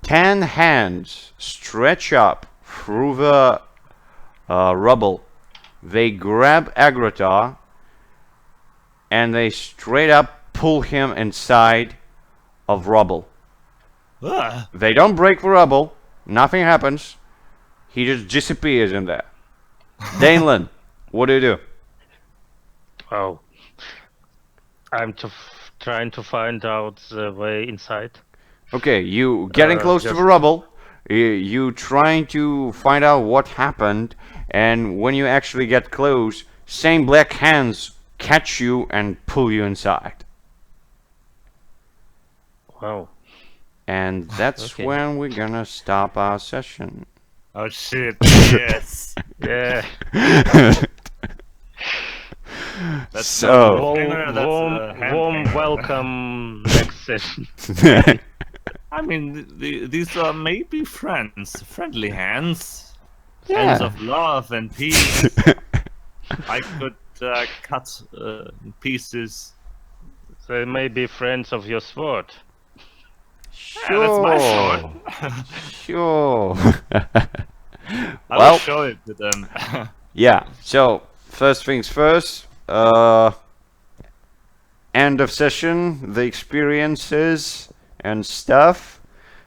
10 hands stretch up through the rubble. They grab Agrota and they straight up pull him inside of rubble. Ah, They don't break the rubble, nothing happens. He just disappears in there. Danelan, what do you do? Oh, I'm trying to find out the way inside. Okay, you getting close to the rubble, you trying to find out what happened, and when you actually get close, same black hands catch you and pull you inside. Wow. And that's Okay. when we're gonna stop our session. oh shit! Yes. Yeah. That's So- Warm welcome next session. I mean, these are maybe friends, friendly hands, Yeah. hands of love and peace. I could cut in pieces. They may be friends of your sword. Yeah, that's my sword. Sure. I Well- will show it to them. Yeah, so first things first, end of session, the experiences and stuff.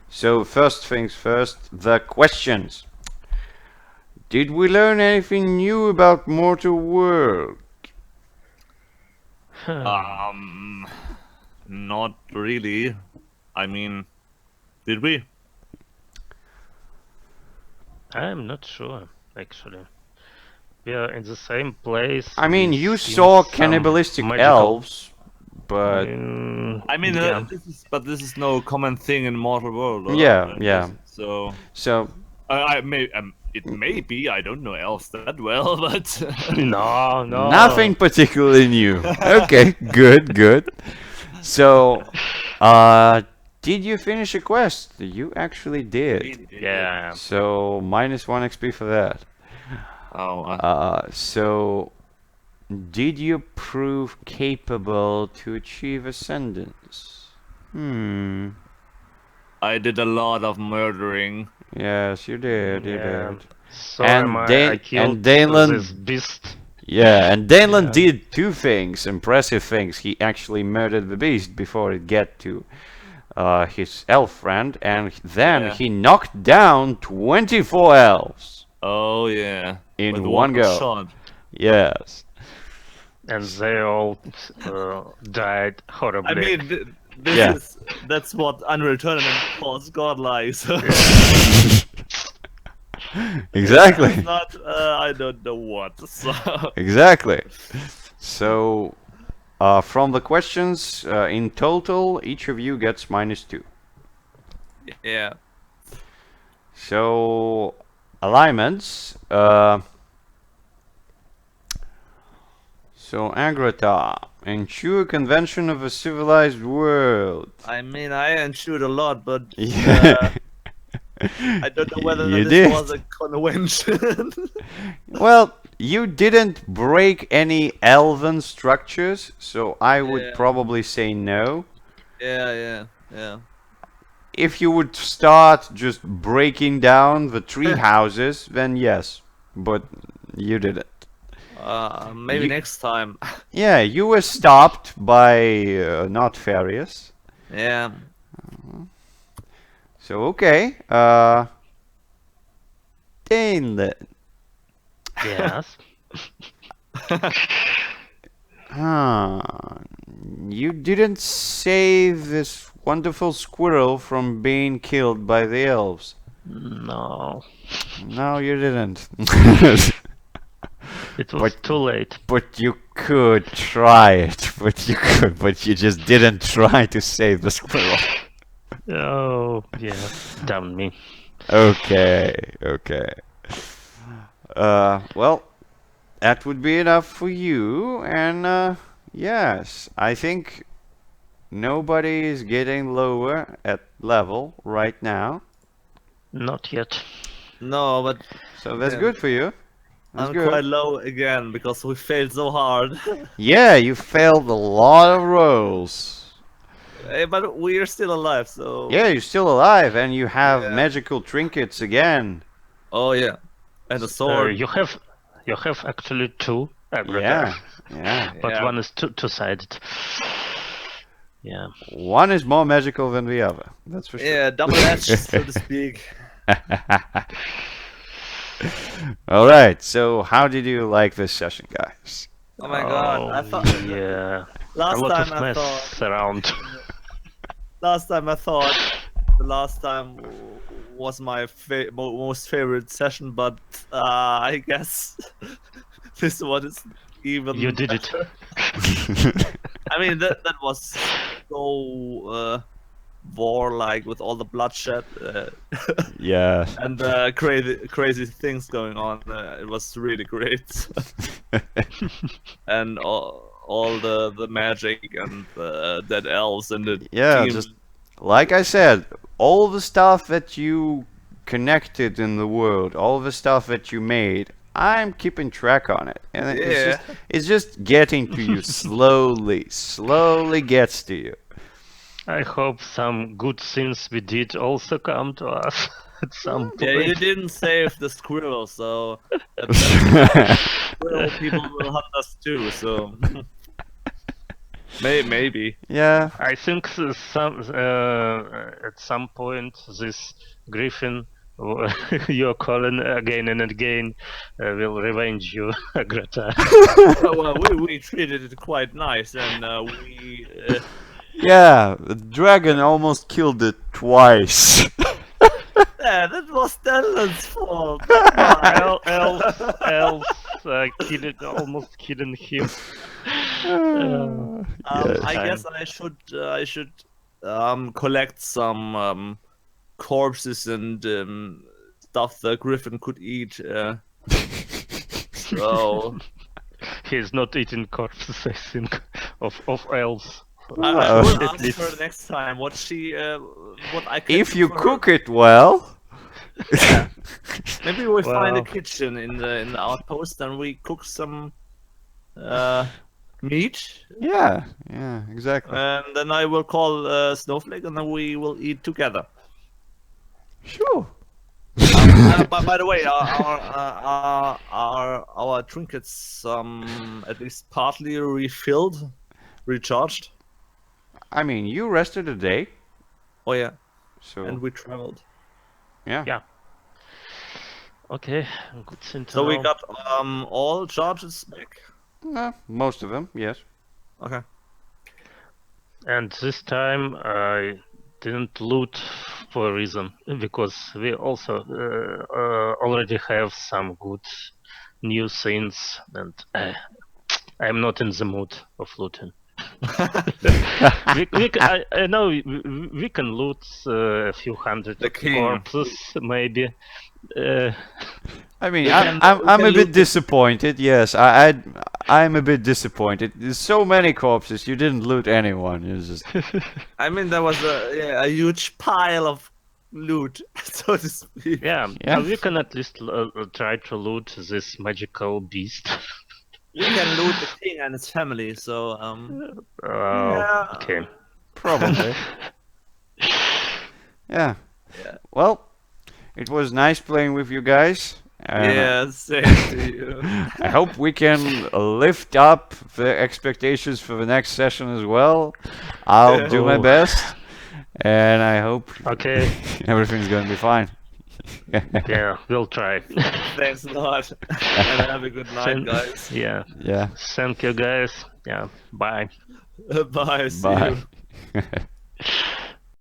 So first things first, the questions. Did we learn anything new about Mortal World? Not really. I mean, did we? I'm not sure, actually. We are in the same place. I mean, we you seen saw some cannibalistic magical- elves, but I mean, yeah. this is no common thing in Mortal World. Yeah, yeah. So so it may be. I don't know elves that well, but No, no. nothing particularly new. Okay, good. So, did you finish a quest? You actually did. Yeah. So -1 XP for that. Oh, So did you prove capable to achieve ascendance? I did a lot of murdering. Yes, you did. You Yeah. did. So And am I. Dan- I killed and Daneland- this beast. Yeah, and Daneland Yeah. did two things, impressive things. He actually murdered the beast before it get to his elf friend, and then Yeah. he knocked down 24 elves Oh yeah. in With one go. shot. Yes. And they all died horribly. I mean, this Yeah. that's what Unreal Tournament calls godlike. So Exactly. it's not. I don't know what. So Exactly. So, from the questions, in total, each of you gets -2. yeah. So, alignments. So, Agrata, ensure convention of a civilized world. I mean, I ensured a lot, but Yeah. I don't know whether You this did. was a convention. Well, you didn't break any elven structures, so I would Yeah. probably say no. yeah. If you would start just breaking down the tree houses, then yes, but you didn't. Maybe You- next time. Yeah, you were stopped by not Farius. Yeah. So okay, Danelet. Yes. You didn't save this wonderful squirrel from being killed by the elves. No. No, you didn't. It was too late. But you could try it. But you just didn't try to save the squirrel. Oh, yeah. Damn me. Okay. Well, that would be enough for you, and Yes, I think nobody is getting lower at level right now. Not yet. No, but So that's Yeah. good for you. That's I'm good. quite low again because we failed so hard. Yeah, you failed a lot of rolls. But we are still alive, so. Yeah, you're still alive and you have Yeah. magical trinkets again. Oh yeah, and a sword. You have actually 2 aggregate, Yeah, yeah. but Yeah. one is two-sided. Yeah. One is more magical than the other. That's for sure. Yeah, double edged, so to speak. All right. So, how did you like this session, guys? Oh my god! I thought Yeah. last A lot time of I mess thought around. last time I thought the last time was my most favorite session, but I guess this one is even. You did it. I mean that was so warlike with all the bloodshed Yeah. and crazy things going on. It was really great, and all the magic and the dead elves and the Yeah, team. just like I said, all the stuff that you connected in the world, all the stuff that you made, I'm keeping track on it. And it's just getting to you slowly gets to you. I hope some good things we did also come to us at some point. Yeah, you didn't save the squirrel, so squirrel people will hunt us too. So maybe. Yeah. I think at some point this griffin you're calling again and again will revenge you, Greta. Well, we treated it quite nice, and we. Yeah, the dragon almost killed it twice. Yeah, that was Dylan's fault. Elves almost killing him. I guess I should collect some corpses and stuff the griffin could eat. So He's not eating corpses, I think, of elves. I will At ask least. her next time what I can. If do you for her. cook it well. Maybe we find a Well. kitchen in the outpost and we cook some meat, Yeah, exactly. and then I will call Snowflake and then we will eat together. Sure. By the way, our trinkets at least partly refilled, recharged. I mean, you rested a day, Oh yeah, so and we traveled. yeah. Okay, good thing to So we know. got all charges back. Most of them, yes. Okay. And this time I didn't loot for a reason, because we also already have some good new things, and I'm not in the mood of looting. I know we can loot a few hundred The king. corpses, maybe. I mean, We I'm can a bit loot it. disappointed. Yes, I'm a bit disappointed. There's so many corpses. You didn't loot anyone. You just I mean, there was a huge pile of loot, so to speak. Yeah, Yeah. we can at least try to loot this magical beast. We can loot the king and his family. So Yeah. Okay. probably. Yeah. Yeah. Well, it was nice playing with you guys. yeah, same to you. I hope we can lift up the expectations for the next session as well. I'll do my Oh. best, and I hope Okay. everything's going to be fine. Yeah, we'll try. Thanks a lot, and have a good night, Thank- guys. Yeah. Yeah. Thank you, guys. Yeah. Bye. Bye. See Bye. you.